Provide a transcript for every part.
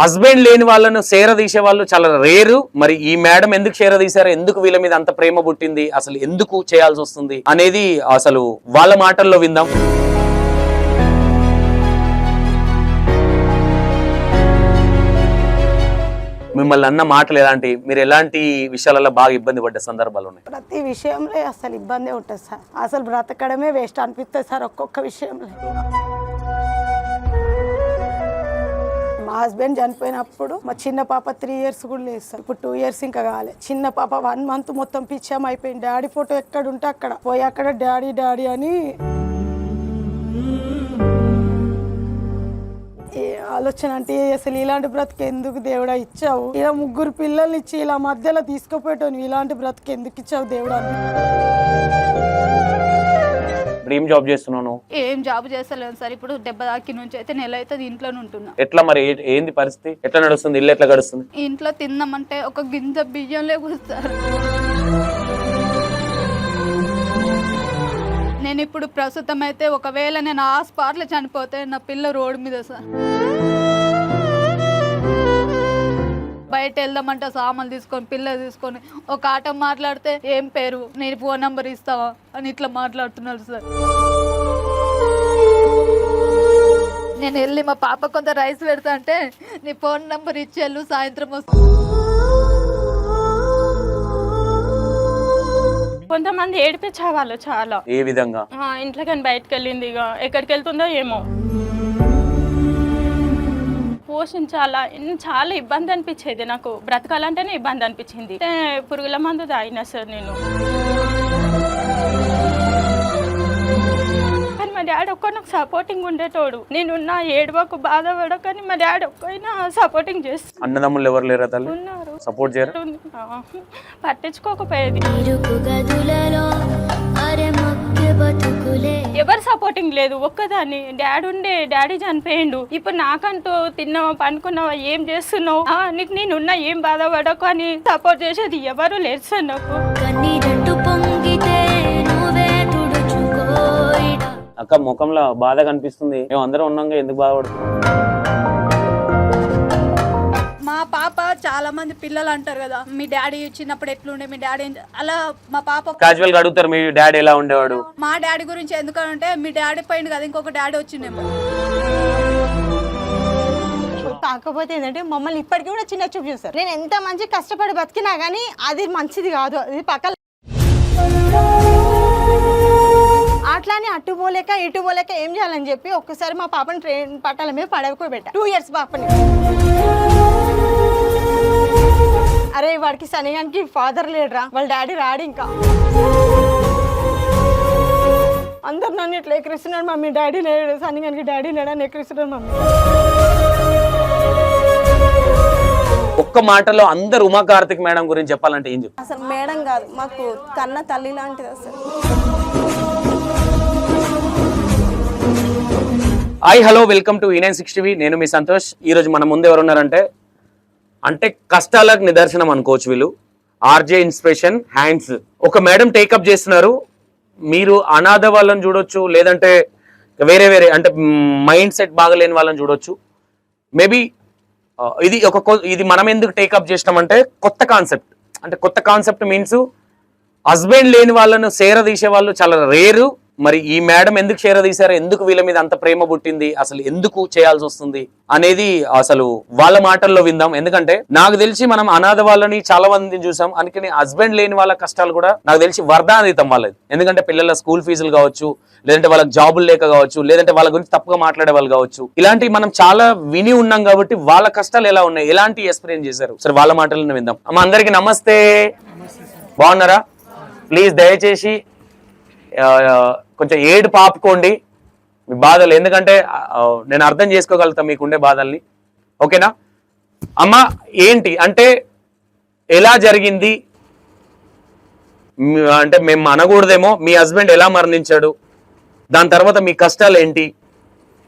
Husband లేని వాళ్ళను సేరదీసే వాళ్ళు చాలా రేరు. మరి ఈ మేడం ఎందుకు సేరదీశారు, ఎందుకు వీళ్ళ మీద అంత ప్రేమ పుట్టింది, అసలు ఎందుకు చేయాల్సి వస్తుంది అనేది అసలు వాళ్ళ మాటల్లో విందాం. మిమ్మల్ని అన్న మాటలు ఎలాంటి, మీరు ఎలాంటి విషయాలలో బాగా ఇబ్బంది పడ్డ సందర్భాలు ఉన్నాయి? ప్రతి విషయంలో అసలు ఇబ్బంది ఉంటుంది సార్. అసలు బ్రతకడమే వేస్ట్ అనిపిస్తుంది సార్ ఒక్కొక్క విషయంలో. మా హస్బెండ్ చనిపోయినప్పుడు మా చిన్న పాప 3 years కూడా లేదు సార్. ఇప్పుడు 2 years ఇంకా కాలే. చిన్న పాప 1 month మొత్తం పిచ్చాం అయిపోయింది. డాడీ ఫోటో ఎక్కడ ఉంటే అక్కడ పోయి అక్కడ డాడీ డాడీ అని ఆలోచన. అంటే అసలు ఇలాంటి బ్రతుకు ఎందుకు దేవుడా ఇచ్చావు, ఇలా 3 పిల్లల్ని ఇచ్చి ఇలా మధ్యలో తీసుకుపోయేటోని ఇలాంటి బ్రతుకు ఎందుకు ఇచ్చావు దేవుడా. ఏం జాబ్ చేస్తున్నాను? ఏం జాబ్ చేస్తలేను సార్. ఇప్పుడు 70 దాకి నుంచి అయితే నెల అయితే ఇంట్లోనే ఉంటున్నా. ఎట్లా మరి ఏంది పరిస్థితి, ఎట్లా నడుస్తుంది, ఇల్లు ఎట్లా గడుస్తుంది? ఇంట్లో తిందామంటే ఒక గింజ బియ్యం లేవు సార్. నేను ఇప్పుడు ప్రస్తుతం అయితే ఒకవేళ నేను ఆ స్పాట్లో చనిపోతే నా పిల్ల రోడ్డు మీద సార్. బయట వెళ్దామంటే సామాన్లు తీసుకొని పిల్ల తీసుకొని ఒక ఆట మాట్లాడితే ఏం పేరు, నేను ఫోన్ నంబర్ ఇస్తావా అని ఇట్లా మాట్లాడుతున్నారు సార్. నేను వెళ్ళి మా పాప కొంత రైస్ పెడతా అంటే నీ ఫోన్ నంబర్ ఇచ్చేళ్ళు సాయంత్రం వస్తా. కొంతమంది ఏడిపించేవాళ్ళు చాలా. ఏ విధంగా? ఇంట్లో కానీ బయటకు వెళ్ళింది, ఇక ఎక్కడికి వెళ్తుందో ఏమో పోషించాలా. చాలా ఇబ్బంది అనిపించేది నాకు. బ్రతకాలంటేనే ఇబ్బంది అనిపించింది. పురుగుల మందు తాగినా సార్ నేను. కానీ మా డాడీ ఒక్క నాకు సపోర్టింగ్ ఉండేటోడు. నేనున్నా ఏడవకు బాధపడ, కానీ మా డాడీ ఒక్కైనా సపోర్టింగ్ చేస్తాను. అన్నదమ్ములు ఎవరు లేరా తల్లి? ఉన్నారు, సపోర్ట్ చేయరు, పట్టించుకోకపోయేది. ఎవరు సపోర్టింగ్ లేదు, ఒక్కదాన్ని. డాడీ చనిపోయిండు. ఇప్పుడు నాకంటూ తిన్నావా పండుకున్నావా ఏం చేస్తున్నావు, నీకు నేనున్నా ఏం బాధపడకు అని సపోర్ట్ చేసేది ఎవరు లేదు సార్ నాకు. అక్క ముఖంలో బాధ కనిపిస్తుంది, మేము అందరం ఉన్నాగా, ఎందుకు బాధపడుతుంది? మా పాప చాలా మంది పిల్లలు అంటారు కదా, మీ డాడీ చిన్నప్పుడు ఎట్లుండే, మీ డాడీ అలా. మా పాప క్యాజువల్ గా అడుగుతారు మీ డాడీ ఎలా ఉండేవాడు. మా డాడీ గురించి ఎందుకంటే మీ డాడీ పోయింది కదా, ఇంకొక డాడీ వచ్చిందేమో. కాకపోతే ఏంటంటే మమ్మల్ని ఇప్పటికీ కూడా చిన్న చూపు చూస్తారు. నేను ఎంత మంచి కష్టపడి బతికినా కానీ అది మంచిది కాదు. అది పక్కన అట్లానే అటు పోలేక ఇటు పోలేక ఏం చేయాలని చెప్పి ఒక్కసారి మా పాపని ట్రైన్ పట్టాల మీద పడవకోబెట్టా. 2 years పాపని. అరే వాడికి సనిగానికి ఫాదర్ లేడరా, వాళ్ళ డాడీ రాడు, ఇంకా అందరు నన్ను ఇట్లా ఎక్కిరిస్తున్నాడు. మమ్మీ డాడీ లేడు, సనిగానికి డాడీ లేడా అని ఎక్కిరిస్తున్నాడు మమ్మీ. ఒక్క మాటలో అందరు ఉమా కార్తిక్ మేడం గురించి చెప్పాలంటే ఏం చెప్తారు? అసలు మేడం కాదు, మాకు కన్న తల్లి లాంటిది అసలు. Hi hello, welcome to E960. నేను మీ సంతోష్. ఈరోజు మన ముందు ఎవరు ఉన్నారంటే, అంటే కష్టాలకు నిదర్శనం అనుకోవచ్చు వీళ్ళు. ఆర్జే ఇన్స్పిరేషన్ హ్యాండ్స్ ఒక మేడం టేకప్ చేస్తున్నారు. మీరు అనాథ వాళ్ళని చూడొచ్చు, లేదంటే వేరే వేరే అంటే మైండ్ సెట్ బాగలేని వాళ్ళని చూడొచ్చు. మేబీ ఇది మనం ఎందుకు టేకప్ చేసినామంటే కొత్త కాన్సెప్ట్. అంటే కొత్త కాన్సెప్ట్ మీన్స్ హస్బెండ్ లేని వాళ్ళను సేరదీసే వాళ్ళు చాలా రేరు. మరి ఈ మేడం ఎందుకు సేరదీశారు, ఎందుకు వీళ్ళ మీద అంత ప్రేమ పుట్టింది, అసలు ఎందుకు చేయాల్సి వస్తుంది అనేది అసలు వాళ్ళ మాటల్లో విందాం. ఎందుకంటే నాకు తెలిసి మనం అనాథ వాళ్ళని చాలా మందిని చూసాం, అందుకని హస్బెండ్ లేని వాళ్ళ కష్టాలు కూడా నాకు తెలిసి వర్ధాన్వితం వాళ్ళది. ఎందుకంటే పిల్లల స్కూల్ ఫీజులు కావచ్చు, లేదంటే వాళ్ళకి జాబులు లేక కావచ్చు, లేదంటే వాళ్ళ గురించి తప్పుగా మాట్లాడే వాళ్ళు కావచ్చు, ఇలాంటివి మనం చాలా విని ఉన్నాం. కాబట్టి వాళ్ళ కష్టాలు ఎలా ఉన్నాయి, ఎలాంటి ఎక్స్పీరియన్స్ చేశారు, సరే వాళ్ళ మాటలను విందాం. అమ్మ అందరికి నమస్తే, బాగున్నారా? ప్లీజ్ దయచేసి కొంచెం ఏడు పాపుకోండి మీ బాధలు, ఎందుకంటే నేను అర్థం చేసుకోగలుగుతా మీకుండే బాధల్ని. ఓకేనా అమ్మ? ఏంటి అంటే ఎలా జరిగింది అంటే మేము అనకూడదేమో, మీ హస్బెండ్ ఎలా మరణించాడు, దాని తర్వాత మీ కష్టాలు ఏంటి,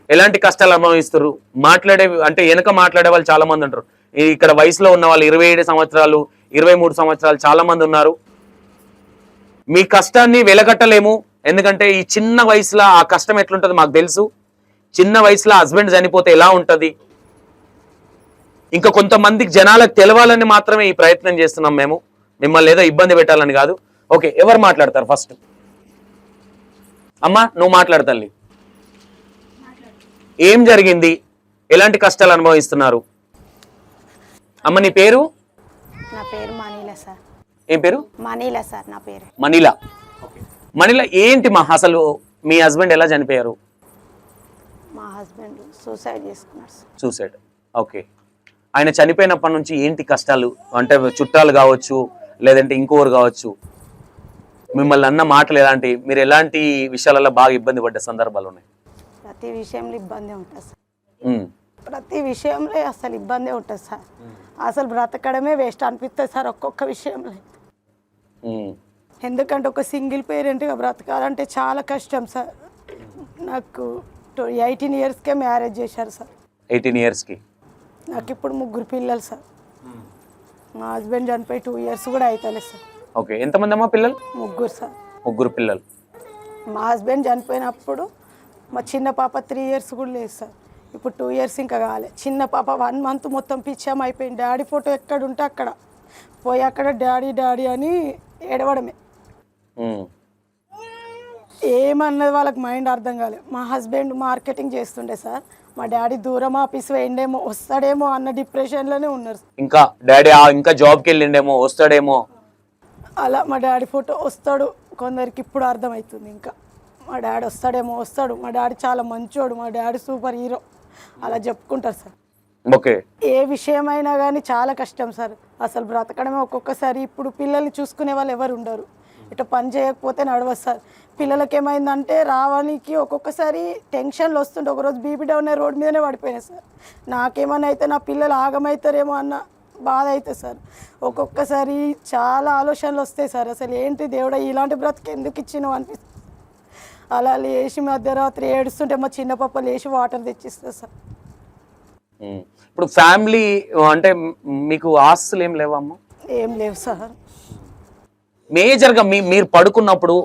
ఎలాంటి కష్టాలు అనుభవిస్తారు, అంటే వెనక మాట్లాడే వాళ్ళు చాలా మంది ఉంటారు. ఇక్కడ వయసులో ఉన్న వాళ్ళు 27 సంవత్సరాలు 23 సంవత్సరాలు చాలా మంది ఉన్నారు. మీ కష్టాన్ని వెలగట్టలేము, ఎందుకంటే ఈ చిన్న వయసులో ఆ కష్టం ఎట్లుంటుంది మాకు తెలుసు. చిన్న వయసులో హస్బెండ్ చనిపోతే ఎలా ఉంటుంది, ఇంకా కొంతమందికి జనాలకు తెలవాలని మాత్రమే ఈ ప్రయత్నం చేస్తున్నాం మేము, మిమ్మల్ని ఏదో ఇబ్బంది పెట్టాలని కాదు. ఓకే, ఎవరు మాట్లాడతారు ఫస్ట్? అమ్మా నువ్వు మాట్లాడు తల్లి. ఏం జరిగింది, ఎలాంటి కష్టాలు అనుభవిస్తున్నారు? అమ్మ నీ పేరు? నా పేరు మనీలా సార్. ఏం పేరు? మనీలా సార్ నా పేరు. మనీలా. మనీలా ఏంటి మా అసలు మీ హస్బెండ్ ఎలా చనిపోయారు? మా హస్బెండ్ సూసైడ్ చేసుకున్నారు సార్. సూసైడ్. ఓకే, ఆయన చనిపోయినప్పటి నుంచి ఏంటి కష్టాలు? అంటే చుట్టాలు కావచ్చు, లేదంటే ఇంకోరు కావచ్చు, మిమ్మల్ని అన్న మాటలు ఎలాంటి, మీరు ఎలాంటి విషయాలలో బాగా ఇబ్బంది పడ్డ సందర్భాలు ఉన్నాయి? ప్రతి విషయంలో ఇబ్బంది ఉంటుంది సార్. ఉమ్, ప్రతి విషయంలో అసలు ఇబ్బంది ఉంటుంది సార్. అసలు బ్రతకడమే వేస్ట్ అనిపిస్తుంది సార్ ఒక్కొక్క విషయంలో. ఉమ్, ఎందుకంటే ఒక సింగిల్ పేరెంట్గా బ్రతకాలంటే చాలా కష్టం సార్. నాకు 18 ఇయర్స్కే మ్యారేజ్ చేశారు సార్. 18 ఇయర్స్కి. నాకు ఇప్పుడు 3 పిల్లలు సార్. మా హస్బెండ్ చనిపోయి 2 ఇయర్స్ కూడా అవుతలేదు సార్. ఓకే, ఎంతమంది అమ్మా పిల్లలు? 3 సార్. 3 పిల్లలు. మా హస్బెండ్ చనిపోయినప్పుడు మా చిన్న పాప 3 ఇయర్స్ కూడా లేదు సార్. ఇప్పుడు 2 ఇయర్స్ ఇంకా కాలే. చిన్న పాప 1 మంత్ మొత్తం పిచ్చాం అయిపోయింది. డాడీ ఫోటో ఎక్కడ ఉంటే అక్కడ పోయి అక్కడ డాడీ డాడీ అని ఏడవడమే. ఉమ్, ఏమన్నది వాళ్ళకి మైండ్ అర్థం కాలేదు. మా హస్బెండ్ మార్కెటింగ్ చేస్తుండే సార్. మా డాడీ దూరం ఆఫీస్ పోయిండేమో వస్తాడేమో అన్న డిప్రెషన్లోనే ఉన్నారు. ఇంకా డాడీ ఇంకా జాబ్కి వెళ్ళిండేమో వస్తాడేమో అలా మా డాడీ ఫోటో వస్తాడు. కొందరికి ఇప్పుడు అర్థమవుతుంది. ఇంకా మా డాడీ వస్తాడేమో వస్తాడు, మా డాడీ చాలా మంచోడు, మా డాడీ సూపర్ హీరో అలా చెప్పుకుంటారు సార్. ఓకే, ఏ విషయమైనా కానీ చాలా కష్టం సార్. అసలు బ్రతకడమే ఒక్కొక్కసారి. ఇప్పుడు పిల్లల్ని చూసుకునే వాళ్ళు ఎవరు ఉండరు. ఇట్లా పని చేయకపోతే నడవదు సార్. పిల్లలకి ఏమైందంటే రావడానికి ఒక్కొక్కసారి టెన్షన్లు వస్తుంటే ఒకరోజు బీపీ డౌన్ రోడ్డు మీదనే పడిపోయినాయి సార్. నాకేమైనా అయితే నా పిల్లలు ఆగమవుతారేమో అన్న బాధ అవుతుంది సార్. ఒక్కొక్కసారి చాలా ఆలోచనలు వస్తాయి సార్. అసలు ఏంటి దేవుడా ఇలాంటి బ్రతుకు ఎందుకు ఇచ్చినావు అనిపిస్తుంది. అలా లేచి మధ్యరాత్రి ఏడుస్తుంటే మా చిన్న పాప లేచి వాటర్ తెచ్చిస్తుంది సార్. ఇప్పుడు ఫ్యామిలీ అంటే మీకు ఆస్తులు ఏం లేవమ్మా? ఏం లేవు సార్. మేజర్గా మీరు పడుకున్నప్పుడు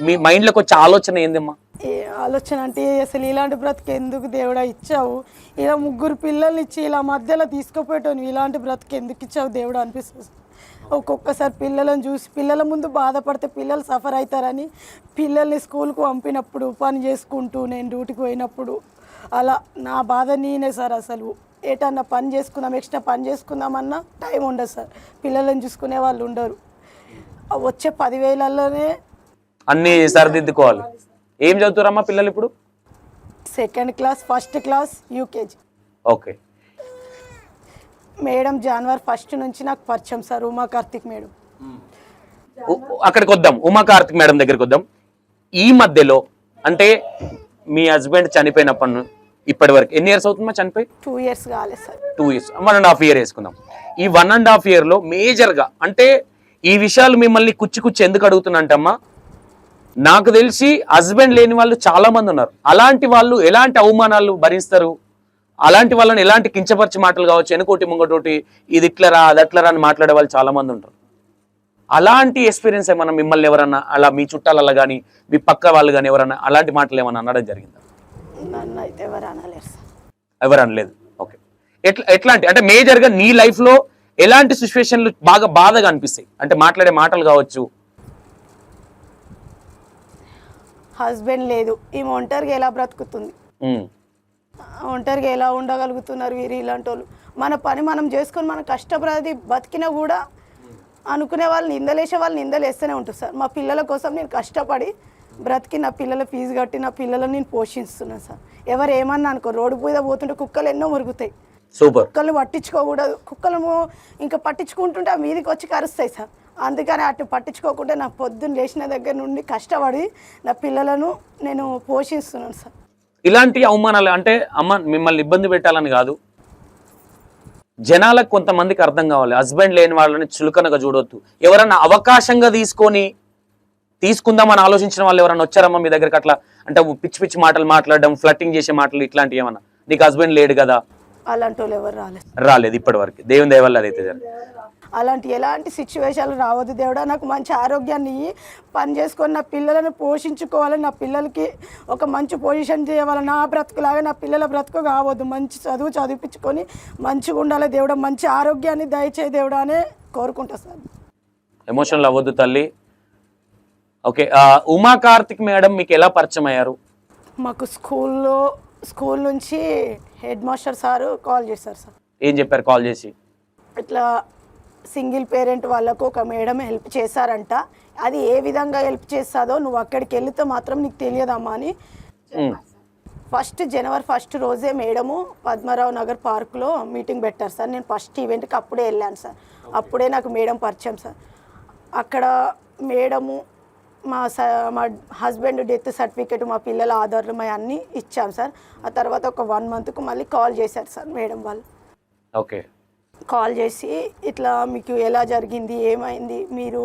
మీ మైండ్లోకి వచ్చే ఆలోచన ఏందమ్మా? ఏ ఆలోచన అంటే అసలు ఇలాంటి బ్రతుకు ఎందుకు దేవుడా ఇచ్చావు, ఇలా 3 పిల్లల్ని ఇచ్చి ఇలా మధ్యలో తీసుకుపోయేటోని ఇలాంటి బ్రతుకు ఎందుకు ఇచ్చావు దేవుడా అనిపిస్తుంది. ఒక్కొక్కసారి పిల్లలను చూసి పిల్లల ముందు బాధపడితే పిల్లలు సఫర్ అవుతారని పిల్లల్ని స్కూల్కి పంపినప్పుడు పని చేసుకుంటూ నేను డ్యూటీకి పోయినప్పుడు అలా నా బాధ నేనే సార్. అసలు ఏటన్నా పని చేసుకుందాం, ఎక్స్ట్రా పని చేసుకుందామన్నా టైం ఉండదు సార్. పిల్లలను చూసుకునే వాళ్ళు ఉండరు. వచ్చే 10,000లోనే అన్ని సరిదిద్దుకోవాలి. ఏం చదువుతారమ్మా పిల్లలు ఇప్పుడు? 2nd class, 1st class, UKG. Okay, madam జనవరి 1 నుంచి నాకు పరిచయం సార్, ఉమా కార్తిక్ మేడం. అక్కడికి వద్దాం, ఉమా కార్తిక్ మేడం దగ్గరికి వద్దాం. ఈ మధ్యలో అంటే మీ హస్బెండ్ చనిపోయినప్పటి ఇప్పటి వరకు ఎన్ని ఇయర్స్ అవుతుందా చనిపోయి? 2 ఇయర్స్ కాలేదు సార్. 2 ఇయర్స్, 1.5 ఇయర్ వేసుకుందాం. ఈ 1.5 ఇయర్లో మేజర్గా అంటే ఈ విషయాలు మిమ్మల్ని కుచ్చి ఎందుకు అడుగుతున్నంటమ్మా, నాకు తెలిసి హస్బెండ్ లేని వాళ్ళు చాలా మంది ఉన్నారు. అలాంటి వాళ్ళు ఎలాంటి అవమానాలు భరిస్తారు, అలాంటి వాళ్ళని ఎలాంటి కించపరిచి మాటలు కావచ్చు, వెనుకోటి ముంగటోటి ఇది ఇట్లరా అది అట్లరా అని మాట్లాడే వాళ్ళు చాలా మంది ఉంటారు. అలాంటి ఎక్స్పీరియన్స్ ఏమన్నా మిమ్మల్ని ఎవరన్నా అలా మీ చుట్టాలలో కానీ మీ పక్క వాళ్ళు కానీ ఎవరన్నా అలాంటి మాటలు ఏమన్నా అనడం జరిగిందా? నన్ను అయితే ఎవరు అనలేరు సార్. ఎవరు అనలేదు. ఓకే, ఎట్లాంటి అంటే మేజర్గా నీ లైఫ్లో ఎలాంటి సిచ్యువేషన్లు బాగా బాధగా అనిపిస్తాయి అంటే మాట్లాడే మాటలు కావచ్చు? హస్బెండ్ లేదు, ఈమె ఒంటరిగా ఎలా బ్రతుకుతుంది, ఒంటరిగా ఎలా ఉండగలుగుతున్నారు వీరు ఇలాంటి వాళ్ళు. మన పని మనం చేసుకొని మన కష్టపడి బతికినా కూడా అనుకునే వాళ్ళు నిందలేసే వాళ్ళు నిందలేస్తూనే ఉంటుంది సార్. మా పిల్లల కోసం నేను కష్టపడి బ్రతికి నా పిల్లల ఫీజు కట్టి నా పిల్లలను నేను పోషిస్తున్నాను సార్. ఎవరు ఏమన్నా అనుకో, రోడ్డు మీద పోతుంటే కుక్కలు ఎన్నో మురుగుతాయి. సూపర్. కుక్కలను పట్టించుకోకూడదు. కుక్కలను ఇంకా పట్టించుకుంటుంటే ఆ మీదకి వచ్చి కరుస్తాయి సార్. అందుకని అటు పట్టించుకోకుండా నా పొద్దున్న లేచిన దగ్గర నుండి కష్టపడి నా పిల్లలను నేను పోషిస్తున్నాను సార్. ఇలాంటి అవమానాలు అంటే అమ్మ మిమ్మల్ని ఇబ్బంది పెట్టాలని కాదు, జనాలకు కొంతమందికి అర్థం కావాలి. హస్బెండ్ లేని వాళ్ళని చులకనగా చూడొద్దు. ఎవరన్నా అవకాశంగా తీసుకుందామని ఆలోచించిన వాళ్ళు ఎవరన్నా వచ్చారమ్మా మీ దగ్గరికి అట్లా అంటే పిచ్చి పిచ్చి మాటలు మాట్లాడడం, ఫ్లట్టింగ్ చేసే మాటలు ఇట్లాంటివి ఏమన్నా? నీకు హస్బెండ్ లేడు కదా? అలాంటి వాళ్ళు ఎవరు రాలేదు ఇప్పటి వరకు, దేవుని దయ వల్ల అదైతే జరిగింది. అలాంటి ఎలాంటి సిచ్యువేషన్లు రావద్దు దేవుడా. నాకు మంచి ఆరోగ్యాన్ని ఇయ్యి, పని చేసుకొని నా పిల్లలను పోషించుకోవాలి, నా పిల్లలకి ఒక మంచి పొజిషన్ చేయాలి, నా బ్రతుకులాగా నా పిల్లల బ్రతుకు కావద్దు, మంచి చదువు చదివించుకొని మంచిగా ఉండాలి దేవుడా, మంచి ఆరోగ్యాన్ని దయచేయి దేవుడా అనే కోరుకుంటా సార్. ఎమోషనల్ అవ్వద్దు తల్లి. ఓకే, ఉమా కార్తిక్ మేడం మీకు ఎలా పరిచయం అయ్యారు? మాకు స్కూల్ నుంచి హెడ్ మాస్టర్ సారు కాల్ చేశారు సార్. ఏం చెప్పారు కాల్ చేసి? ఇట్లా సింగిల్ పేరెంట్ వాళ్ళకు ఒక మేడం హెల్ప్ చేశారంట, అది ఏ విధంగా హెల్ప్ చేస్తుందో నువ్వు అక్కడికి వెళితే మాత్రం నీకు తెలియదమ్మా అని. జనవరి 1 రోజే మేడము పద్మారావు నగర్ పార్కులో మీటింగ్ పెట్టారు సార్. నేను ఫస్ట్ ఈవెంట్కి అప్పుడే వెళ్ళాను సార్. అప్పుడే నాకు మేడం పరిచయం సార్. అక్కడ మేడము మా హస్బెండ్ డెత్ సర్టిఫికేట్, మా పిల్లల ఆధార్లు మా అన్నీ ఇచ్చాం సార్. ఆ తర్వాత ఒక 1 మంత్కు మళ్ళీ కాల్ చేశారు సార్ మేడం వాళ్ళు. ఓకే, కాల్ చేసి ఇట్లా మీకు ఎలా జరిగింది, ఏమైంది, మీరు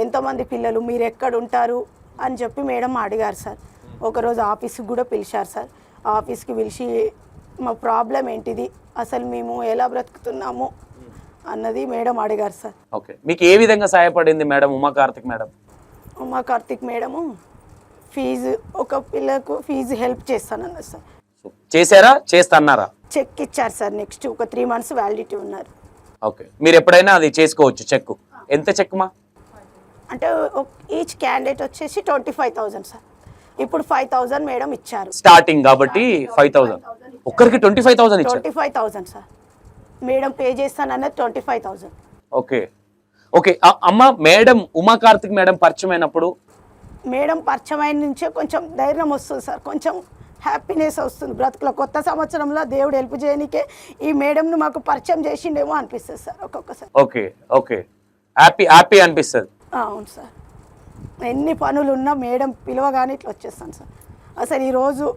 ఎంతమంది పిల్లలు, మీరు ఎక్కడ ఉంటారు అని చెప్పి మేడం అడిగారు సార్. ఒకరోజు ఆఫీస్కి కూడా పిలిచారు సార్. ఆఫీస్కి పిలిచి మా ప్రాబ్లం ఏంటిది, అసలు మేము ఎలా బ్రతుకుతున్నాము అన్నది మేడం అడిగారు సార్. ఓకే, మీకు ఏ విధంగా సహాయపడింది madam Uma Karthik madam? Uma Karthik madam fees, ఒక పిల్లకు ఫీజు హెల్ప్ చేస్తానన్నారు సార్. చేశారా, చేస్తాన్నారా? చెక్ ఇచ్చారు సార్. నెక్స్ట్ ఒక 3 మంత్స్ వ్యాలిడిటీ ఉన్నారు. ఓకే, మీరు ఎప్పుడైనా అది చేసుకోవచ్చు చెక్. ఎంత చెక్ మా? అంటే ఈచ్ క్యాండిడేట్ వచ్చేసి 25,000 సార్. ఇప్పుడు 5,000 మేడం ఇచ్చారు స్టార్టింగ్ కాబట్టి. 5,000 ఒక్కరికి 25,000 ఇచ్చారు. 25,000 సార్ మేడం పే చేస్తానన్నది 25,000. ఓకే ఓకే, అమ్మ మేడం ఉమా కార్తిక్ మేడం పరిచయం అయినప్పుడు మేడం పరిచయం అయిన నుంచే కొంచెం ధైర్యం వస్తుంది సార్, కొంచెం హ్యాపీనెస్ వస్తుంది బ్రతుకులో. కొత్త సంవత్సరంలో దేవుడు హెల్ప్ చేయనికే ఈ మేడంను మాకు పరిచయం చేసిండేమో అనిపిస్తుంది సార్ ఒక్కొక్కసారి. ఓకే ఓకే, హ్యాపీ అనిపిస్తుంది. అవును సార్, ఎన్ని పనులు ఉన్నా మేడం పిలవగానే ఇట్లా వచ్చేస్తాను సార్. అసలు ఈరోజు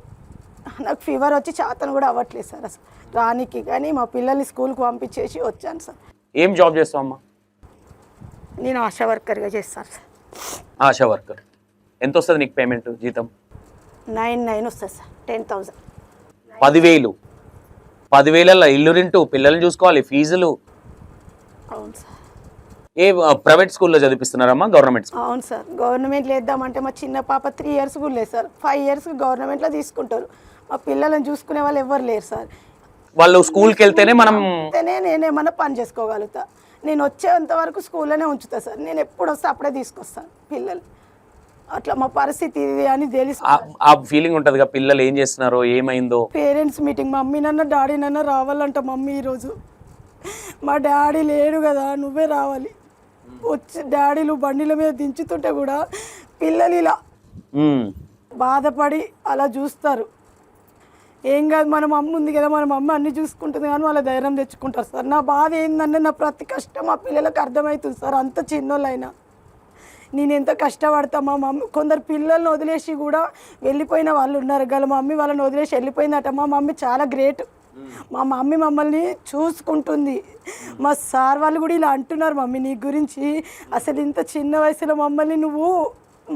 నాకు ఫీవర్ వచ్చి చేతను కూడా అవ్వట్లేదు సార్ అసలు రానికి, కానీ మా పిల్లల్ని స్కూల్కి పంపించేసి వచ్చాను సార్. ఏం జాబ్ చేస్తావమ్మా? నేను ఆశా వర్కర్గా చేస్తాను సార్. ఆశా వర్కర్. ఎంత వస్తుంది నీకు పేమెంట్, జీతం? 9,900 వస్తుంది సార్. 10,000. 10,000. 10,000 ఇల్లు రెంటు, పిల్లల్ని చూసుకోవాలి, ఫీజులు. అవును సార్. ఏ ప్రైవేట్ స్కూల్లో చదివిస్తున్నారమ్మా, గవర్నమెంట్ స్కూల్? అవును సార్, గవర్నమెంట్లో వేద్దామంటే మా చిన్న పాప 3 ఇయర్స్ కూడా లేదు సార్. 5 ఇయర్స్ గవర్నమెంట్లో తీసుకుంటారు. మా పిల్లలను చూసుకునే వాళ్ళు ఎవరు లేరు సార్. వాళ్ళు స్కూల్కి వెళ్తేనే మనం నేనేమన్నా పని చేసుకోగలుగుతా. నేను వచ్చేంత వరకు స్కూల్లోనే ఉంచుతా సార్. నేను ఎప్పుడు వస్తే అప్పుడే తీసుకొస్తాను పిల్లలు. అట్లా మా పరిస్థితి ఇది అని తెలుసు. ఆ ఫీలింగ్ ఉంటుంది కదా, పిల్లలు ఏం చేస్తున్నారో ఏమైందో. పేరెంట్స్ మీటింగ్, మమ్మీ నన్న డాడీ నన్న రావాలంట. మమ్మీ ఈరోజు మా డాడీ లేడు కదా, నువ్వే రావాలి. వచ్చి డాడీలు బండిల మీద దించుతుంటే కూడా పిల్లలు ఇలా బాధపడి అలా చూస్తారు. ఏం కాదు, మన అమ్మ ఉంది కదా, మన అమ్మ అన్ని చూసుకుంటుంది కానీ వాళ్ళ ధైర్యం తెచ్చుకుంటారు సార్. నా బాధ ఏంటంటే నా ప్రతి కష్టం మా పిల్లలకు అర్థమవుతుంది సార్. అంత చిన్నోళ్ళైనా నేను ఎంత కష్టపడతా. మా మమ్మీ కొందరు పిల్లల్ని వదిలేసి కూడా వెళ్ళిపోయిన వాళ్ళు ఉన్నారు కదా, మా మమ్మీ వాళ్ళని వదిలేసి వెళ్ళిపోయిందట. మా మమ్మీ చాలా గ్రేట్. మా మమ్మీ మమ్మల్ని చూసుకుంటుంది. మా సార్ వాళ్ళు కూడా ఇలా అంటున్నారు, మమ్మీ నీ గురించి అసలు ఇంత చిన్న వయసులో మమ్మల్ని నువ్వు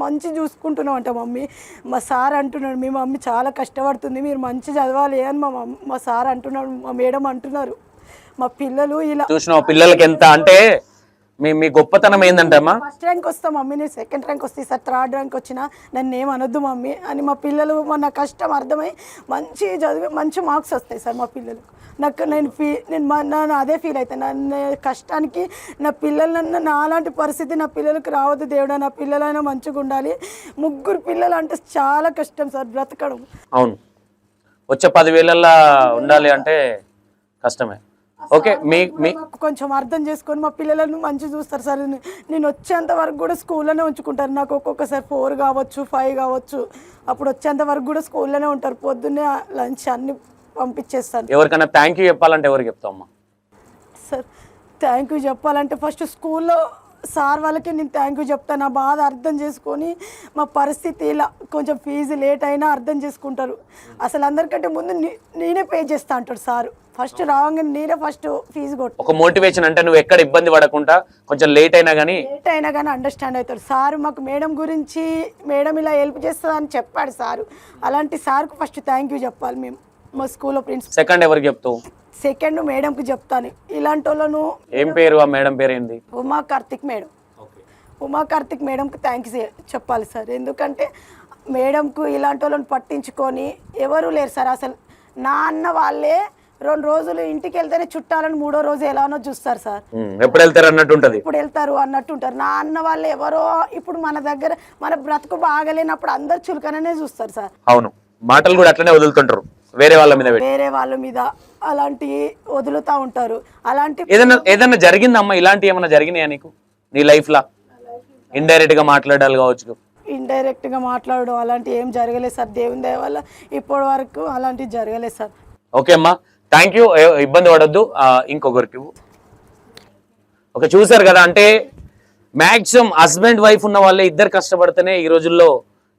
మంచి చూసుకుంటున్నావు అంట మమ్మీ. మా సార్ అంటున్నాడు, మీ మమ్మీ చాలా కష్టపడుతుంది, మీరు మంచి చదవాలి అని మా సార్ అంటున్నాడు, మా మేడం అంటున్నారు. మా పిల్లలు ఇలా చూసిన పిల్లలకి ఎంత అంటే మీ గొప్పతనం ఏంటంటమ్మా. ఫస్ట్ ర్యాంక్ వస్తా మమ్మీ, నేను సెకండ్ ర్యాంక్ వస్తే సార్ 3rd ర్యాంక్ వచ్చినా నన్ను ఏం అనొద్దు మమ్మీ అని మా పిల్లలు మన కష్టం అర్థమై మంచి చదివి మంచి మార్క్స్ వస్తాయి సార్ మా పిల్లలు. నేను అదే ఫీల్ అవుతాను. నా కష్టానికి నా పిల్లలన్నా నా అలాంటి పరిస్థితి నా పిల్లలకు రావద్దు దేవుడా, నా పిల్లలైనా మంచిగా ఉండాలి. 3 పిల్లలు అంటే చాలా కష్టం సార్ బ్రతకడం. అవును, వచ్చే 10,000 ఉండాలి అంటే కష్టమే. ఓకే, మీ కొంచెం అర్థం చేసుకొని మా పిల్లలను మంచి చూస్తారు సార్. నేను వచ్చేంత వరకు కూడా స్కూల్లోనే ఉంచుకుంటారు. నాకు ఒక్కొక్కసారి 4 కావచ్చు 5 కావచ్చు, అప్పుడు వచ్చేంత వరకు కూడా స్కూల్లోనే ఉంటారు. పొద్దున్నే లంచ్ అన్ని పంపించేస్తాను. ఎవరికైనా థ్యాంక్ యూ చెప్పాలంటే ఎవరికి చెప్తామమ్మా? సార్ థ్యాంక్ యూ చెప్పాలంటే ఫస్ట్ స్కూల్లో సార్ వాళ్ళకి నేను థ్యాంక్ యూ చెప్తాను. నా బాధ అర్థం చేసుకొని మా పరిస్థితి ఇలా కొంచెం ఫీజు లేట్ అయినా అర్థం చేసుకుంటారు. అసలు అందరికంటే ముందు నేనే పే చేస్తా అంటాడు సార్. ఫస్ట్ రాగానే నేనే ఫస్ట్ ఫీజు కొట్టు. ఒక మోటివేషన్ అంటే నువ్వు ఎక్కడ ఇబ్బంది పడకుండా కొంచెం లేట్ అయినా కానీ అండర్స్టాండ్ అవుతాడు సార్. మాకు మేడం గురించి మేడం ఇలా హెల్ప్ చేస్తుందని చెప్పాడు సారు. అలాంటి సార్కు ఫస్ట్ థ్యాంక్ యూ చెప్పాలి మేము మా స్కూల్లో ప్రిన్సిపల్. సెకండ్ ఎవరికి చెప్తావు? సెకండ్ మేడంకి చెప్తాను ఇలాంటి వాళ్ళను. ఏం పేరు ఆ మేడం పేరు ఏంది? ఉమా కార్తిక్ మేడం. ఉమా కార్తిక్ మేడంకి థ్యాంక్స్ చెప్పాలి సార్. ఎందుకంటే మేడంకు ఇలాంటి వాళ్ళని పట్టించుకొని ఎవరు లేరు సార్. అసలు నా అన్న వాళ్ళే 2 రోజులు ఇంటికి వెళ్తేనే చుట్టాలని 3వ రోజు ఎలానో చూస్తారు సార్. ఎప్పుడు వెళ్తారు అన్నట్టు ఉంటది. ఇప్పుడు వెళ్తారు అన్నట్టు ఉంటారు. నా అన్న వాళ్ళు ఎవరో ఇప్పుడు మన దగ్గర మన బ్రతుకు బాగలేనప్పుడు అందరు చులకననే చూస్తారు సార్. అవును, మాటలు కూడా అట్లనే వదులుతుంటారు వేరే వాళ్ళ మీద పెట్టి. వేరే వాళ్ళ మీద అలాంటి వదులుతా ఉంటారు. అలాంటి ఏదన్నా జరిగిందమ్మా? ఇలాంటి ఏమన్నా జరిగినాయా నీకు నీ లైఫ్ లా? ఇండైరెక్ట్ గా మాట్లాడాలి కావచ్చు. ఇండైరెక్ట్ గా మాట్లాడడం అలాంటి ఏం జరగలేదు సార్. దేవుని దయ వల్ల ఇప్పటి వరకు అలాంటివి జరగలేదు సార్. ఓకే అమ్మా, థ్యాంక్ యూ. ఇబ్బంది పడొద్దు. ఇంకొకరికి ఓకే, చూసారు కదా. అంటే మ్యాక్సిమం హస్బెండ్ వైఫ్ ఉన్న వాళ్ళే ఇద్దరు కష్టపడితేనే ఈ రోజుల్లో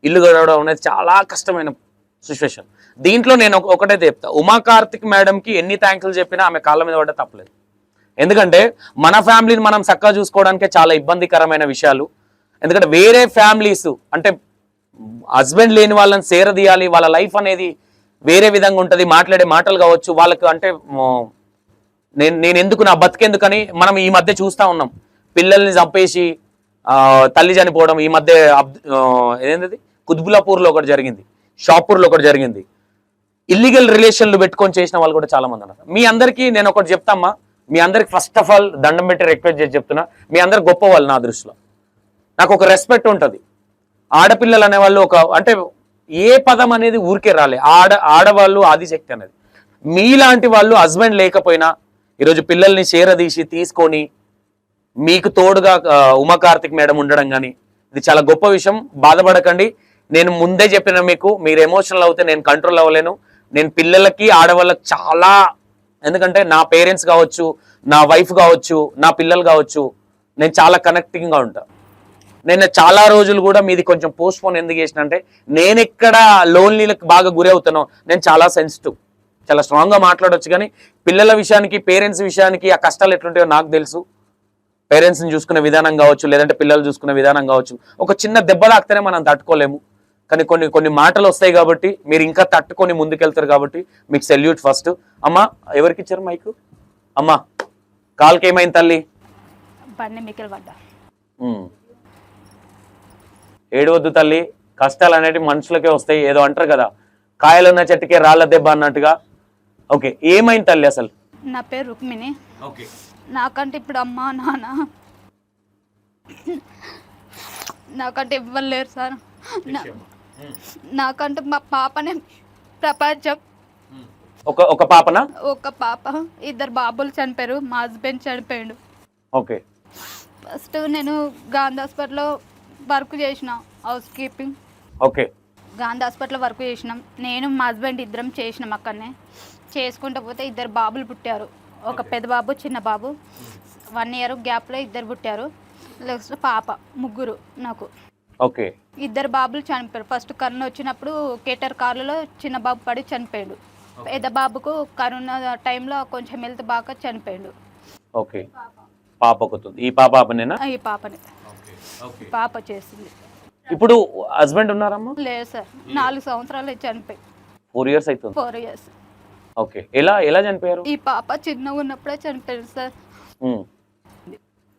ఇల్లు గడవడం అనేది చాలా కష్టమైన సిచ్యువేషన్. దీంట్లో నేను ఒకటే చెప్తా, ఉమా కార్తిక్ మేడంకి ఎన్ని థ్యాంక్స్ చెప్పినా ఆమె కాళ్ళ మీద పడ్డ తప్పలేదు. ఎందుకంటే మన ఫ్యామిలీని మనం చక్కగా చూసుకోవడానికే చాలా ఇబ్బందికరమైన విషయాలు. ఎందుకంటే వేరే ఫ్యామిలీస్ అంటే హస్బెండ్ లేని వాళ్ళని సేరదీయాలి, వాళ్ళ లైఫ్ అనేది వేరే విధంగా ఉంటుంది. మాట్లాడే మాటలు కావచ్చు వాళ్ళకు, అంటే నేను ఎందుకు నా బతికెందుకని మనం ఈ మధ్య చూస్తూ ఉన్నాం. పిల్లల్ని చంపేసి తల్లి చనిపోవడం ఈ మధ్య ఏంటది కుత్బులాపూర్లో ఒకటి జరిగింది, షాపూర్లో ఒకటి జరిగింది. ఇల్లీగల్ రిలేషన్లు పెట్టుకొని చేసిన వాళ్ళు కూడా చాలా మంది ఉన్నారు. మీ అందరికీ నేను ఒకటి చెప్తామ్మా, మీ అందరికి ఫస్ట్ ఆఫ్ ఆల్ దండం పెట్టి రిక్వెస్ట్ చేసి చెప్తున్నా, మీ అందరు గొప్ప వాళ్ళు నా దృష్టిలో. నాకు ఒక రెస్పెక్ట్ ఉంటుంది. ఆడపిల్లలు అనేవాళ్ళు ఒక అంటే ఏ పదం అనేది ఊరికే రాలే. ఆడవాళ్ళు ఆదిశక్తి అనేది. మీలాంటి వాళ్ళు హస్బెండ్ లేకపోయినా ఈరోజు పిల్లల్ని చేరదీసి తీసుకొని మీకు తోడుగా ఉమా కార్తిక్ మేడం ఉండడం కానీ ఇది చాలా గొప్ప విషయం. బాధపడకండి. నేను ముందే చెప్పిన మీకు, మీరు ఎమోషనల్ అవుతే నేను కంట్రోల్ అవ్వలేను. నేను పిల్లలకి ఆడవాళ్ళకి చాలా, ఎందుకంటే నా పేరెంట్స్ కావచ్చు, నా వైఫ్ కావచ్చు, నా పిల్లలు కావచ్చు, నేను చాలా కనెక్టింగ్గా ఉంటాను. నేను చాలా రోజులు కూడా మీది కొంచెం పోస్ట్ పోన్ ఎందుకు చేసిన అంటే, నేను ఎక్కడ లోన్లీలకు బాగా గురి అవుతానో, నేను చాలా సెన్సిటివ్, చాలా స్ట్రాంగ్గా మాట్లాడవచ్చు. కానీ పిల్లల విషయానికి, పేరెంట్స్ విషయానికి ఆ కష్టాలు ఎట్లుంటాయో నాకు తెలుసు. పేరెంట్స్ని చూసుకునే విధానం కావచ్చు, లేదంటే పిల్లలు చూసుకునే విధానం కావచ్చు. ఒక చిన్న దెబ్బ తాకితేనే మనం తట్టుకోలేము. కానీ కొన్ని మాటలు వస్తాయి కాబట్టి మీరు ఇంకా తట్టుకొని ముందుకెళ్తారు కాబట్టి మీకు సెల్యూట్ ఫస్ట్. అమ్మా, ఎవరికి ఇచ్చారు మైకు? అమ్మా, కాల్కి ఏమైంది తల్లి? బండి మిగిలి పడ్డా. ఏడవద్దు తల్లి, కష్టాలు అనేవి మనుషులకే వస్తాయి. ఏదో అంటారు కదా, కాయలున్న చెట్టుకే రాళ్ళ దెబ్బ అన్నట్టుగా. ఓకే, ఏమైంది తల్లి అసలు? నా పేరు రుక్మిణి. ఓకే, నాకంటే ఇప్పుడు అమ్మ నాన్న నాకంటే ఇవ్వలేరు సార్. నాకంటే మా పాపనే ప్రపంచం. ఒక పాపనా? ఒక పాప, 2 బాబులు చనిపోయారు. మా హస్బెండ్ చనిపోయాడు. ఓకే, ఫస్ట్ నేను గాంధీ హాస్పిటల్లో వర్క్ చేసిన, హౌస్ కీపింగ్. ఓకే, గాంధీ హాస్పిటల్లో వర్క్ చేసినాం. నేను మా హస్బెండ్ ఇద్దరం చేసినాం. అక్కడనే చేసుకుంటూ పోతే 2 బాబులు పుట్టారు. ఒక పెద్ద బాబు, చిన్న బాబు. 1 ఇయర్ గ్యాప్లో 2 పుట్టారు. నెక్స్ట్ పాప, 3 నాకు. ఓకే, 2 బాబులు చనిపోయారు. ఫస్ట్ కరోనా వచ్చినప్పుడు కేటర్ కార్లలో చిన్న బాబు పడి చనిపోయాడు. పెద్ద బాబుకు కరోనా టైంలో కొంచెం హెల్త్ బాగా చనిపోయాడు. ఓకే, పాప ఒకతుంది. ఈ పాపనేనా? ఈ పాపని పాప చేసింది. ఇప్పుడు హస్బెండ్ ఉన్నారమ్మా? లేదు సార్, 4 సంవత్సరాలు చనిపోయి. 4 ఇయర్స్ అవుతుంది. 4 ఇయర్స్. ఓకే, ఎలా చనిపోయారు? ఈ పాప చిన్నగా ఉన్నప్పుడే చనిపోయారు సార్.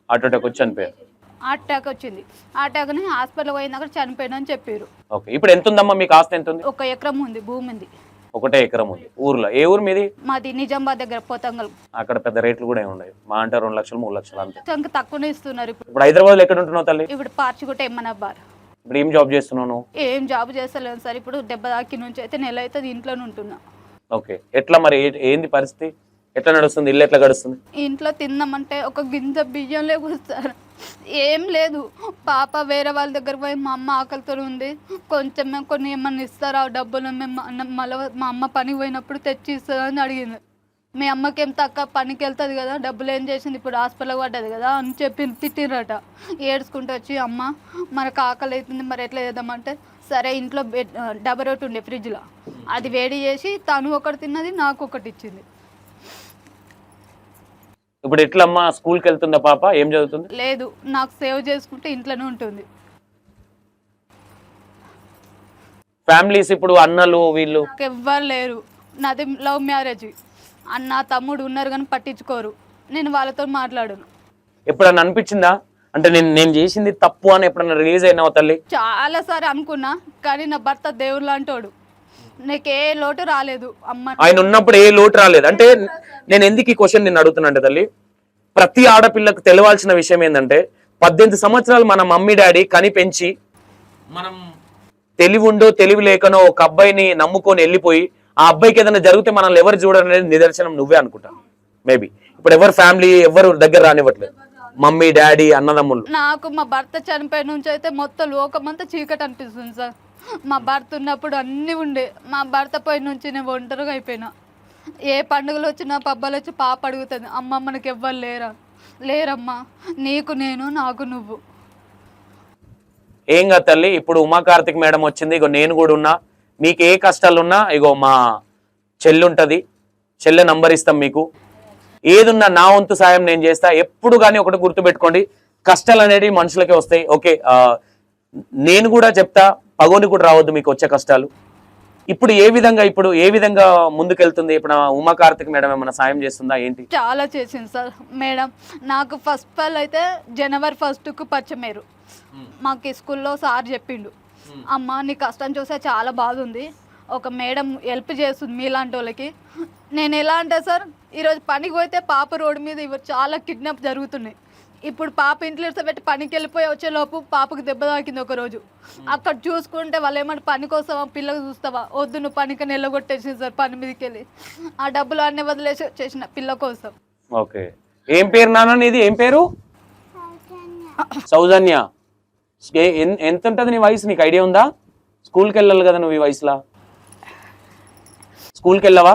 హార్ట్ అటాక్ వచ్చి చనిపోయారు. హార్ట్ అటాక్ వచ్చింది. హార్ట్ అటాక్ని హాస్పిటల్ పోయినాక చనిపోయాను అని చెప్పారు. ఓకే, ఇప్పుడు ఎంత ఉందమ్మా మీకు ఆస్తి? ఎంత ఉంది? 1 ఎకరం ఉంది, భూమి ఉంది. 1 ఎకరం ఉంది ఊర్లో. ఏ ఊరు మీది? మాది నిజామాబాద్ దగ్గర పోతంగల్. అక్కడ పెద్ద రేట్లు కూడా ఏమి ఉండవు. మా అంటే 2 లక్షలు 3 లక్షలు అంతే. ఇంకా తక్కువనే ఇస్తున్నారు. ఇప్పుడు హైదరాబాద్లో ఎక్కడ ఉంటున్నావు తల్లి? ఇప్పుడు పార్చిగుట్ట ఎమ్మనబ్బార్. ఇప్పుడు ఏం జాబ్ చేస్తున్నావు? ఏం జాబ్ చేస్తలేను సార్. ఇప్పుడు 70 దాకి నుంచి అయితే నెల అయితే ఇంట్లోనే ఉంటున్నా. ఓకే, ఎట్లా మరి ఏంది పరిస్థితి? ఎట్లా నడుస్తుంది? ఇల్లు ఎట్లా గడుస్తుంది? ఇంట్లో తిందామంటే ఒక గింజ బియ్యం లేవు సార్, ఏం లేదు. పాప వేరే వాళ్ళ దగ్గర పోయి మా అమ్మ ఆకలితో ఉంది, కొంచెం కొన్ని ఏమన్నా ఇస్తారా డబ్బులు, మేము మళ్ళీ మా అమ్మ పనికి పోయినప్పుడు తెచ్చి ఇస్తుందా అని అడిగింది. మీ అమ్మకేం తక్కువ, పనికి వెళ్తుంది కదా, డబ్బులు ఏం చేసింది, ఇప్పుడు హాస్పిటల్ పడ్డది కదా అని చెప్పి తిట్టిరట. ఏడ్చుకుంటూ వచ్చి, అమ్మ మనకు ఆకలి అవుతుంది, మరి ఎట్లా చేద్దామంటే, సరే ఇంట్లో డబల్ రోటీ ఉండే ఫ్రిడ్జ్లో, అది వేడి చేసి తను ఒకటి తిన్నది, నాకు ఒకటి ఇచ్చింది. ఇప్పుడు ఎట్లమ్మా? స్కూల్కి వెళ్తుందా పాప? ఏం చదువుతుంది? లేదు, నాకు సేవ్ చేసుకుంటే ఇంట్లోనే ఉంటుంది. ఫ్యామిలీస్ ఇప్పుడు అన్నలు వీళ్ళు నాకు ఎవ్వరు లేరు. నాది లవ్ మ్యారేజ్. అన్న తమ్ముడు ఉన్నారు కానీ పట్టించుకోరు. నేను వాళ్ళతో మాట్లాడను. ఎప్పుడన్నా అనిపించిందా అంటే నేను చేసింది తప్పు అని ఎప్పుడన్నా రిలీజ్ అయినావా తల్లి? చాలాసారి అనుకున్నా, కానీ నా భర్త దేవుడు లాంటోడు. నీకే లోటు రాలేదు అమ్మ. ఆయన ఉన్నప్పుడు ఏ లోటు రాలేదు. అంటే నేను ఎందుకు ఈ క్వశ్చన్ నిన్ను అడుగుతున్నా అంటే తల్లి, ప్రతి ఆడపిల్లకు తెలవాల్సిన విషయం ఏంటంటే 18 సంవత్సరాలు మన మమ్మీ డాడీ కని పెంచి మనం తెలివి ఉండో తెలివి లేకనో ఒక అబ్బాయిని నమ్ముకొని వెళ్ళిపోయి ఆ అబ్బాయికి ఏదైనా జరిగితే మనల్ని ఎవరు చూడనేది నిదర్శనం నువ్వే అనుకుంటా. మేబీ ఇప్పుడు ఎవరు ఫ్యామిలీ ఎవరు దగ్గర రానివ్వట్లేదు, మమ్మీ డాడీ అన్నదమ్ములు. నాకు మా భర్త చనిపోయిన నుంచి అయితే మొత్తం లోకమంతా చీకటి అనిపిస్తుంది సార్. మా భర్త ఉన్నప్పుడు అన్నీ ఉండే, మా భర్త పోయిన నుంచి నేను ఒంటరిగా అయిపోయినా. ఏ పండుగలు వచ్చినా పబ్బాలు వచ్చి పాప అడుగుతుంది, అమ్మ మనకి ఎవ్వరు లేరమ్మా, నీకు నేను నాకు నువ్వు. ఏం కాదు తల్లి, ఇప్పుడు ఉమా కార్తిక్ మేడం వచ్చింది, ఇగో నేను కూడా ఉన్నా. మీకు ఏ కష్టాలున్నా ఇగో మా చెల్లి ఉంటుంది, చెల్లె నంబర్ ఇస్తాం మీకు. ఏదున్నా నా వంతు సాయం నేను చేస్తా. ఎప్పుడు కానీ ఒకటి గుర్తుపెట్టుకోండి, కష్టాలు అనేవి మనుషులకే వస్తాయి. ఓకే, నేను కూడా చెప్తా, పగోని కూడా రావద్దు మీకు వచ్చే కష్టాలు. ఇప్పుడు ఏ విధంగా ముందుకెళ్తుంది? ఇప్పుడు ఉమా కార్తిక్ మేడం ఏమైనా సాయం చేస్తుందా ఏంటి? చాలా చేసింది సార్ మేడం. నాకు ఫస్ట్ ఫల్ అయితే జనవరి 1కు పచ్చమేరు మాకు స్కూల్లో సార్ చెప్పిండు, అమ్మ నీ కష్టం చూస్తే చాలా బాధ ఉంది, ఒక మేడం హెల్ప్ చేస్తుంది మీలాంటి వాళ్ళకి. నేను ఎలా అంటే సార్, ఈరోజు పనికి పోతే పాప రోడ్డు మీద ఇవి చాలా కిడ్నాప్ జరుగుతున్నాయి. ఇప్పుడు పాప ఇంట్లో పెట్టి పనికి వెళ్ళిపోయి వచ్చేలోపు పాపకు దెబ్బ తాకింది ఒకరోజు. అక్కడ చూసుకుంటే వాళ్ళు ఏమంటే పనికి వస్తావా, పిల్లకి చూస్తావా, వద్దు నువ్వు పనికి నిలగొట్టేసింది సార్ పని మీదకి వెళ్ళి. ఆ డబ్బులు అన్నీ వదిలేసి వచ్చేసిన పిల్ల కోసం. ఓకే, ఏం పేరు నాన్న నీది? ఏం పేరు? సౌజన్య. ఎంత ఉంటుంది నీ వయసు? నీకు ఐడియా ఉందా? స్కూల్కి వెళ్ళాలి కదా నువ్వు ఈ వయసులో, స్కూల్కి వెళ్ళవా?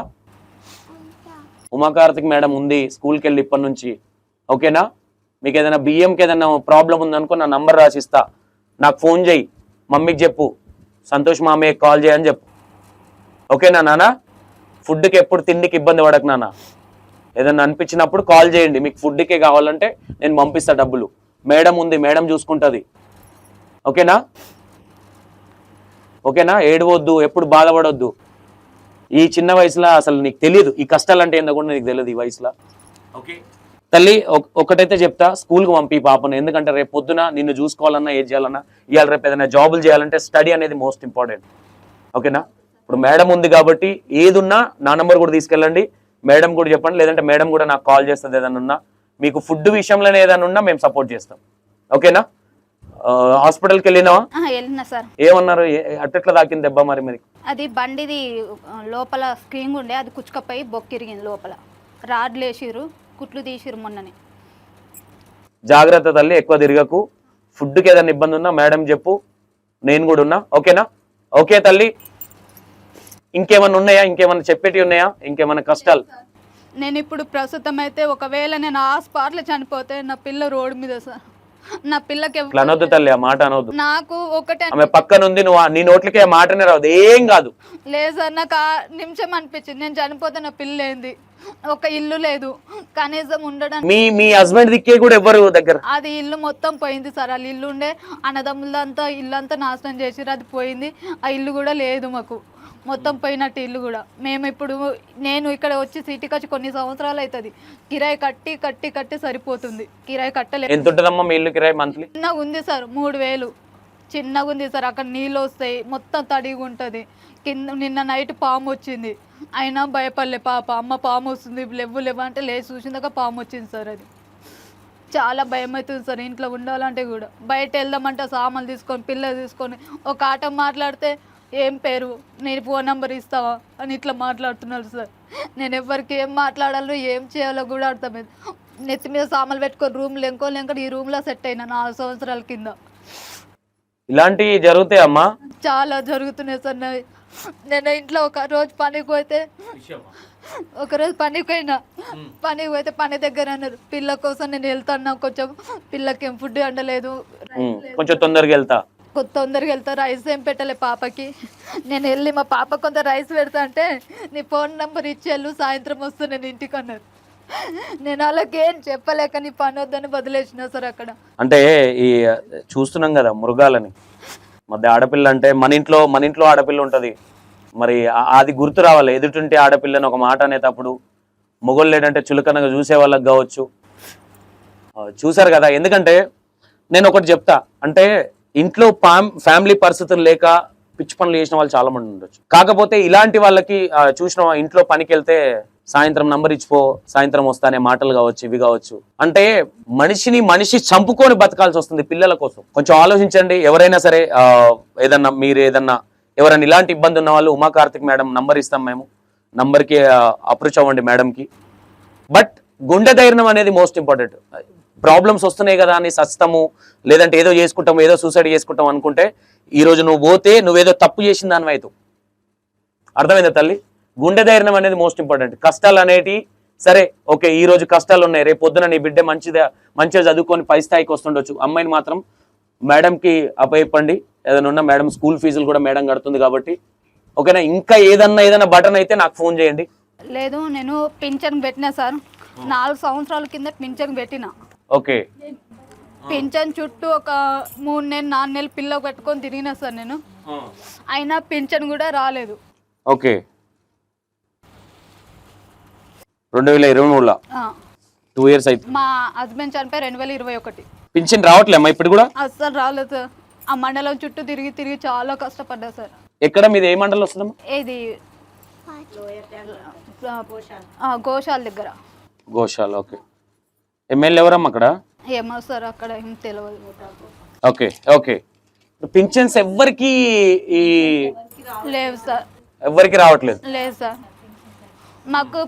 ఉమా కార్తిక్ మేడం ఉంది, స్కూల్కి వెళ్ళి ఇప్పటి నుంచి. ఓకేనా? మీకు ఏదైనా బియ్యంకి ఏదైనా ప్రాబ్లం ఉందనుకో నా నంబర్ రాసిస్తా, నాకు ఫోన్ చేయి, మమ్మీకి చెప్పు సంతోష్ మామయ్యకి కాల్ చేయని చెప్పు. ఓకేనా నాన్న? ఫుడ్కి ఎప్పుడు తిండికి ఇబ్బంది పడకు నాన్న. ఏదైనా అనిపించినప్పుడు కాల్ చేయండి, మీకు ఫుడ్కే కావాలంటే నేను పంపిస్తా డబ్బులు. మేడం ఉంది, మేడం చూసుకుంటుంది. ఓకేనా? ఓకేనా? ఏడవద్దు, ఎప్పుడు బాధపడొద్దు. ఈ చిన్న వయసులో అసలు నీకు తెలియదు ఈ కష్టాలు అంటే ఏందో కూడా నీకు తెలియదు ఈ వయసులో. ఓకే తల్లి, ఒకటైతే చెప్తా, స్కూల్కి పంపి పాపను. ఎందుకంటే రేపు పొద్దున నిన్ను చూసుకోవాలన్నా ఏది చేయాలన్నా, ఇవాళ రేపు ఏదైనా జాబులు చేయాలంటే స్టడీ అనేది మోస్ట్ ఇంపార్టెంట్. ఓకేనా? ఇప్పుడు మేడం ఉంది కాబట్టి ఏదున్నా నా నెంబర్ కూడా తీసుకెళ్ళండి, మేడం కూడా చెప్పండి, లేదంటే మేడం కూడా నాకు కాల్ చేస్తుంది. ఏదైనా ఉన్నా మీకు ఫుడ్ విషయంలోనే ఏదైనా ఉన్నా మేము సపోర్ట్ చేస్తాం. ఓకేనా? హాస్పిటల్కి వెళ్ళినావా? వెళ్ళినా సార్. ఏమన్నారు? అట్టెట్లా తాకింది దెబ్బ? మరి అది బండిది లోపల స్క్రీన్ ఉండే, అది కుచ్చుకపోయి బొక్కిరిగింది, లోపల రాడ్లు వేసిరు, కుట్లు తీసిరు మొన్ననే. జాగ్రత్త తల్లి, ఎక్కువ తిరగకు. ఫుడ్కి ఏదైనా ఇబ్బంది ఉన్నా మేడం చెప్పు, నేను కూడా ఉన్నా. ఓకేనా? ఓకే తల్లి, ఇంకేమన్నా ఉన్నాయా? ఇంకేమన్నా చెప్పేటి ఉన్నాయా? ఇంకేమన్నా కష్టాలు? నేను ఇప్పుడు ప్రస్తుతం అయితే ఒకవేళ నేను ఆ స్పాట్లో చనిపోతే నా పిల్ల రోడ్డు మీద సార్. నా పిల్లకి అనొద్దు తల్లి, ఆ మాట అనొద్దు. నాకు ఒకటే ఆమె పక్కనుంది, నువ్వు నీ నోట్లకి ఆ మాటనే రాదు, ఏం కాదు. లేదు సార్, నాకు ఆ నిమిషం అనిపించింది నేను చనిపోతే నా పిల్ల ఏంది, ఒక ఇల్లు లేదు కనీసం ఉండడానికి. మీ హస్బెండ్ దిక్కే కూడా ఎవరు దగ్గర? అది ఇల్లు మొత్తం పోయింది సార్. వాళ్ళు ఇల్లు ఉండే అన్నదమ్ములంతా ఇల్లు అంతా నాశనం చేసిరు, అది పోయింది. ఆ ఇల్లు కూడా లేదు మాకు, మొత్తం పోయినట్టు ఇల్లు కూడా. మేము ఇప్పుడు నేను ఇక్కడ వచ్చి సిటీకి వచ్చి కొన్ని సంవత్సరాలు అవుతుంది, కిరాయి కట్టి కట్టి కట్టి సరిపోతుంది, కిరాయి కట్టలేదు. ఎంత ఉంటుందమ్మా మీ ఇల్లు కిరాయి మంత్లీ? చిన్నగా ఉంది సార్, 3000 చిన్నగా ఉంది సార్. అక్కడ నీళ్ళు వస్తాయి, మొత్తం తడిగా ఉంటుంది. కింద నిన్న నైట్ పాము వచ్చింది, అయినా భయపడలే పాప, అమ్మ పాము వస్తుంది లేవు అంటే లేచి చూసిందాక పాము వచ్చింది సార్. అది చాలా భయం అవుతుంది సార్ ఇంట్లో ఉండాలంటే కూడా. బయట వెళ్దామంటే సామాన్లు తీసుకొని పిల్ల తీసుకొని ఒక ఆట మాట్లాడితే ఏం పేరు, నేను ఫోన్ నెంబర్ ఇస్తావా అని ఇట్లా మాట్లాడుతున్నారు సార్. నేను ఎవరికి ఏం మాట్లాడాలో ఏం చేయాలో కూడా అర్థమైంది. నెత్తి మీద సామాన్లు పెట్టుకొని రూమ్లో ఇంకోలేక ఈ రూమ్లో సెట్ అయినా 4 సంవత్సరాల కింద. ఇలాంటివి జరుగుతాయి అమ్మా? చాలా జరుగుతున్నాయి సార్. నేను ఇంట్లో ఒక రోజు పనికి పోతే పనికి పోతే పని దగ్గర అన్నారు, పిల్ల కోసం నేను వెళ్తాను, కొంచెం పిల్లకి ఏం ఫుడ్ అండలేదు, కొంచెం తొందరగా వెళ్తా, రైస్ ఏం పెట్టలే పాపకి. నేను వెళ్ళి మా పాప కొంత రైస్ పెడతా అంటే నీ ఫోన్ నెంబర్ ఇచ్చేళ్ళు సాయంత్రం వస్తూ నేను ఇంటికి అన్నారు. నేను వాళ్ళకి ఏం చెప్పలేక నీ పని వద్దని వదిలేసిన సార్. అక్కడ అంటే ఈ చూస్తున్నాం కదా మృగాలని మధ్య ఆడపిల్ల అంటే మన ఇంట్లో ఆడపిల్ల ఉంటది, మరి అది గుర్తు రావాలి. ఎదుటింటి ఆడపిల్లని ఒక మాట అనేటప్పుడు మొగోళ్ళు లేడంటే చులకనగా చూసే వాళ్ళకి కావచ్చు. చూసారు కదా. ఎందుకంటే నేను ఒకటి చెప్తా, అంటే ఇంట్లో ఫ్యామిలీ పరిస్థితులు లేక పిచ్చి పనులు చేసిన వాళ్ళు చాలా మంది ఉండొచ్చు. కాకపోతే ఇలాంటి వాళ్ళకి చూసిన ఇంట్లో పనికి వెళ్తే సాయంత్రం నంబర్ ఇచ్చిపో, సాయంత్రం వస్తానే మాటలు కావచ్చు, ఇవి కావచ్చు. అంటే మనిషి చంపుకొని బతకాల్సి వస్తుంది పిల్లల కోసం. కొంచెం ఆలోచించండి. ఎవరైనా సరే ఎవరైనా ఇలాంటి ఇబ్బంది ఉన్న వాళ్ళు ఉమా కార్తిక్ మేడం నంబర్ ఇస్తాం, మేము నంబర్కి అప్రోచ్ అవ్వండి మేడంకి. బట్ గుండె ధైర్యం అనేది మోస్ట్ ఇంపార్టెంట్. ప్రాబ్లమ్స్ వస్తున్నాయి కదా అని సస్తాము, లేదంటే ఏదో చేసుకుంటాము, ఏదో సూసైడ్ చేసుకుంటాం అనుకుంటే ఈ రోజు నువ్వు పోతే నువ్వేదో తప్పు చేసిన దాని వైపు. అర్థమైందా తల్లి? గుండె ధైర్యం అనేది మోస్ట్ ఇంపార్టెంట్. కష్టాలు అనేటి సరే ఓకే, ఈ రోజు కష్టాలు ఉన్నాయి, రేపు పొద్దున నీ బిడ్డ మంచిగా చదువుకొని పై స్థాయికి వస్తుండొచ్చు. అమ్మాయిని మాత్రం మేడంకి అప్పయిప్పండి. ఏదైనా ఉన్న మేడం స్కూల్ ఫీజులు కూడా మేడం కడుతుంది కాబట్టి ఓకేనా. ఇంకా ఏదైనా బటన్ అయితే నాకు ఫోన్ చేయండి. లేదు, నేను పింఛన్ పెట్టినా సార్. 4 సంవత్సరాల కింద పింఛన్ పెట్టిన. ఓకే. పింఛన్ చుట్టూ ఒక 3 నెలలు 4 నెలలు పిల్ల పెట్టుకొని తిరిగినా సార్ నేను. అయినా పింఛన్ కూడా రాలేదు. ఓకే. 2023లో 2 ఇయర్స్ అయితే మా హస్బెండ్ చనిపోయి 2021. పింఛన్ రావట్లేమ్మా ఇప్పుడు కూడా? అస్సలు రాలేదు సార్. ఆ మండలం చుట్టూ తిరిగి చాలా కష్టపడ్డా సార్. ఎక్కడ మీది ఏ మండలం వస్తుందమ్మా? ఇది గోశాల దగ్గర. గోశాల. ఓకే. ఎమ్మెల్యే ఎవరమ్మా అక్కడ? ఏమో సార్ అక్కడ ఏం తెలియదు. ఓకే. ఓకే. పింఛన్స్ ఎవ్వరికి లేవు సార్. ఎవ్వరికి రావట్లేదు? లేదు సార్. మాకు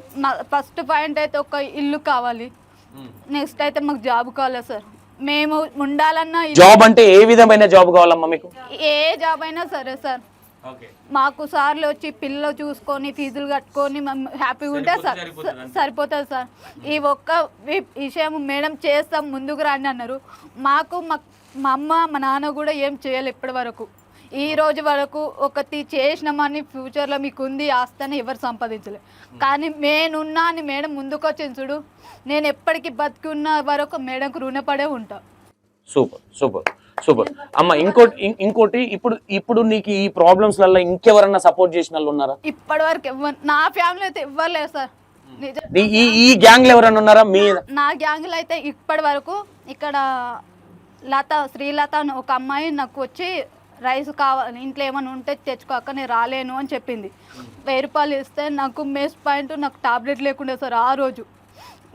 ఫస్ట్ పాయింట్ అయితే ఒక ఇల్లు కావాలి. నెక్స్ట్ అయితే మాకు జాబ్ కావాలి సార్. మేము ఉండాలన్నా జాబ్ అంటే ఏ విధమైన జాబ్ కావాలమ్మా మీకు? ఏ జాబ్ అయినా సరే సార్. మాకు సార్లు వచ్చి పిల్లలు చూసుకొని ఫీజులు కట్టుకొని హ్యాపీగా ఉంటే సార్ సరిపోతుంది సార్. ఈ ఒక్క విషయం మేడం చేస్తాం ముందుకు రాండి అన్నారు. మా అమ్మ మా నాన్న కూడా ఏం చేయాలి ఇప్పటి వరకు. ఈ రోజు వరకు ఒకటి చేసినామని ఫ్యూచర్లో మీకు ఉంది ఆస్తని ఎవరు సంపాదించలేదు. కానీ నేనున్నా అని మేడం ముందుకు వచ్చింది చూడు. నేను ఎప్పటికీ బతికి ఉన్న వరకు మేడంకు రుణపడే ఉంటా. సూపర్ సూపర్ సూపర్ అమ్మ. ఇంకోటి ఇప్పుడు నీకు ఈ ప్రాబ్లమ్స్ వల్ల ఇంకెవరన్నా సపోర్ట్ చేసిన వాళ్ళు ఉన్నారా? ఇప్పటి వరకు నా ఫ్యామిలీ అయితే ఇవ్వలేదు సార్. ఈ గ్యాంగ్ లో ఎవరైనా ఉన్నారా? నా గ్యాంగ్ లో అయితే ఇప్పటి వరకు ఇక్కడ శ్రీలత అని ఒక అమ్మాయి నాకు వచ్చి రైస్ కావాలి, ఇంట్లో ఏమైనా ఉంటే తెచ్చుకోక నేను రాలేను అని చెప్పింది. 1000 రూపాయలు ఇస్తే నాకు మేస్ పాయింట్, నాకు టాబ్లెట్ లేకుండే సార్. ఆ రోజు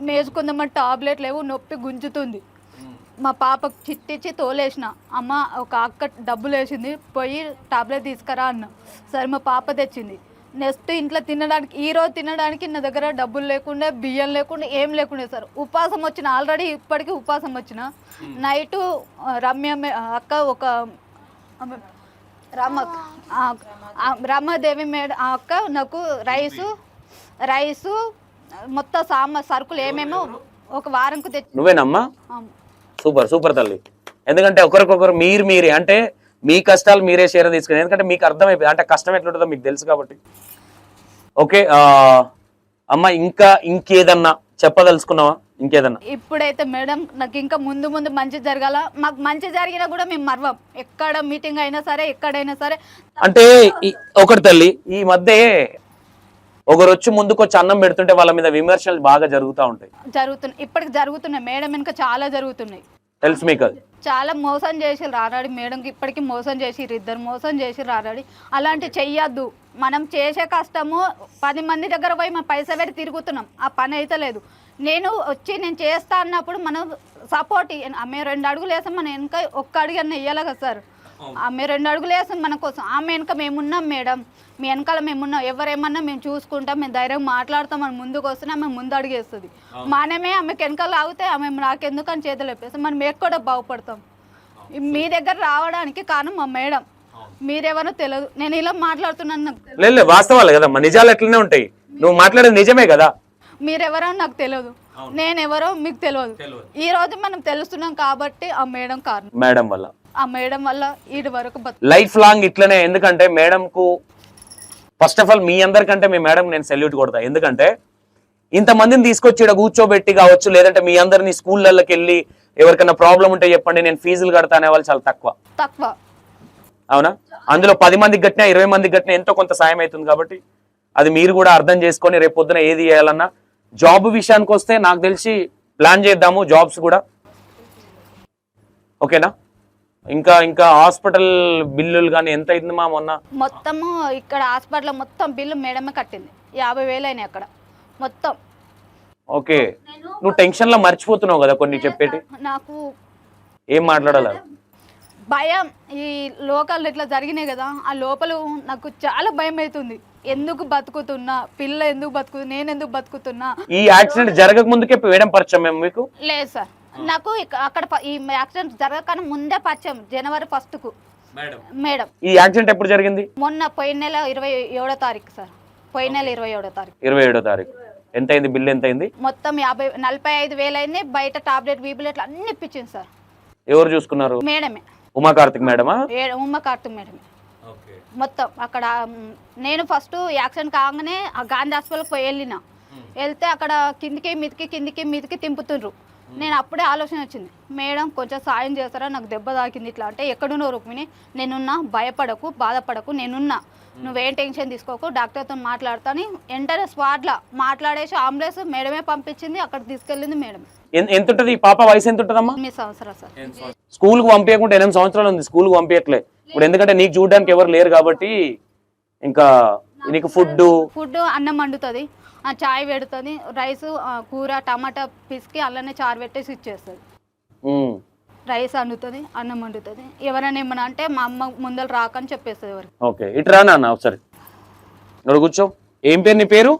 మేసుకుందామని టాబ్లెట్ లేవు, నొప్పి గుంజుతుంది. మా పాపకు చిట్టిచ్చి తోలేసిన. అమ్మ ఒక అక్క డబ్బులు వేసింది, పోయి టాబ్లెట్ తీసుకురా అన్న. సరే మా పాప తెచ్చింది. నెక్స్ట్ ఇంట్లో తినడానికి, ఈరోజు తినడానికి నా దగ్గర డబ్బులు లేకుండా, బియ్యం లేకుండా, ఏం లేకుండే సార్. ఉపాసం వచ్చిన, ఆల్రెడీ ఇప్పటికీ ఉపాసం వచ్చిన. నైటు రమ్య అక్క ఒక రమాదేవి మేడం ఆ అక్క నాకు రైసు మొత్తం సరుకులు ఏమేమో ఒక వారంకు తెచ్చి. నువ్వేనమ్మా? సూపర్ సూపర్ తల్లి. ఎందుకంటే ఒకరికొకరు మీరే అంటే మీ కష్టాలు మీరే షేర్ తీసుకుని, ఎందుకంటే మీకు అర్థమైపోయింది అంటే కష్టం ఎట్లుంటుందో మీకు తెలుసు కాబట్టి. ఓకే అమ్మ, ఇంకేదన్నా చెప్పదలుచుకున్నావా? ఇంకేదన్నా? ఇప్పుడైతే మేడం నాకు ఇంకా ముందు మంచి జరగాల. మాకు మంచి జరిగినా కూడా మేము మర్వం. ఎక్కడ మీటింగ్ అయినా సరే, ఎక్కడైనా సరే. అంటే ఒకటి తల్లి, ఈ మధ్య ఒకరు వచ్చి ముందుకొచ్చి అన్నం పెడుతుంటే వాళ్ళ మీద విమర్శలు బాగా జరుగుతున్నాయి. ఇప్పటికి జరుగుతున్నాయి మేడం, ఇంకా చాలా జరుగుతున్నాయి. తెలుసు మీకు? చాలా మోసం చేసి రారాడి మేడంకి, ఇప్పటికీ మోసం చేసి 2 మోసం చేసి రారాడి. అలాంటి చెయ్యొద్దు. మనం చేసే కష్టము 10 మంది దగ్గర పోయి మనం పైసా పెట్టి తిరుగుతున్నాం, ఆ పని అయితే లేదు. నేను చేస్తా అన్నప్పుడు మనం సపోర్ట్. ఆమె 2 అడుగులు వేసాం, మన వెనక 1 అడుగు అన్న వేయాలి కదా సార్. ఆమె 2 అడుగులు వేసాం మన కోసం. ఆమె వెనక మేమున్నాం మేడం, మీ వెనకాల మేమున్నాం. ఎవరేమన్నా మేము చూసుకుంటాం, మేము ధైర్యంగా మాట్లాడతాం. మనం ముందుకు వస్తే ఆమె ముందు అడిగేస్తుంది. మనమే ఆమెకి వెనకాల ఆగితే ఆమె నాకెందుకు అని చేతులు చెప్పేస్తాం. మనం ఎక్కడ బాగుపడతాం. మీ దగ్గర రావడానికి కారణం మా మేడం. మీరెవరో తెలియదు. నేను ఇలా మాట్లాడుతున్నాను, లేదు వాస్తవాలు కదా, నిజాలు ఎట్లనే ఉంటాయి. నువ్వు మాట్లాడేది నిజమే కదా. మీరెవరో నాకు తెలియదు, నేనెవరో మీకు తెలియదు. ఈ రోజు మనం తెలుస్తున్నాం కాబట్టి ఆ మేడం కారణం. మేడం వల్ల, ఆ మేడం వల్ల ఈడి వరకు లైఫ్ లాంగ్ ఇట్లనే. ఎందుకంటే మేడం కు ఫస్ట్ ఆఫ్ ఆల్ మీ అందరికంటే మీ మేడం నేను సెల్యూట్ కొడతా. ఎందుకంటే ఇంతమందిని తీసుకొచ్చి ఇక్కడ కూర్చోబెట్టి కావచ్చు, లేదంటే మీ అందరినీ స్కూళ్ళకి వెళ్ళి ఎవరికైనా ప్రాబ్లం ఉంటే చెప్పండి నేను ఫీజులు కడతా అనే వాళ్ళు చాలా తక్కువ. అవునా? అందులో 10 మందికి కట్టినా 20 మందికి కట్టినా ఎంతో కొంత సాయం అవుతుంది. కాబట్టి అది మీరు కూడా అర్థం చేసుకొని రేపు పొద్దున ఏది చేయాలన్నా జాబ్ విషయానికి వస్తే నాకు తెలిసి ప్లాన్ చేద్దాము జాబ్స్ కూడా, ఓకేనా? ఇంకా ఇంకా హాస్పిటల్ బిల్లులు కానీ ఎంత అయింది మా మొన్న? మొత్తము ఇక్కడ హాస్పిటల్ మొత్తం బిల్లు మేడమే కట్టింది. 50,000 అయినాయి అక్కడ మొత్తం. ఓకే, నువ్వు టెన్షన్ లో మర్చిపోతున్నావు కదా కొన్ని చెప్పేటి, నాకు ఏం మాట్లాడాలి? భయం, ఈ లోకల్ ఇట్లా జరిగినాయి కదా, ఆ లోపల నాకు చాలా భయం అవుతుంది. ఎందుకు బతుకుతున్నా, పిల్ల ఎందుకు బతుకుతున్నా, నేను ఎందుకు బతుకుతున్నా. ఈ యాక్సిడెంట్ జరగక ముందుకే వేయడం పరిచయం మేము మీకు? లేదు సార్, నాకు అక్కడ ఈ యాక్సిడెంట్ జరగకనే ముందే పరిచయం. జనవరి 1కు మేడం. ఈ యాక్సిడెంట్ ఎప్పుడు జరిగింది? మొన్న పోయిన నెల 27వ తారీఖు సార్, పోయిన నెల 27వ తారీఖు. 27వ తారీఖు. ఎంత అయింది బిల్? ఎంత అయింది? మొత్తం 45,000 అయింది. బయట టాబ్లెట్ వీబులెట్లు అన్ని ఇప్పించింది సార్. ఎవరు చూసుకున్నారు? మేడమే. ఉమా కార్తిక్ మేడమా? ఉమ్మ కార్తిక్ మేడమే మొత్తం. అక్కడ నేను ఫస్ట్ యాక్సిడెంట్ కాగానే ఆ గాంధీ హాస్పిటల్కి పోయి వెళ్తే అక్కడ కిందికి మీదికి తింపుతుండ్రు. నేను అప్పుడే ఆలోచన వచ్చింది, మేడం కొంచెం సాయం చేస్తారా, నాకు దెబ్బ తాకింది ఇట్లా అంటే. ఎక్కడున్నావు రుక్మిణి, నేనున్నా, భయపడకు, బాధపడకు, నేనున్నా, నువ్వేం టెన్షన్ తీసుకోకు, డాక్టర్తో మాట్లాడతాను. వెంటనే స్పాట్లో మాట్లాడేసి అంబులెన్స్ మేడమే పంపించింది, అక్కడ తీసుకెళ్ళింది మేడమే. ఎంత ఉంటుంది ఈ పాప వయసు? ఎంత ఉంటుందమ్మా? 8 సంవత్సరాలు సార్. స్కూల్ కు పంపించకుండా 8 సంవత్సరాలు ఉంది, స్కూల్ కు పంపించట్లే ఇప్పుడు. ఎందుకంటే నీకు చూడడానికి ఎవరు లేరు కాబట్టి. ఇంకా నీకు ఫుడ్ అన్నం వండుతుంది, చాయ్ పెడుతుంది, రైస్, కూర, టమాటా పిసికి అలానే చారు పెట్టేసి ఇచ్చేస్తుంది. రైస్ వండుతుంది, అన్నం వండుతుంది. ఎవరైనా ఏమన్నా అంటే మా అమ్మ ముందర రాకని చెప్పేస్తుంది ఎవరు. ఓకే, ఇటు రా నాన్న ఒకసారి, ఇక్కడ కూర్చో. ఏం పేరు నీ పేరు?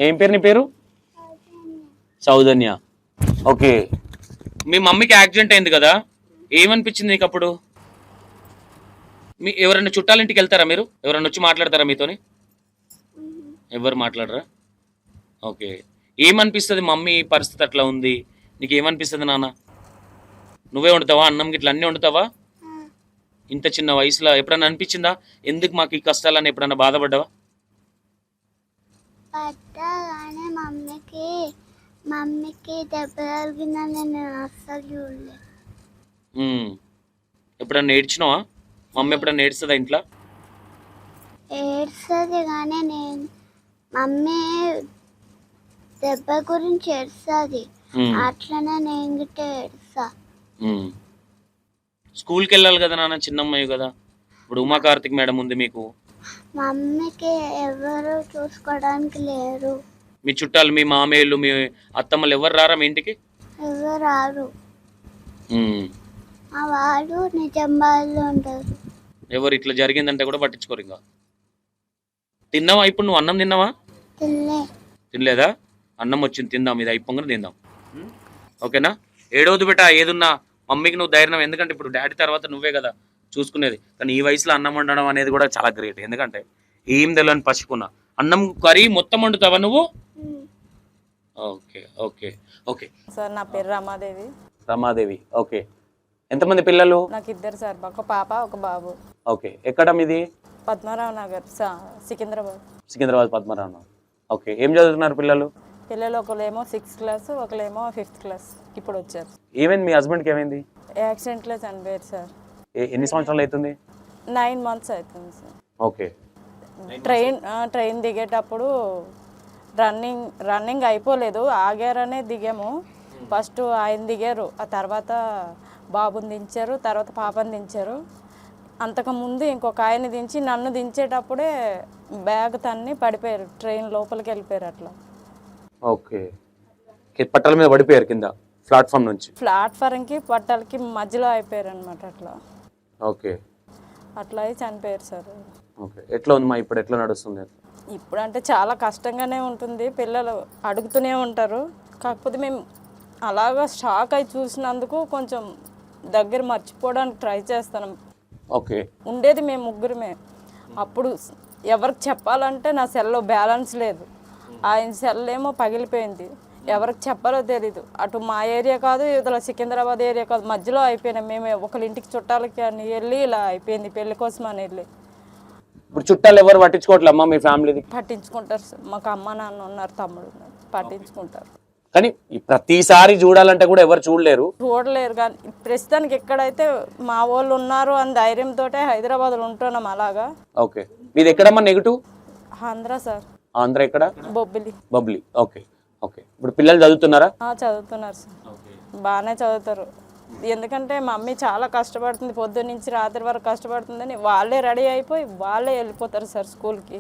ఏం పేరు నీ పేరు? సౌజన్య. ఓకే, మీ మమ్మీకి యాక్సిడెంట్ అయింది కదా, ఏమనిపించింది నీకు అప్పుడు? మీ ఎవరైనా చుట్టాలింటికి వెళ్తారా మీరు? ఎవరైనా వచ్చి మాట్లాడతారా మీతోని? ఎవరు మాట్లాడరా? ఓకే, ఏమనిపిస్తుంది మమ్మీ పరిస్థితి అట్లా ఉంది, నీకు ఏమనిపిస్తుంది నాన్న? నువ్వే వండుతావా అన్నం గిట్లా అన్నీ వండుతావా? ఇంత చిన్న వయసులో ఎప్పుడన్నా అనిపించిందా ఎందుకు మాకు ఈ కష్టాలని? ఎప్పుడన్నా బాధపడ్డావా? పట్టగానే మమ్మీకి దెబ్బ తగిలిందని నేను అస్సలు చూడలేదు. ఎప్పుడన్నా ఏడ్చినావా? మమ్మీ ఎప్పుడన్నా ఏడుస్తుందా ఇంట్లో? ఏడుస్తుంది కానీ నేను మమ్మీ దెబ్బ గురించి ఏడుస్తుంది, అట్లనే నేను గిట్ట ఏడుస్తా. స్కూల్కి వెళ్ళాలి కదా నాన్న, చిన్నమ్మాయి కదా. ఇప్పుడు ఉమా కార్తిక్ మేడం ఉంది మీకు. మమ్మీకి ఎవరు చూసుకోవడానికి లేరు. మీ చుట్టాలు, మీ మామయ్యలు, మీ అత్తమ్మలు ఎవరు రారా మీ ఇంటికి? ఎవరు రారు. మా వాళ్ళు నిజామాబాద్లో ఉంటారు. ఎవరు ఇట్లా జరిగిందంటే కూడా పట్టించుకోరు. ఇంకా తిన్నావా? ఇప్పుడు నువ్వు అన్నం తిన్నావా? తినలేదా? అన్నం వచ్చింది, తిందాం. ఇది అయిపోగానే తిందాం, ఓకేనా? ఏడవద్దు బిడ్డ, ఏదున్నా మమ్మీకి నువ్వు ధైర్యం. ఎందుకంటే ఇప్పుడు డాడీ తర్వాత నువ్వే కదా చూసుకునేది. కానీ ఈ వయసులో అన్నం వండడం అనేది కూడా చాలా గ్రేట్. ఎందుకంటే ఏం తెలియని పసుకున్నా అన్నం కర్రీ మొత్తం వండుతావా నువ్వు? ఓకే ఓకే ఓకే సార్, నా పేరు రమాదేవి. రమాదేవి, ఓకే. ఎంతమంది పిల్లలు? నాకు 2 సార్, ఒక పాప ఒక బాబు. ఓకే, ఎక్కడ మీది? పద్మరావు నగర్, సికింద్రాబాద్. సికింద్రాబాద్ పద్మరావు నగర్. ఓకే, ఏం చదువుతున్నారు పిల్లలు? పిల్లలు ఒకలేమో 6th క్లాస్, ఒకలేమో 5th క్లాస్ ఇప్పుడు వచ్చారు. ఏమైంది మీ హస్బెండ్కి? ఏమైంది? యాక్సిడెంట్లో చనిపోయారు సార్. ఎన్ని సంవత్సరాలు అవుతుంది? 9 months అవుతుంది సార్. ఓకే. ట్రైన్ దిగేటప్పుడు రన్నింగ్ అయిపోలేదు, ఆగారనే దిగాము. ఫస్ట్ ఆయన దిగారు, ఆ తర్వాత బాబుని దించారు, తర్వాత పాపని దించారు. అంతకుముందు ఇంకొక ఆయన దించి నన్ను దించేటప్పుడే బ్యాగ్ తన్ని పడిపోయారు, ట్రైన్ లోపలికి వెళ్ళిపోయారు. అట్లా ఓకే, పట్టాల మీద పడిపోయారు కింద ప్లాట్ఫామ్ నుంచి? ప్లాట్ఫారంకి పట్టాలకి మధ్యలో అయిపోయారు అనమాట. అట్లా ఓకే, అట్లా అయి చనిపోయారు సార్. ఓకే, ఎట్లా ఉంది మా ఇప్పుడు? ఎట్లా నడుస్తుంది? ఇప్పుడు అంటే చాలా కష్టంగానే ఉంటుంది, పిల్లలు అడుగుతూనే ఉంటారు. కాకపోతే మేము అలాగా షాక్ అయి చూసినందుకు కొంచెం దగ్గర మర్చిపోవడానికి ట్రై చేస్తాను. ఓకే, ఉండేది మేము ముగ్గురమే. అప్పుడు ఎవరికి చెప్పాలంటే నా సెల్లో బ్యాలెన్స్ లేదు, ఆయన సెల్ ఏమో పగిలిపోయింది, ఎవరికి చెప్పాలో తెలీదు. అటు మా ఏరియా కాదు, ఇవతల సికింద్రాబాద్ ఏరియా కాదు, మధ్యలో అయిపోయినాం. మేము ఒకరింటికి చుట్టాలకి అని వెళ్ళి ఇలా అయిపోయింది, పెళ్లి కోసం అని వెళ్ళి. ఇప్పుడు చుట్టాలు ఎవరు పట్టించుకోవట్లేమ్మా మీ ఫ్యామిలీది? పట్టించుకుంటారు సార్, మాకు అమ్మ నాన్న ఉన్నారు, తమ్ముడు ఉన్నారు, పట్టించుకుంటారు. కానీ ప్రతిసారి చూడాలంటే కూడా ఎవరు చూడలేరు కానీ ప్రస్తుతానికి ఎక్కడైతే మా వాళ్ళు ఉన్నారు అని ధైర్యంతో హైదరాబాద్లో ఉంటున్నాం అలాగా. ఓకే, మీది ఎక్కడమ్మా నెగిటివ్? ఆంధ్ర సార్. ఆంధ్ర ఎక్కడ? బొబ్బిలి. బబ్లీ. Okay okay. ఇప్పుడు పిల్లలు చదువుతున్నారా? చదువుతున్నారు సార్, బాగానే చదువుతారు. ఎందుకంటే మా మమ్మీ చాలా కష్టపడుతుంది, పొద్దున్న నుంచి రాత్రి వరకు కష్టపడుతుందని వాళ్ళే రెడీ అయిపోయి వాళ్ళే వెళ్ళిపోతారు సార్ స్కూల్కి.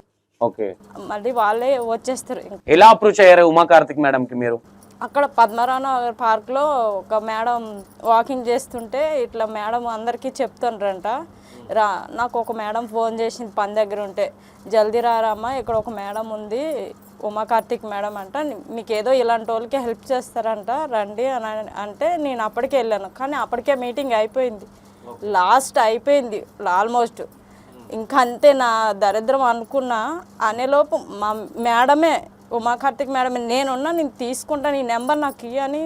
ఓకే. మళ్ళీ వాళ్ళే వచ్చేస్తారు. ఎలా అప్రోచ్ అయ్యారు ఉమా కార్తిక్ మేడంకి మీరు? అక్కడ పద్మనాభ పార్క్లో ఒక మేడం వాకింగ్ చేస్తుంటే ఇట్లా మేడం అందరికీ చెప్తుండ్రంట. నాకు ఒక మేడం ఫోన్ చేసింది పని దగ్గర ఉంటే, జల్దీ రారమ్మా ఇక్కడ ఒక మేడం ఉంది ఉమా కార్తిక్ మేడం అంట, మీకు ఏదో ఇలాంటి వాళ్ళకి హెల్ప్ చేస్తారంట రండి అని అంటే నేను అప్పటికే వెళ్ళాను. కానీ అప్పటికే మీటింగ్ అయిపోయింది, లాస్ట్ అయిపోయింది ఆల్మోస్ట్. ఇంకా అంతే నా దరిద్రం అనుకున్నా. అనేలోపు మా మేడమే ఉమా కార్తిక్ మేడం నేను తీసుకుంటా నీ నెంబర్ నాకు అని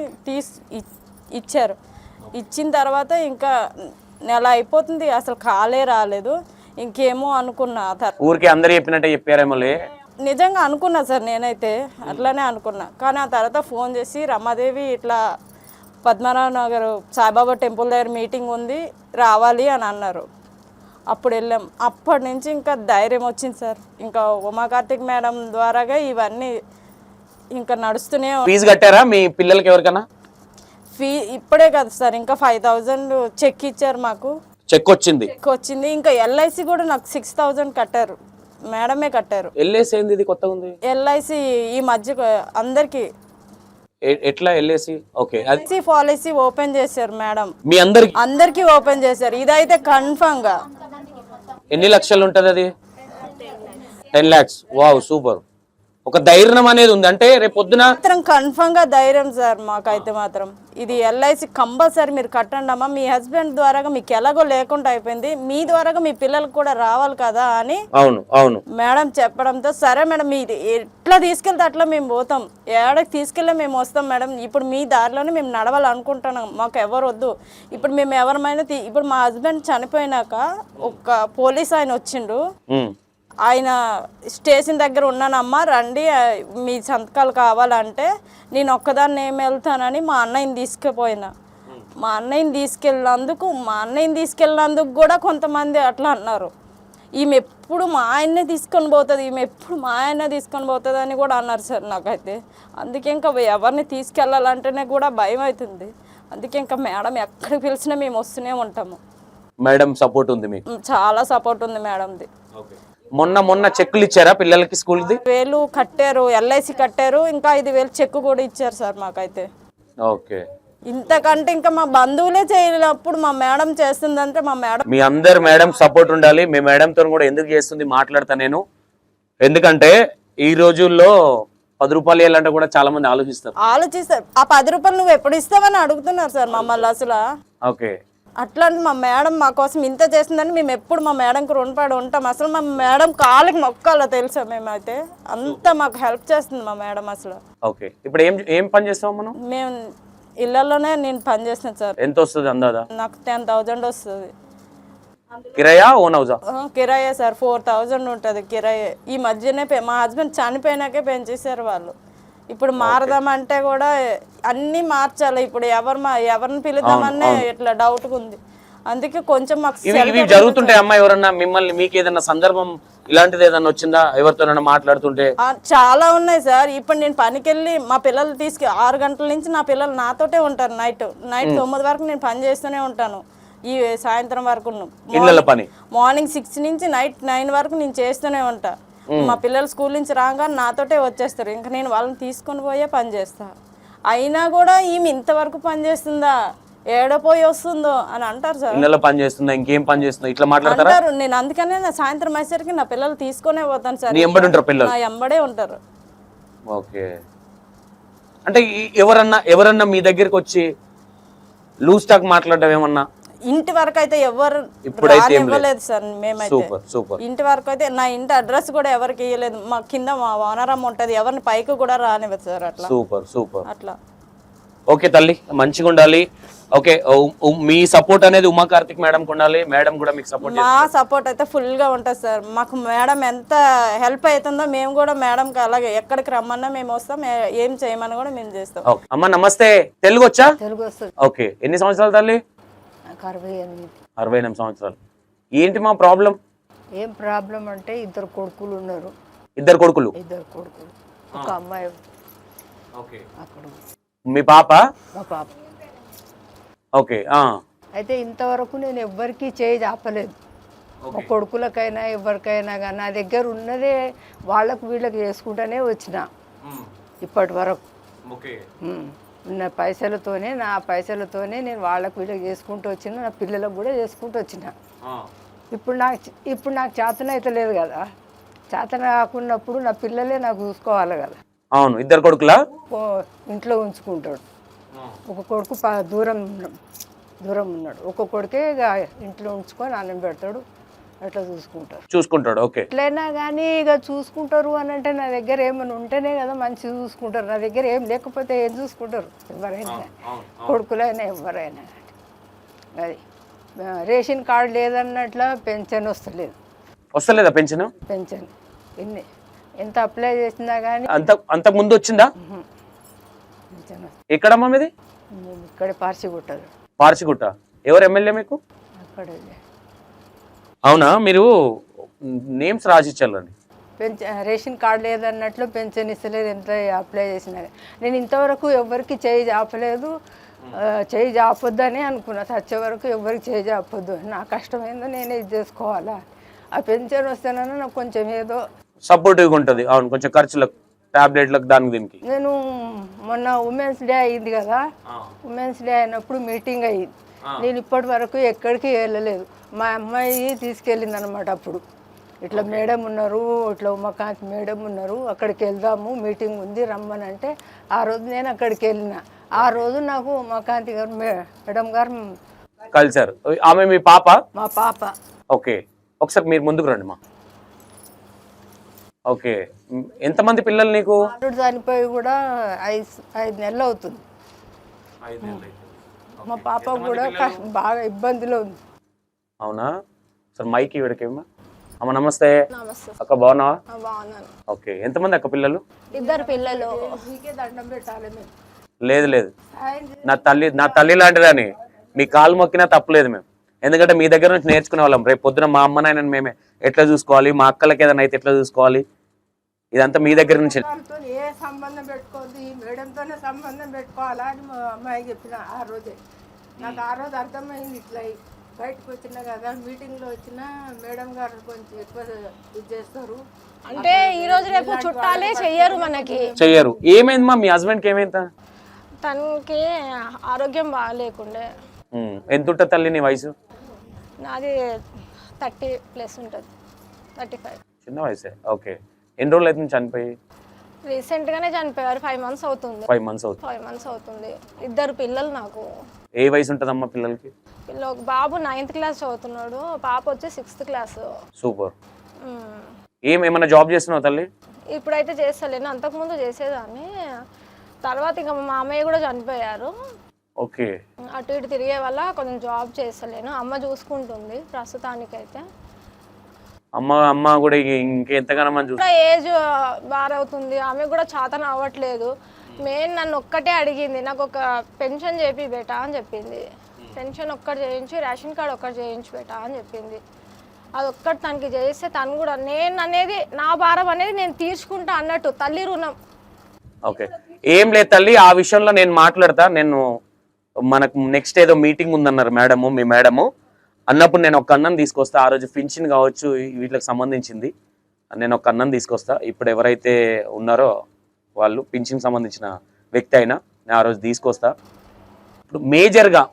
ఇచ్చారు. ఇచ్చిన తర్వాత ఇంకా నెల అయిపోతుంది, అసలు కాలే రాలేదు. ఇంకేమో అనుకున్నా, ఊరికి అందరు చెప్పినట్టే చెప్పారేమో. నిజంగా అనుకున్నా సార్, నేనైతే అట్లానే అనుకున్నా. కానీ ఆ తర్వాత ఫోన్ చేసి రమాదేవి ఇట్లా పద్మనాభ నగర్ సాయిబాబా టెంపుల్ దగ్గర మీటింగ్ ఉంది రావాలి అని అన్నారు. అప్పుడు వెళ్ళాం. అప్పటి నుంచి ఇంకా ధైర్యం వచ్చింది సార్. ఇంకా ఉమా కార్తిక్ మేడం ద్వారాగా ఇవన్నీ ఇంకా నడుస్తూనే. ఫీజు కట్టారా మీ పిల్లలకి ఎవరికైనా? ఇప్పుడే కదా సార్, ఇంకా 5,000 చెక్ ఇచ్చారు మాకు. చెక్ వచ్చింది? చెక్ వచ్చింది. ఇంకా ఎల్ఐసి కూడా నాకు 6,000 కట్టారు, మేడమే కట్టారు. ఎల్ఐసి ఏంది? ఇది కొత్తగా ఉంది. ఎల్ఐసి ఈ మధ్య అందరికి. ఎట్లా ఎల్ఐసి? ఓకే. పాలసీ ఓపెన్ చేశారు మేడం, మీ అందరికి ఓపెన్ చేశారు. ఇదైతే కన్ఫర్మ్ గా. ఎన్ని లక్షలు ఉంటది అది? 10 lakhs. Wow, super. ఒక ధైర్యం అనేది ఉంది అంటే రేపు పొద్దున మాత్రం కన్ఫర్మ్ గా ధైర్యం సార్ మాకైతే మాత్రం. ఇది ఎల్ఐసి కంపల్సరీ మీరు కట్టండి అమ్మా, మీ హస్బెండ్ ద్వారా మీకు ఎలాగో లేకుండా అయిపోయింది, మీ ద్వారా మీ పిల్లలకు కూడా రావాలి కదా అని. అవును అవును మేడం చెప్పడంతో సరే మేడం మీది ఎట్లా తీసుకెళ్తే అట్లా మేము పోతాం, ఏడకి తీసుకెళ్ళి మేము వస్తాం మేడం, ఇప్పుడు మీ దారిలోనే మేము నడవాలనుకుంటున్నాం, మాకు ఎవరు వద్దు. ఇప్పుడు మేము ఎవరమైనా ఇప్పుడు మా హస్బెండ్ చనిపోయినాక ఒక పోలీస్ ఆయన వచ్చిండు. ఆయన స్టేషన్ దగ్గర ఉన్నానమ్మా రండి మీ సంతకాలు కావాలంటే నేను ఒక్కదాన్ని ఏమి వెళ్తానని మా అన్నయ్యని తీసుకుపోయినా. మా అన్నయ్యని తీసుకెళ్ళినందుకు కూడా కొంతమంది అట్లా అన్నారు, ఈమె ఎప్పుడు మా ఆయన్నే తీసుకొని పోతుంది అని కూడా అన్నారు సార్ నాకైతే. అందుకే ఇంకా ఎవరిని తీసుకెళ్ళాలంటేనే కూడా భయం అవుతుంది. అందుకే ఇంకా మేడం ఎక్కడికి పిలిచినా మేము వస్తూనే ఉంటాము. మేడం సపోర్ట్ ఉంది మీకు? చాలా సపోర్ట్ ఉంది మేడంది. మొన్న చెక్కులు ఇచ్చారా పిల్లలకి స్కూల్ది? 1,000 కట్టారు, ఎల్ఐసి కట్టారు, ఇంకా 5,000 చెక్ కూడా ఇచ్చారు సార్ మాకైతే. ఓకే. ఇంతకంటే ఇంకా మా బంధువులే చేయలేనప్పుడు మా మేడం చేస్తుందంటే మా మేడం. మీ అందరు మేడం సపోర్ట్ ఉండాలి. మీ మేడంతో కూడా ఎందుకు చేస్తుంది మాట్లాడతా నేను, ఎందుకంటే ఈ రోజుల్లో 10 రూపాయలు ఇవ్వాలంటే కూడా చాలా మంది ఆలోచిస్తారు. ఆ 10 రూపాయలు నువ్వు ఎప్పుడు ఇస్తావని అడుగుతున్నారు సార్ మమ్మల్ని అసలు. ఓకే. అట్లాంటి మా మేడం మా కోసం ఇంత చేసిందని మేము ఎప్పుడు మా మేడంకి రుణపడి ఉంటాం. అసలు మా మేడం కాళ్ళకి మొక్కాలో తెలుసా, మేమైతే అంతా మాకు హెల్ప్ చేస్తుంది మా మేడం అసలు. ఓకే. ఇప్పుడు ఏం పని చేస్తాం మనం? మేము ఇళ్లలోనే నేను పని చేస్తున్నాను సార్. ఎంత వస్తుంది అందాదా? నాకు 10,000 వస్తుంది. కిరాయా ఓన్ హౌసా? కిరాయే సార్, 4,000 ఉంటుంది కిరాయే. ఈ మధ్యనే మా హస్బెండ్ చనిపోయినాకే పెంచేసారు వాళ్ళు. ఇప్పుడు మారదామంటే కూడా అన్నీ మార్చాలి. ఇప్పుడు ఎవరిని పిలుద్దామనే ఇట్లా డౌట్ ఉంది. అందుకే కొంచెం మాకు ఇవి జరుగుతుంటాయి అమ్మా. ఎవరన్నా మిమ్మల్ని మీకు ఏదన్నా సందర్భం ఇలాంటిది ఏదన్నా వచ్చిందా ఎవరితోనైనా మాట్లాడుతుంటే? చాలా ఉన్నాయి సార్. ఇప్పుడు నేను పనికి వెళ్ళి మా పిల్లలు 6 గంటల నుంచి నా పిల్లలు నాతోటే ఉంటారు. నైట్ 9 వరకు నేను పని చేస్తూనే ఉంటాను. ఈ సాయంత్రం వరకు మార్నింగ్ 6 నుంచి నైట్ 9 వరకు నేను చేస్తూనే ఉంటా. మా పిల్లలు స్కూల్ నుంచి రాగానే నాతోటే వచ్చేస్తారు. ఇంకా నేను వాళ్ళని తీసుకొని పోయే పని చేస్తా. అయినా కూడా ఈమె ఇంతవరకు పని చేస్తుందా, ఏడపోయి వస్తుందో అని అంటారు సార్. ఇళ్ళలో పని చేస్తుందా, ఇంకేం పని చేస్తుందా ఇట్లా మాట్లాడతారు. నేను అందుకనే నా సాయంత్రం అయ్యేసరికి నా పిల్లలు తీసుకునే పోతాను సార్. నా ఎంబడే ఉంటారు. ఓకే. అంటే ఎవరన్నా మీ దగ్గరికి వచ్చి లూజ్ టాక్ మాట్లాడడం ఏమన్నా? ఇంటి వరకు అయితే ఎవరు ఇవ్వలేదు సార్. మేమైతే ఇంటి వరకు అయితే నా ఇంటి అడ్రస్ కూడా ఎవరికి ఇవ్వలేదు. మా కింద మా ఓనరమ్మ ఉంటది, ఎవరిని పైకి కూడా రానివ్వదు సార్. అట్లా సూపర్ అట్లా. ఓకే తల్లి, మంచిగా ఉండాలి. ఓకే. మీ సపోర్ట్ అనేది ఉమా కార్తిక్ మేడం ఉండాలి, మేడం కూడా మీకు సపోర్ట్. మా సపోర్ట్ అయితే ఫుల్ గా ఉంటుంది సార్. మాకు మేడం ఎంత హెల్ప్ అవుతుందో మేము కూడా మేడంకి అలాగే ఎక్కడికి రమ్మన్నా మేము వస్తాం, ఏం చేయమని కూడా మేము చేస్తాం. అమ్మ నమస్తే. తెలుగు వచ్చా? తెలుగు వస్తుంది. ఓకే. ఎన్ని సంవత్సరాలు తల్లి? 68 సంవత్సరాలు. ఏంటి మా ప్రాబ్లం? ఏం ప్రాబ్లం అంటే 2 కొడుకులు ఉన్నారు. ఇద్దరు కొడుకులు. ఇద్దరు కొడుకులు, ఒక అమ్మాయి ఓకే. అక్కడ ఉంది. మీ పాప? మా పాప. ఓకే. అయితే ఇంతవరకు నేను ఎవ్వరికీ చేయి చాపలేదు. మా కొడుకులకైనా ఎవరికైనా కానీ నా దగ్గర ఉన్నదే వాళ్ళకు వీళ్ళకి చేసుకుంటూనే వచ్చిన ఇప్పటి వరకు. ఉన్న పైసలతోనే, నా పైసలతోనే నేను వాళ్ళకు వీళ్ళకి చేసుకుంటూ వచ్చిన, నా పిల్లలకు కూడా చేసుకుంటూ వచ్చిన. ఇప్పుడు నాకు చేతన అయితే లేదు కదా. చేతన కాకున్నప్పుడు నా పిల్లలే నాకు చూసుకోవాలి కదా. అవును. ఇద్దరు కొడుకులా? ఇంట్లో ఉంచుకుంటాడు. ఒక కొడుకు దూరం ఉన్నాడు. ఒక కొడుకే ఇక ఇంట్లో ఉంచుకొని అన్నం పెడతాడు, అట్లా చూసుకుంటాడు. ఓకే. ఎట్లయినా కానీ ఇక చూసుకుంటారు అని అంటే నా దగ్గర ఏమైనా ఉంటేనే కదా మంచిగా చూసుకుంటారు. నా దగ్గర ఏం లేకపోతే ఏం చూసుకుంటారు ఎవరైనా, కొడుకులైనా ఎవరైనా. అది రేషన్ కార్డు లేదన్నట్ల పెన్షన్ వస్తలేదా? పెన్షన్ ఎంత అప్లై చేసినా కానీ అంతకు ముందు వచ్చిందా? పెన్షన్ ఎక్కడమ్మా మీది? ఇక్కడ పార్సిగుట్టదు. పార్సిగుట్ట. ఎవరు ఎమ్మెల్యే మీకు? అక్కడ. అవునా? మీరు నేమ్స్ రాసిచ్చారండి. రేషన్ కార్డు లేదన్నట్లు పెన్షన్ ఇస్తలేదు ఎంత అప్లై చేసినా. నేను ఇంతవరకు ఎవరికి చేయి చాపలేదు. చేయి చాపొద్దని అనుకున్నా. చచ్చే వరకు ఎవరికి చేయి చాపొద్దు, నా కష్టమైందో నేనే ఇది చేసుకోవాలా. ఆ పెన్షన్ వస్తేనన్నా నాకు కొంచెం ఏదో సపోర్టివ్గా ఉంటుంది. అవును, కొంచెం ఖర్చులకు, టాబ్లెట్లకు, దానికి దీనికి. నేను మొన్న ఉమెన్స్ డే అయింది కదా, ఉమెన్స్ డే అయినప్పుడు మీటింగ్ అయ్యింది. నేను ఇప్పటి వరకు ఎక్కడికి వెళ్ళలేదు. మా అమ్మాయి తీసుకెళ్ళింది అనమాట. అప్పుడు ఇట్లా మేడం ఉన్నారు, ఇట్లా ఉమాకాంత్ మేడం ఉన్నారు, అక్కడికి వెళ్దాము, మీటింగ్ ఉంది రమ్మని అంటే ఆ రోజు నేను అక్కడికి వెళ్ళిన. ఆ రోజు నాకు ఉమాకాంత్ గారు మేడం గారు కలిసారు. ఆమె మీ పాప? మా పాప. ఓకే. ఒకసారి మీరు ముందుకు రండి మా. ఓకే. ఎంతమంది పిల్లలు నీకు? చనిపోయి కూడా 5 నెలలు అవుతుంది. మా పాప కూడా బాగా ఇబ్బందిలో ఉంది. అవునా? సార్ మైక్ ఇవిడకేమా. అమ్మ నమస్తే. అక్క బాగున్నావా? ఓకే. ఎంతమంది అక్క పిల్లలు? 2 పిల్లలు. దండం పెట్టాలి. లేదు, నా తల్లి లాంటిదని మీ కాలు మొక్కినా తప్పలేదు మేము. ఎందుకంటే మీ దగ్గర నుంచి నేర్చుకునే వాళ్ళం. రేపు పొద్దున మా అమ్మ నాయనని మేమే ఎట్లా చూసుకోవాలి, మా అక్కలకి ఏదైనా అయితే ఎట్లా చూసుకోవాలి, ఇదంతా మీ దగ్గర నుంచి. ఏ సంబంధం పెట్టుకోవద్దు, ఈ మేడంతోనే సంబంధం పెట్టుకోవాలా అని మా అమ్మాయి చెప్పిన ఆ రోజే. నాకు ఆ రోజు అర్థమైంది. ఇట్లా బయటకు వచ్చినా కదా, మీటింగ్లో వచ్చిన మేడం గారు కొంచెం ఎక్కువ ఇది చేస్తారు. అంటే ఈ రోజు రేపు చుట్టాలే చెయ్యరు, మనకి చెయ్యరు. ఏమైందమ్మా మీ హస్బెండ్కి? ఏమైందా? తనకి ఆరోగ్యం బాగాలేకుండే. ఎంత ఉంటుంది తల్లి నీ వయసు? నాది 30+ ఉంటుంది, 35. చిన్న వయసే. ఓకే. ఎన్ని రోజులు అయితే చనిపోయి? రీసెంట్గానే చనిపోయారు. 5 మంత్స్ అవుతుంది. 5 మంత్స్ అవుతుంది. 2 పిల్లలు నాకు. ఏ వయసు ఉంటుందమ్మా పిల్లలకి? ఒక బాబు 9th క్లాస్ చదువుతున్నాడు, పాప వచ్చి 6th క్లాస్. సూపర్. ఏమైనా జాబ్ చేస్తున్నావు తల్లి? ఇప్పుడైతే చేస్తలేను, అంతకుముందు చేసేదాన్ని. తర్వాత ఇంకా మా మామయ్య కూడా చనిపోయారు. ఓకే. అటు ఇటు తిరిగే వల్ల కొంచెం జాబ్ చేస్తలేను. అమ్మ చూసుకుంటుంది ప్రస్తుతానికైతే. అమ్మ కూడా ఇంకెంతగానో ఏజ్ బారవుతుంది, ఆమె కూడా చాతన అవ్వట్లేదు. మెయిన్ నన్ను ఒక్కటే అడిగింది, నాకు ఒక పెన్షన్ చేపి బేటా అని చెప్పింది. పెన్షన్ ఒక్కటి చేయించి, రేషన్ కార్డు ఒక్కటి చేయించి బేటా అని చెప్పింది. అది ఒక్కటి తనకి చేస్తే తను కూడా నేను అనేది నా భారం అనేది నేను తీర్చుకుంటా అన్నట్టు, తల్లి రుణం. ఓకే. ఏం లేదు తల్లి, ఆ విషయంలో నేను మాట్లాడతా. నేను మనకు నెక్స్ట్ ఏదో మీటింగ్ ఉందన్నారు మేడము, మీ మేడము అన్నప్పుడు నేను ఒక అన్నం తీసుకొస్తా. ఆ రోజు పింఛన్ కావచ్చు వీటికి సంబంధించింది, నేను ఒక అన్నం తీసుకొస్తా. ఇప్పుడు ఎవరైతే ఉన్నారో వాళ్ళు పింఛన్ సంబంధించిన వ్యక్తి అయినా నేను ఆ రోజు తీసుకొస్తా. ఇప్పుడు మేజర్గా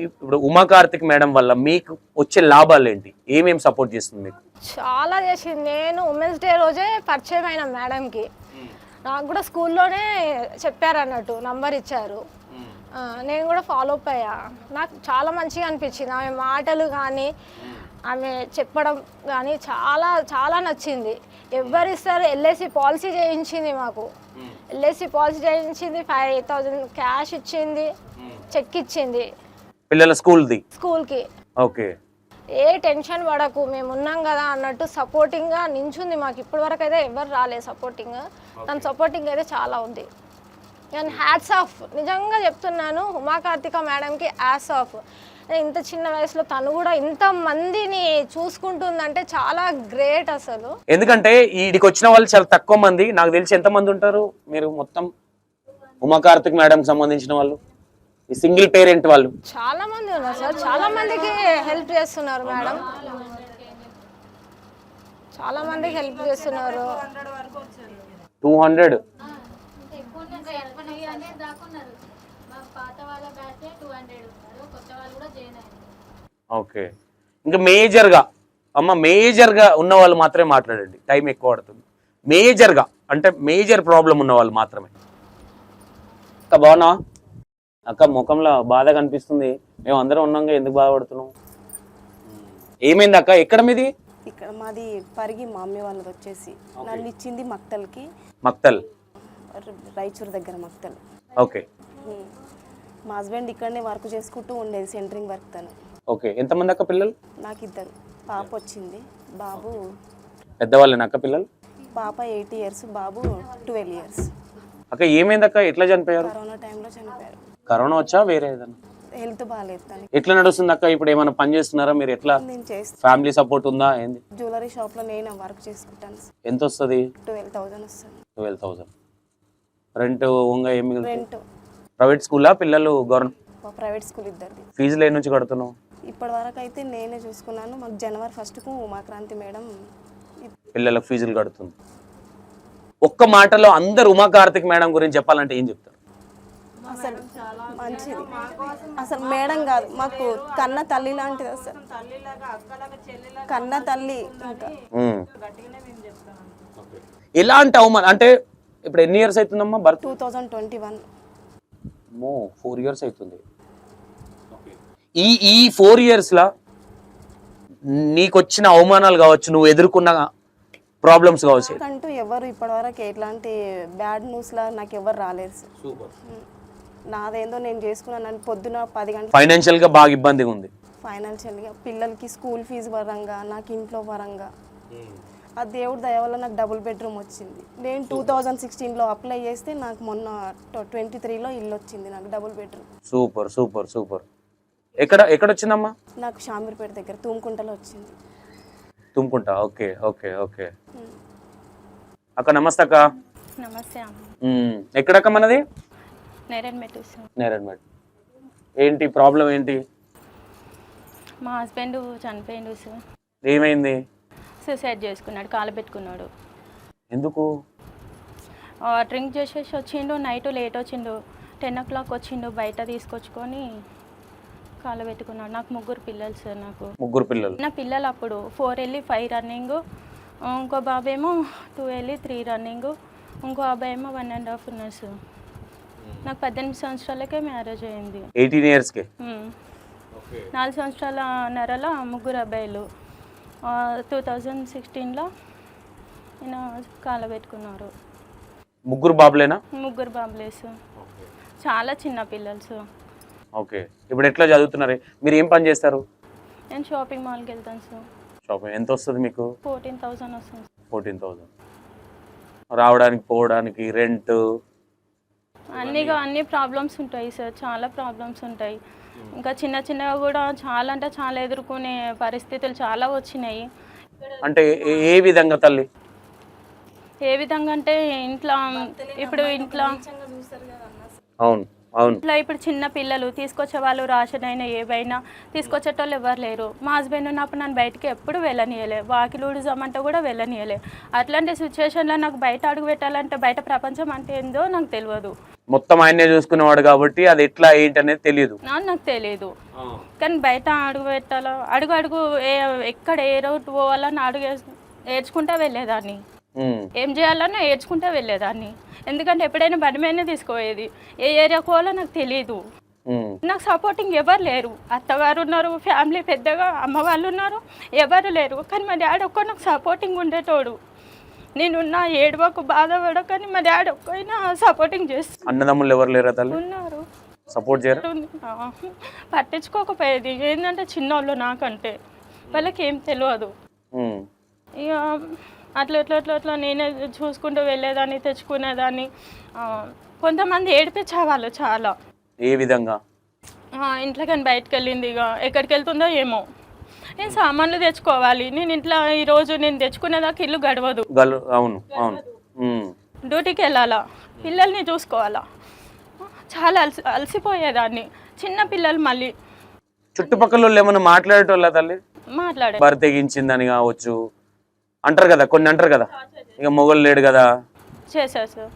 ఇప్పుడు ఉమాకార్తిక్ మేడం వల్ల మీకు వచ్చే లాభాలు ఏంటి? ఏమేమి సపోర్ట్ చేస్తుంది మీకు? చాలా చేసింది. నేను ఉమెన్స్ డే రోజే పరిచయం అయిన మేడంకి. నాకు కూడా స్కూల్లోనే చెప్పారు అన్నట్టు, నంబర్ ఇచ్చారు. నేను కూడా ఫాలో అప్ అయ్యా. నాకు చాలా మంచిగా అనిపించింది. ఆమె మాటలు కానీ ఆమె చెప్పడం కానీ చాలా చాలా నచ్చింది. ఎవరిస్తారు? ఎల్ఐసి పాలసీ చేయించింది మాకు. ఎల్ఐసి పాలసీ చేయించింది, 5,000 క్యాష్ ఇచ్చింది, చెక్ ఇచ్చింది పిల్లల స్కూల్కి. ఓకే. ఏ టెన్షన్ పడకు, మేము ఉన్నాం కదా అన్నట్టు సపోర్టింగ్గా నించుంది మాకు. ఇప్పటి వరకు అయితే ఎవరు రాలేదు సపోర్టింగ్. తన సపోర్టింగ్ అయితే చాలా ఉంది. నేను హ్యాట్స్ ఆఫ్, నిజంగా చెప్తున్నాను, ఉమాకార్తిక మేడంకి హ్యాట్స్ ఆఫ్. ఇంత చిన్న వయసులో తను కూడా ఇంత మందిని చూసుకుంటుందంటే చాలా గ్రేట్ అసలు. ఎందుకంటే ఈడికి వచ్చిన వాళ్ళు చాలా తక్కువ మంది, నాకు తెలిసి ఎంత మంది ఉంటారు మీరు మొత్తం ఉమా కార్తిక్ మేడం సంబంధించిన వాళ్ళు, ఈ సింగిల్ పేరెంట్ వాళ్ళు? చాలా మంది ఉన్నారు సార్, చాలా మందికి హెల్ప్ చేస్తున్నారు మేడం, చాలా మందికి హెల్ప్ చేస్తున్నారు. 200. ఓకే, ఇంకా మేజర్గా అమ్మ మేజర్గా ఉన్న వాళ్ళు మాత్రమే మాట్లాడండి, టైం ఎక్కువ పడుతుంది. మేజర్గా అంటే మేజర్ ప్రాబ్లం ఉన్న వాళ్ళు మాత్రమే. అక్క బాగున్నా అక్క? ముఖంలో బాధ కనిపిస్తుంది, మేము అందరం ఉన్నాగా, ఎందుకు బాధపడుతున్నాం? ఏమైంది అక్క? ఎక్కడ మీది? ఇక్కడ మాది పరిగి, మా మమ్మీ వాళ్ళది వచ్చేసి. నన్ను ఇచ్చింది మక్తల్కి, మక్తల్ రాయచూరు దగ్గర మక్తల్. ఓకే. మా హస్బెండ్ ఇక్కడనే వర్క్ చేసుకుంటూ ఉండేది, సెంటరింగ్ వర్క్ తను. ఓకే, ఎంతమంది అక్క పిల్లలు? నాకు 2 పాప వచ్చింది, బాబు పెద్దవాళ్ళేనా అక్క పిల్లలు? పాప 8 years, బాబు 12 years. అక్క ఏమైంది అక్క? ఎట్లా చనిపోయారు? కరోనా టైంలో చనిపోయారు. కరోనా వచ్చా వేరే ఏదైనా? హెల్త్ బాగాలేదు తనకి. ఎట్లా నడుస్తుంది అక్క? ఇప్పుడు ఏమైనా పని చేస్తున్నారా మీరు? ఎట్లా నేను చేస్తాను, ఫ్యామిలీ సపోర్ట్ ఉందా? ఏంది? జ్యువెలరీ షాప్లో నేను వర్క్ చేసుకుంటాను. ఎంత వస్తుంది? 12,000 వస్తుంది 12,000. రెంట్ ఉంగా ఏమి మిగులుతుంది? రెంట్. ప్రైవేట్ స్కూలా పిల్లలు? గవర్నమెంట్? ప్రైవేట్ స్కూల్ ఇద్దరిది. ఫీజులు ఏ నుంచి కడుతున్నావు? ఇప్పటి వరకు అయితే నేనే చూసుకున్నాను. మాకు January 1st మా క్రాంతి మేడం పిల్లలకు ఫీజులు కడుతుంది. ఒక్క మాటలో అందరు ఉమా కార్తిక్ మేడం గురించి చెప్పాలంటే ఏం చెప్తారు? అసలు మంచిది, అసలు మేడం కాదు మాకు కన్న తల్లి లాంటిది, అసలు కన్న తల్లి. ఇంకా ఎలాంటి అవమానం అంటే ఇప్పుడు ఎన్ని ఇయర్స్ అవుతుందమ్మా బర్త్? 2021. 4 years అవుతుంది. ఈ 4 yearsలో నీకు వచ్చిన అవమానాలు కావచ్చు, నువ్వు ఎదుర్కొన్న ప్రాబ్లమ్స్ కావచ్చు, అంటూ ఎవరు ఇప్పటివరకు ఎట్లాంటి బ్యాడ్ న్యూస్లా నాకు ఎవరు రాలేదు. నాదేందో నేను చేసుకున్నాను. పొద్దున 10 గంటలు ఫైనాన్షియల్గా బాగా ఇబ్బందిగా ఉంది. ఫైనాన్షియల్గా పిల్లలకి స్కూల్ ఫీజు పరంగా, నాకు ఇంట్లో పరంగా. ఆ దేవుడి దయ వల్ల నాకు డబుల్ బెడ్రూమ్ వచ్చింది. నేను 2016లో అప్లై చేస్తే నాకు మొన్న 23లో ఇల్లు వచ్చింది, నాకు double bedroom. Super super super. ఎక్కడ వచ్చిందమ్మా? నాకు షామీర్పేట దగ్గర తుమ్కుంటలో వచ్చింది. తుమ్కుంట. Okay okay okay. అక్క నమస్తే అక్క. నమస్తే అమ్మ. ఎక్కడక్క మనది? నేరన్మెట్. ఏంటి ప్రాబ్లం ఏంటి? మా హస్బెండ్ చనిపోయిండు సార్. ఏమైంది? సూసైడ్ చేసుకున్నాడు, కాలు పెట్టుకున్నాడు. ఎందుకు? డ్రింక్ చేసేసి వచ్చిండు, నైట్ లేట్ వచ్చిండు, 10 o'clock వచ్చిండు, బయట తీసుకొచ్చుకొని కాలు పెట్టుకున్నాడు. నాకు 3 పిల్లలు సార్. నాకు 3 పిల్లలు. నా పిల్లలు అప్పుడు 4 వెళ్ళి 5 రన్నింగ్, ఇంకో బాబు ఏమో 2 వెళ్ళి 3 రన్నింగ్, ఇంకో అబ్బాయి ఏమో 1.5 ఉన్నారు సార్. నాకు 18 సంవత్సరాలకే మ్యారేజ్ అయింది. 18 yearsకే? 4 సంవత్సరాల నెరల 3 అబ్బాయిలు. 2016లో నేను కాలు పెట్టుకున్నారు. 3 బాబులేనా? 3 బాబులే సార్, చాలా చిన్న పిల్లలు సార్. ఓకే, ఇప్పుడు ఎట్లా చదువుతున్నారు? మీరు ఏం పని చేస్తారు? నేను షాపింగ్ మాల్కి వెళ్తాను సార్. షాపింగ్ ఎంత వస్తుంది మీకు? 14,000 వస్తుంది. 14,000. రావడానికి పోవడానికి రెంట్ అన్ని ప్రాబ్లమ్స్ ఉంటాయి సార్, చాలా ప్రాబ్లమ్స్ ఉంటాయి. ఇంకా చిన్న చిన్నగా కూడా చాలా అంటే చాలా ఎదుర్కొనే పరిస్థితులు చాలా వచ్చినాయి. అంటే ఏ విధంగా తల్లి? ఏ విధంగా అంటే ఇంట్లో ఇప్పుడు ఇంట్లో అవును అవును ఇట్లా ఇప్పుడు చిన్న పిల్లలు తీసుకొచ్చే వాళ్ళు, రేషన్ అయినా ఏవైనా తీసుకొచ్చేటోళ్ళు ఎవరు లేరు. మా హస్బెండ్ ఉన్నప్పుడు నన్ను బయటకి ఎప్పుడు వెళ్ళనియలే, వాకిలు ఊడుజామంటే కూడా వెళ్ళనియలే. అట్లాంటి సిచ్యువేషన్లో నాకు బయట అడుగు పెట్టాలంటే, బయట ప్రపంచం అంటే ఏందో నాకు తెలియదు. మొత్తం ఆయనే చూసుకునేవాడు కాబట్టి అది ఎట్లా ఏంటి అనేది తెలియదు, నాకు తెలియదు. కానీ బయట అడుగు పెట్టాలో, అడుగు ఎక్కడ ఏ రోడ్ పోవాలని ఏడ్చుకుంటా వెళ్ళేదాన్ని, ఏం చేయాలన్నా ఏడ్చుకుంటా వెళ్ళేదాన్ని. ఎందుకంటే ఎప్పుడైనా బండి మీదనే తీసుకుపోయేది, ఏ ఏరియాకు పోవాలో నాకు తెలియదు. నాకు సపోర్టింగ్ ఎవరు లేరు. అత్తగారు ఉన్నారు, ఫ్యామిలీ పెద్దగా అమ్మ వాళ్ళు ఉన్నారు, ఎవరు లేరు. కానీ మా డాడీ ఒక్క నాకు సపోర్టింగ్ ఉండేటోడు. నేనున్నా ఏడవకు బాధపడ, కానీ మా డాడీ ఒక్కైనా సపోర్టింగ్ చేస్తాను. అన్నదమ్ములు ఎవరు లేరా తల్లి? ఉన్నారు, సపోర్ట్ చేయరు. పట్టించుకోకపోయేది. ఏంటంటే చిన్నోళ్ళు నాకంటే, వాళ్ళకి ఏం తెలియదు. ఇక అట్లా నేనే చూసుకుంటూ వెళ్ళేదాన్ని, తెచ్చుకునేదాన్ని. కొంతమంది ఏడిపించేవాళ్ళు చాలా. ఏ విధంగా? ఇంట్లో కానీ బయటకు వెళ్ళింది, ఇక ఎక్కడికి వెళ్తుందో ఏమో. నేను సామాన్లు తెచ్చుకోవాలి, నేను ఇంట్లో ఈరోజు నేను తెచ్చుకునేదాకా ఇల్లు గడవదు. అవును అవును. డ్యూటీకి వెళ్ళాలా, పిల్లల్ని చూసుకోవాలా, చాలా అలసిపోయేదాన్ని. చిన్న పిల్లలు మళ్ళీ చుట్టుపక్కల వాళ్ళు ఏమన్నా మాట్లాడేటోళ్ళ తల్లి? మాట్లాడే భర్త తెగించిందని కావచ్చు అంటారు కదా, కొన్ని అంటారు కదా, ఇక మొగలు లేడు కదా, చేశారు సార్.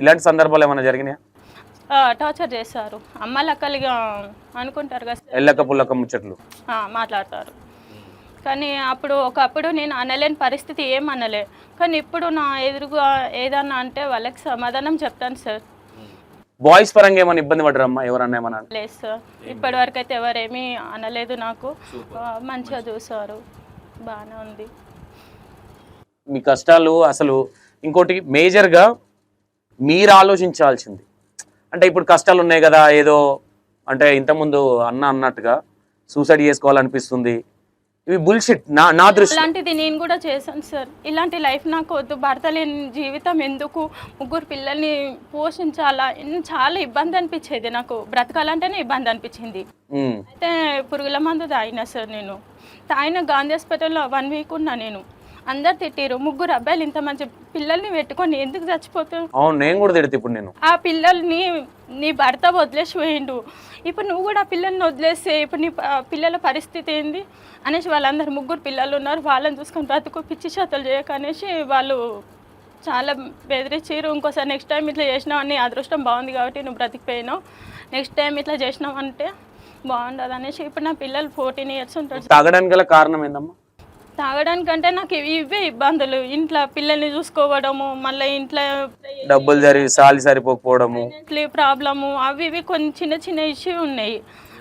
ఇలాంటి సందర్భాలు ఏమైనా జరిగినాయా? టార్చర్ చేశారు. అమ్మాయిలు అక్కలిగా అనుకుంటారు కదా, ఎల్లక పుల్లక ముచ్చట్లు మాట్లాడతారు. కానీ ఒకప్పుడు నేను అనలేని పరిస్థితి ఏం అనలే. కానీ ఇప్పుడు నా ఎదురుగా ఏదన్నా అంటే వాళ్ళకి సమాధానం చెప్తాను సార్. బాయ్స్ పరంగా ఏమైనా ఇబ్బంది పడరమ్మా? ఎవరన్నా ఏమన్నా? లేదు సార్, ఇప్పటి వరకు అయితే ఎవరేమీ అనలేదు నాకు. మంచిగా చూసారు, బాగానే ఉంది. మీ కష్టాలు అసలు ఇంకోటి మేజర్గా మీరు ఆలోచించాల్సింది అంటే, ఇప్పుడు కష్టాలు ఉన్నాయి కదా, ఏదో అంటే ఇంతకుముందు అన్నట్టుగా సూసైడ్ చేసుకోవాలనిపిస్తుంది, ఇవి బుల్షిట్ నా దృష్టి. ఇలాంటిది నేను కూడా చేశాను సార్. ఇలాంటి లైఫ్ నాకు వద్దు, భర్త లేని జీవితం ఎందుకు, ముగ్గురు పిల్లల్ని పోషించాలా, చాలా ఇబ్బంది అనిపించేది నాకు. బ్రతకాలంటేనే ఇబ్బంది అనిపించింది. అయితే పురుగుల మందు తాగినా సార్. నేను తాగిన గాంధీ హాస్పిటల్లో 1 వీక్ ఉన్నా. నేను అందరు తిట్టిరు, ముగ్గురు అబ్బాయిలు ఇంత మంచి పిల్లల్ని పెట్టుకొని ఎందుకు చచ్చిపోతావు? అవును, నేను కూడా తిడితే ఇప్పుడు నేను ఆ పిల్లల్ని నీ భర్త వదిలేసి పోయిండు, ఇప్పుడు నువ్వు కూడా పిల్లల్ని వదిలేస్తే ఇప్పుడు నీ పిల్లల పరిస్థితి ఏంది అనేసి వాళ్ళందరూ ముగ్గురు పిల్లలు ఉన్నారు, వాళ్ళని చూసుకొని బ్రతుకు, పిచ్చి చేతలు చేయక అనేసి వాళ్ళు చాలా బెదిరించారు. ఇంకోసారి నెక్స్ట్ టైం ఇట్లా చేసినావు అని, అదృష్టం బాగుంది కాబట్టి నువ్వు బ్రతికిపోయినావు, నెక్స్ట్ టైం ఇట్లా చేసినావు అంటే బాగుండదు అనేసి ఇప్పుడు నా పిల్లలు 14 years ఉంటారు. తాగడానికి గల కారణం ఏందమ్మా? తాగడానికంటే నాకు ఇవే ఇబ్బందులు, ఇంట్లో పిల్లల్ని చూసుకోవడము, మళ్ళీ ఇంట్లో డబ్బులు సరిపోకపోవడము, ప్రాబ్లము, అవి ఇవి కొన్ని చిన్న చిన్న ఇష్యూ ఉన్నాయి.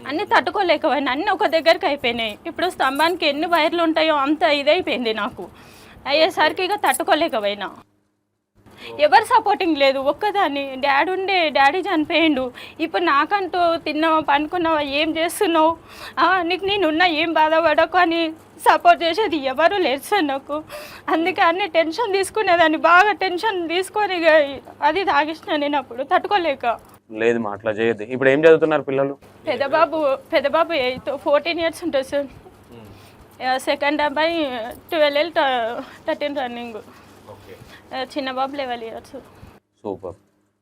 అన్నీ తట్టుకోలేకపోయినా, అన్నీ ఒక దగ్గరికి అయిపోయినాయి. ఇప్పుడు స్తంభానికి ఎన్ని వైర్లు ఉంటాయో అంత ఇదైపోయింది నాకు. అయ్యేసరికి ఇక తట్టుకోలేకపోయినా. ఎవరు సపోర్టింగ్ లేదు, ఒక్కదాన్ని. డాడీ చనిపోయిండు, ఇప్పుడు నాకంటూ తిన్నావా పండుకున్నావా ఏం చేస్తున్నావు, నీకు నేనున్నా ఏం బాధపడకు అని సపోర్ట్ చేసేది ఎవరు లేదు సార్ నాకు. అందుకే అన్ని టెన్షన్ తీసుకునేదాన్ని, బాగా టెన్షన్ తీసుకొని అది తాగిసిన నేను అప్పుడు తట్టుకోలేక. లేదు మా అట్లా చేయదు. ఇప్పుడు ఏం చదువుతున్నారు పిల్లలు? పెద్దబాబు 14 years ఉంటుంది సార్. సెకండ్ అబ్బాయి 12 13 రన్నింగ్. చిన్న బాబు 11 years. సూపర్.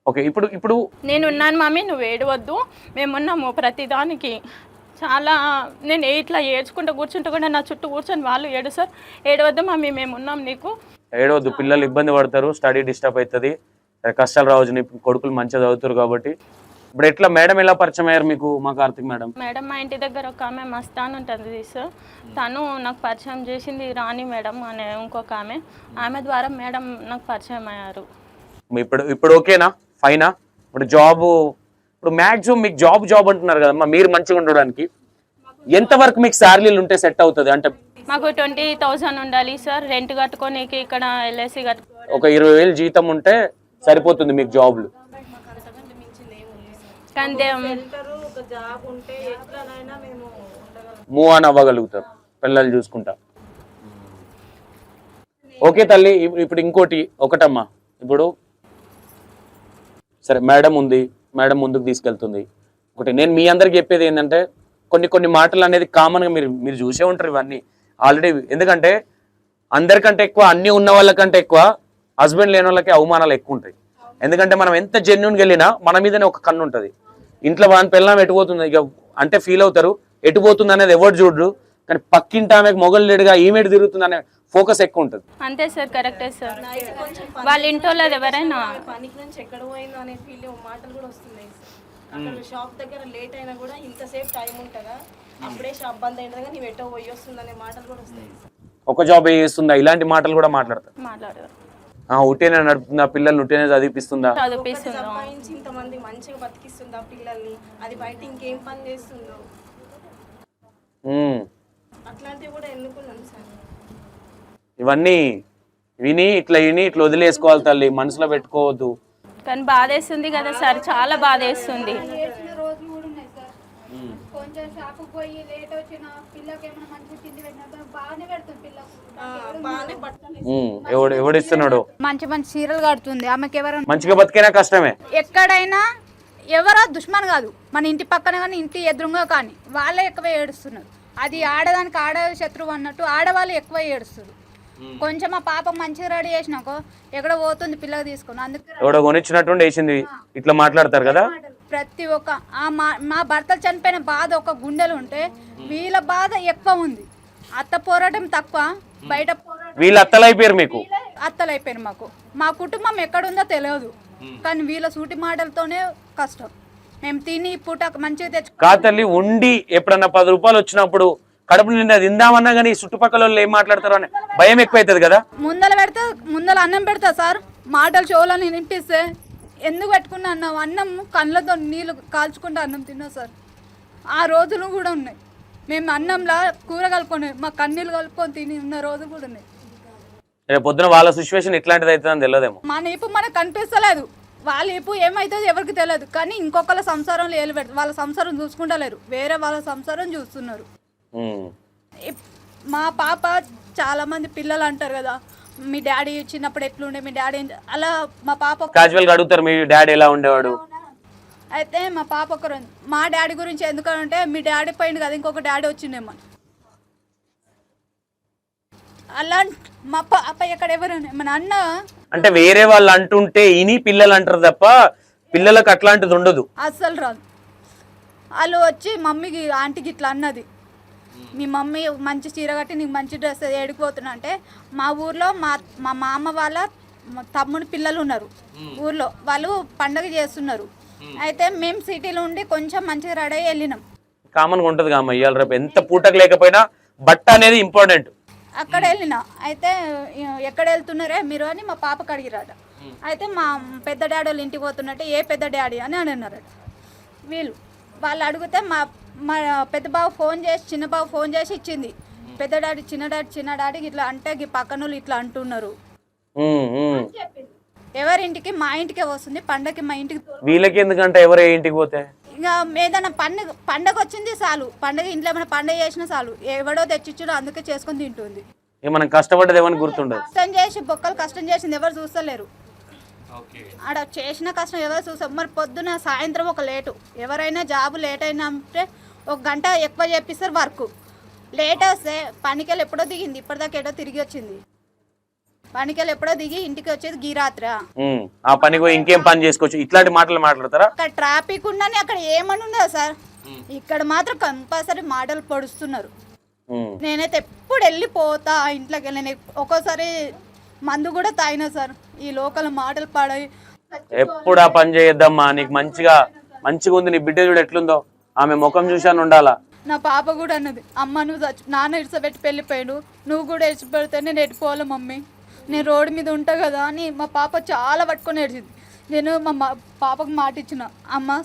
ఓకే, ఇప్పుడు నేను ఉన్నాను మమ్మీ, నువ్వు ఏడవద్దు, మేమున్నాము ప్రతిదానికి. చాలా నేను ఇట్లా ఏడ్చుకుంటూ కూర్చుంటూ కూడా నా చుట్టూ కూర్చొని వాళ్ళు ఏడుస్తారు, ఏడవద్దు మమ్మీ మేమున్నాం నీకు. ఏడవద్దు, పిల్లలు ఇబ్బంది పడతారు, స్టడీ డిస్టర్బ్ అవుతుంది, కష్టాలు రావచ్చు. కొడుకులు మంచిగా చదువుతారు కాబట్టి. ఇప్పుడు ఎట్లా మేడం ఎలా పరిచయం అయ్యారు మీకు? మా కార్తిక్ మేడం మా ఇంటి దగ్గర ఒక ఆమె మస్తాన్ ఉంటుంది సార్, తను నాకు పరిచయం చేసింది. రాణి మేడం అనే ఇంకొక ఆమె ద్వారా మేడం నాకు పరిచయం అయ్యారు. ఇప్పుడు ఓకేనా, ఫైనా? ఇప్పుడు ఇప్పుడు మ్యాక్సిమం మీకు జాబ్ అంటున్నారు కదమ్మా, మీరు మంచిగా ఉండడానికి ఎంతవరకు మీకు శాలరీలు ఉంటే సెట్ అవుతుంది? అంటే మాకు 20,000 ఉండాలి సార్, రెంట్ కట్టుకోనికి, ఇక్కడ LIC కట్టుకోవాలి. ఒక 20,000 జీతం ఉంటే సరిపోతుంది మీకు జాబ్లు. మూవ్ ఆన్ అవ్వగలుగుతారు, పిల్లలు చూసుకుంటా. ఓకే తల్లి, ఇప్పుడు ఇంకోటి ఒకటమ్మా, ఇప్పుడు సరే మేడం ఉంది, మేడం ముందుకు తీసుకెళ్తుంది. ఒకటి నేను మీ అందరికి చెప్పేది ఏంటంటే, కొన్ని మాటలు అనేది కామన్గా మీరు చూసే ఉంటారు ఇవన్నీ ఆల్రెడీ. ఎందుకంటే అందరికంటే ఎక్కువ, అన్నీ ఉన్న వాళ్ళకంటే ఎక్కువ హస్బెండ్ లేని వాళ్ళకి అవమానాలు ఎక్కువ ఉంటాయి. ఎందుకంటే మనం ఎంత జెన్యున్గా వెళ్ళినా మన మీదనే ఒక కన్ను ఉంటుంది. ఇంట్లో వాళ్ళ పిల్లం ఎటుపోతుంది ఇక అంటే ఫీల్ అవుతారు, ఎటుపోతుంది అనేది ఎవరు చూడరు. కానీ పక్కింటి ఆమెకు మొగలు లేడుగా ఈమె తిరుగుతుంది అనే ఫోకస్ ఎక్కువ ఉంటుంది. అంతే సార్, కరెక్టే సార్. వాళ్ళ ఇంట్లో ఎవరైనా పనికి నుంచి ఎక్కడ పోయిందో అనే ఫీల్ మాటలు కూడా వస్తున్నాయి సార్. అక్కడ షాప్ దగ్గర లేట్ అయినా కూడా ఇంతసేపు టైం ఉంటుందా, అప్పుడే షాప్ బంద్ అయినగా నీవు ఎటో పోయి వస్తుంది అనే మాటలు కూడా వస్తాయి. ఒక జాబ్ చేస్తుందా, ఇలాంటి మాటలు కూడా మాట్లాడతారు. ఉట్టేనే నడుపుతుందా, పిల్లల్ని ఉట్టేనే చదివిపిస్తుందా, సంపాదించి ఇంతమంది మంచిగా బతికిస్తుందా పిల్లల్ని, అది బయట ఇంకేం పని చేస్తుందో, అట్లాంటివి కూడా ఎన్నుకున్నాను సార్. ఇవన్నీ విని ఇట్లా వదిలేసుకోవాలి తల్లి, మనసులో పెట్టుకోవద్దు. కానీ బాధేస్తుంది కదా సార్, చాలా బాధేస్తుంది. కొంచెం షాపుకి పోయి లేట్ వచ్చిన పిల్లకి ఏమైనా మంచి తిండి పెట్టినా బాగానే పెడుతుంది పిల్లకు. ఎవడిస్తున్నాడు? మంచి చీరలు కడుతుంది ఆమెకి. ఎవరైనా మంచిగా బతికైనా కష్టమే. ఎక్కడైనా ఎవరో దుష్మన్ కాదు, మన ఇంటి పక్కన కానీ ఇంటి ఎదురుగా కానీ వాళ్ళే ఎక్కువ ఏడుస్తున్నారు. అది ఆడదానికి ఆడ శత్రువు అన్నట్టు ఆడవాళ్ళు ఎక్కువ ఏడుస్తారు. కొంచెం మా పాప మంచిగా రెడీ చేసినాకో ఎక్కడ పోతుంది పిల్లగా తీసుకుని, అందుకే ఎవడో కొనిచ్చినట్టుండి వేసింది ఇట్లా మాట్లాడతారు కదా. ప్రతి ఒక్క మా భర్తలు చనిపోయిన బాధ ఒక గుండెలు ఉంటే వీళ్ళ బాధ ఎక్కువ ఉంది. అత్త పోరాటం తక్కువ, బయట పోరాటం. వీళ్ళు అత్తలైపోయారు మీకు, అత్తలైపోయారు మాకు. మా కుటుంబం ఎక్కడుందో తెలియదు, కానీ వీళ్ళ సూటి మాటలతోనే కష్టం. మేము తిని పూట మంచిగా తెచ్చు కాదు తల్లి. ఉండి ఎప్పుడన్నా 10 రూపాయలు వచ్చినప్పుడు కడుపు నిండా తిందామన్నా కానీ చుట్టుపక్కల వాళ్ళు ఏం మాట్లాడతారో అని భయం ఎక్కువైతుంది కదా. ముందల అన్నం పెడతా సార్, మాటలు చెవులని నింపిస్తే ఎందుకు పెట్టుకున్నా అన్నం, అన్నం కళ్ళతో నీళ్ళు కాల్చుకుంటూ అన్నం తిన్నా సార్. ఆ రోజులు కూడా ఉన్నాయి. మేము అన్నంలా కూర కలుపుకొని మా కన్నీళ్ళు కలుపుకొని తిని ఉన్న రోజులు కూడా ఉన్నాయి. రేపు పొద్దున వాళ్ళ సిచ్యువేషన్ ఎట్లాంటిది అవుతుందని తెలియదేమో. మన ఇప్పుడు మనకు కనిపిస్తలేదు, వాళ్ళ ఇప్పుడు ఏమవుతుందో ఎవరికి తెలియదు. కానీ ఇంకొకళ్ళ సంసారంలో ఏలు పెడతారు, వాళ్ళ సంసారం చూసుకుంటలేరు, వేరే వాళ్ళ సంసారం చూస్తున్నారు. మా పాప చాలా మంది పిల్లలు అంటారు కదా, మీ డాడీ చిన్నప్పుడు ఎట్లుండే, మీ డాడీ అలా. మా పాప క్యాజువల్ గా అడుగుతారు మీ డాడీ ఎలా ఉండేవాడు. అయితే మా పాప ఒకరు మా డాడీ గురించి ఎందుకంటే మీ డాడీ పోయింది కదా ఇంకొక డాడీ వచ్చిండేమో అలా. మా పాప ఎక్కడ ఎవరు మన అన్న అంటే వేరే వాళ్ళు అంటుంటే ఇని పిల్లలు అంటారు తప్ప పిల్లలకు అట్లాంటిది ఉండదు, అస్సలు రాదు. వాళ్ళు వచ్చి మమ్మీకి ఆంటీకి ఇట్లా అన్నది, మీ మమ్మీ మంచి చీర కట్టి నీకు మంచి డ్రెస్ ఏడిపోతున్నా అంటే, మా ఊర్లో మా మామ వాళ్ళ తమ్ముని పిల్లలు ఉన్నారు ఊర్లో, వాళ్ళు పండగ చేస్తున్నారు. అయితే మేము సిటీలో ఉండి కొంచెం మంచిగా రెడీ అయ్యి వెళ్ళినాం. కామన్గా ఉంటుంది కామ, ఇవాళ రేపు ఎంత పూటకు లేకపోయినా బట్ట అనేది ఇంపార్టెంట్. అక్కడ వెళ్ళినా అయితే ఎక్కడ వెళ్తున్నారే మీరు అని మా పాపకు అడిగిరాట. అయితే మా పెద్ద డాడీ వాళ్ళు ఇంటికి పోతున్నట్టే, ఏ పెద్ద డాడీ అని అన్నారట. వాళ్ళు అడిగితే మా పెద్ద బాబు ఫోన్ చేసి చిన్న బాబు ఫోన్ చేసి ఇచ్చింది, పెద్ద డాడీ చిన్న డాడీకి ఇట్లా అంటే పక్కన వాళ్ళు ఇట్లా అంటున్నారు. ఎవరింటికి మా ఇంటికే వస్తుంది పండగకి, మా ఇంటికి. వీళ్ళకి ఎందుకంటే ఎవరే ఇంటికి పోతే ఇక ఏదైనా పండగ వచ్చింది చాలు, పండగ ఇంట్లో ఏమైనా పండగ చేసినా చాలు, ఎవడో తెచ్చిచ్చుడో అందుకే చేసుకొని తింటుంది. మనం కష్టపడ్డది ఏమని గుర్తుండదు. కష్టం చేసి బొక్కలు కష్టం చేసింది ఎవరు చూస్తలేరు. ఆడ చేసిన కష్టం ఎవరు చూస్తారు. మరి పొద్దున సాయంత్రం ఒక లేటు, ఎవరైనా జాబు లేట్ అయినా అంటే 1 గంట ఎక్కువ చేపిస్తారు వర్క్. లేట్ వస్తే పనికెళ్ళి ఎప్పుడో దిగింది, ఇప్పటిదాకా ఏటో తిరిగి వచ్చింది. పనికెళ్ళి ఎప్పుడో దిగి ఇంటికి వచ్చేది గీరాత్ర. ఆ పని ఇంకేం పని చేసుకోవచ్చు, ఇట్లాంటి మాటలు మాట్లాడతారా? అక్కడ ట్రాఫిక్ ఉండని అక్కడ ఏమని ఉండదు సార్, ఇక్కడ మాత్రం కంపల్సరీ మాటలు పొడుస్తున్నారు. నేనైతే ఎప్పుడు వెళ్ళిపోతా ఇంట్లోకి వెళ్ళి, ఒక్కోసారి మందు కూడా తాగినా సార్, ఈ లోకల్ మాటలు పాడాయి. ఎప్పుడు ఆ పని చేయొద్దమ్మా, నీకు మంచిగా ఉంది, నీ బిడ్డ చూడు ఎట్లుందో, ఆమె ముఖం చూశాను ఉండాలా. నా పాప కూడా అన్నది, అమ్మ నువ్వు నాన్న ఇడిచిపెట్టి వెళ్ళిపోయాడు, నువ్వు కూడా ఇడిచిపెడితే నేను ఎడిపోవాలి మమ్మీ, నేను రోడ్డు మీద ఉంటా కదా అని. మా పాప చాలా పట్టుకొని ఏడ్చింది. నేను మా పాపకు మాట ఇచ్చిన, అమ్మ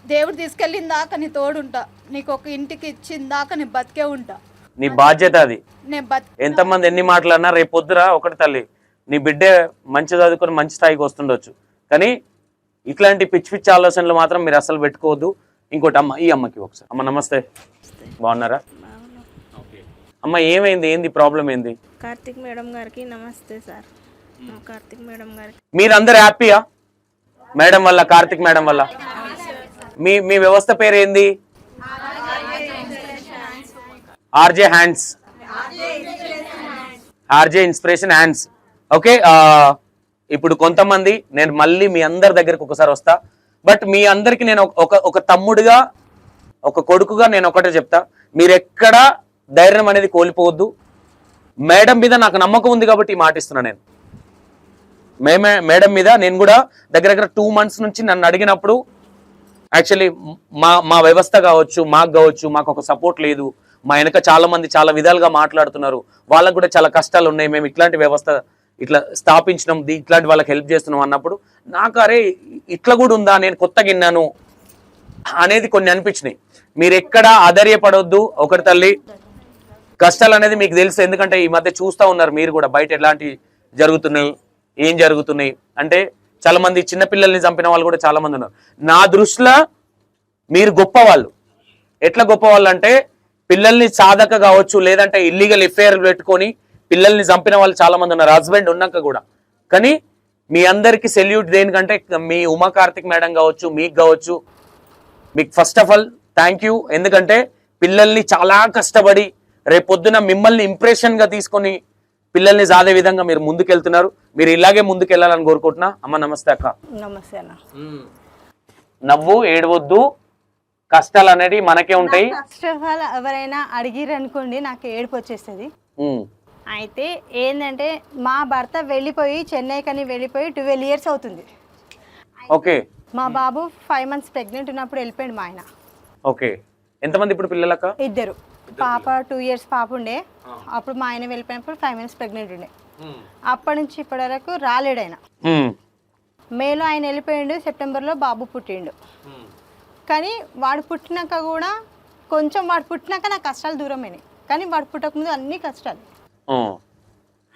దేవుడు తీసుకెళ్ళిన దాకా నీ తోడుంటా, నీకు ఒక ఇంటికి ఇచ్చిన దాకా నీ బతికే ఉంటా, నీ బాధ్యత అది. నేను ఎంతమంది ఎన్ని మాటలన్నా రేపు పొద్దురా ఒకటి తల్లి, నీ బిడ్డే మంచి చదువుకొని మంచి స్థాయికి వస్తుండొచ్చు, కానీ ఇట్లాంటి పిచ్చి పిచ్చి ఆలోచనలు మాత్రం మీరు అసలు పెట్టుకోవద్దు. ఇంకోటి అమ్మ, ఈ అమ్మకి ఒకసారి. అమ్మ నమస్తే, బాగున్నారా? అమ్మ ఏమైంది, ఏంది ప్రాబ్లం ఏంది? కార్తిక్ మేడం గారికి నమస్తే సార్. కార్తిక్ మేడం గారికి మీరందరు హ్యాపీయా మేడం వల్ల, కార్తిక్ మేడం వల్ల? మీ వ్యవస్థ పేరు ఏంది? RJ hands, RJ inspiration hands. Okay, ఇప్పుడు కొంతమంది, నేను మళ్ళీ మీ అందరి దగ్గరకు ఒకసారి వస్తా, బట్ మీ అందరికి నేను ఒక తమ్ముడిగా, ఒక కొడుకుగా నేను ఒకటే చెప్తా, మీరు ఎక్కడ ధైర్యం అనేది కోల్పోవద్దు. మేడం మీద నాకు నమ్మకం ఉంది కాబట్టి ఈ మాట ఇస్తున్నా. నేను మేడం మీద నేను కూడా దగ్గర 2 months నుంచి నన్ను అడిగినప్పుడు, యాక్చువల్లీ మా వ్యవస్థ కావచ్చు, మాకు కావచ్చు, మాకు ఒక సపోర్ట్ లేదు, మా వెనక చాలా మంది చాలా విధాలుగా మాట్లాడుతున్నారు, వాళ్ళకు కూడా చాలా కష్టాలు ఉన్నాయి, మేము ఇట్లాంటి వ్యవస్థ ఇట్లా స్థాపించినాం, ఇట్లాంటి వాళ్ళకి హెల్ప్ చేస్తున్నాం అన్నప్పుడు నాకు అరే ఇట్లా కూడా ఉందా, నేను కొత్తగా విన్నాను అనేది కొన్ని అనిపించినాయి. మీరు ఎక్కడ ఆధైర్యపడొద్దు. ఒకటి తల్లి, కష్టాలు అనేది మీకు తెలుసు, ఎందుకంటే ఈ మధ్య చూస్తూ ఉన్నారు మీరు కూడా బయట ఎలాంటి జరుగుతున్నాయి, ఏం జరుగుతున్నాయి అంటే. చాలా మంది చిన్నపిల్లల్ని చంపిన వాళ్ళు కూడా చాలా మంది ఉన్నారు. నా దృష్టిలో మీరు గొప్పవాళ్ళు. ఎట్లా గొప్పవాళ్ళు అంటే, పిల్లల్ని సాధక కావచ్చు, లేదంటే ఇల్లీగల్ ఎఫ్ఐఆర్ పెట్టుకొని పిల్లల్ని చంపిన వాళ్ళు చాలా మంది ఉన్నారు, హస్బెండ్ ఉన్నాక కూడా. కానీ మీ అందరికి సెల్యూట్ దేనికంటే మీ ఉమా కార్తిక్ మేడం కావచ్చు, మీకు కావచ్చు, మీకు first of all thank you. ఎందుకంటే పిల్లల్ని చాలా కష్టపడి రేపొద్దున మిమ్మల్ని ఇంప్రెషన్ గా తీసుకొని పిల్లల్ని సాదే విధంగా మీరు ముందుకెళ్తున్నారు. మీరు ఇలాగే ముందుకెళ్ళాలని కోరుకుంటున్నా. అమ్మ నమస్తే అక్క. నమస్తే అన్న. నవ్వు, ఏడవద్దు, కష్టాలు అనేది మనకే ఉంటాయి. ఫస్ట్ ఆఫ్ ఆల్ ఎవరైనా అడిగిరు అనుకోండి నాకు ఏడుపు వచ్చేస్తుంది. అయితే ఏంటంటే మా భర్త వెళ్ళిపోయి చెన్నైకని వెళ్ళిపోయి 12 years అవుతుంది. ఓకే. మా బాబు 5 months ప్రెగ్నెంట్ ఉన్నప్పుడు వెళ్ళిపోయాడు మా ఆయన. ఓకే. ఎంతమంది ఇప్పుడు పిల్లలక్క? 2 పాప 2 years పాప ఉండే. అప్పుడు మా ఆయన వెళ్ళిపోయినప్పుడు 5 months ప్రెగ్నెంట్ ఉండే. అప్పటి నుంచి ఇప్పటి వరకు రాలేడు ఆయన. మేలో ఆయన వెళ్ళిపోయిండు, సెప్టెంబర్లో బాబు పుట్టిండు. కానీ వాడు పుట్టినాక కూడా కొంచెం వాడు పుట్టినాక నా కష్టాలు దూరమైనాయి. కానీ వాడు పుట్టకముందు అన్ని కష్టాలు.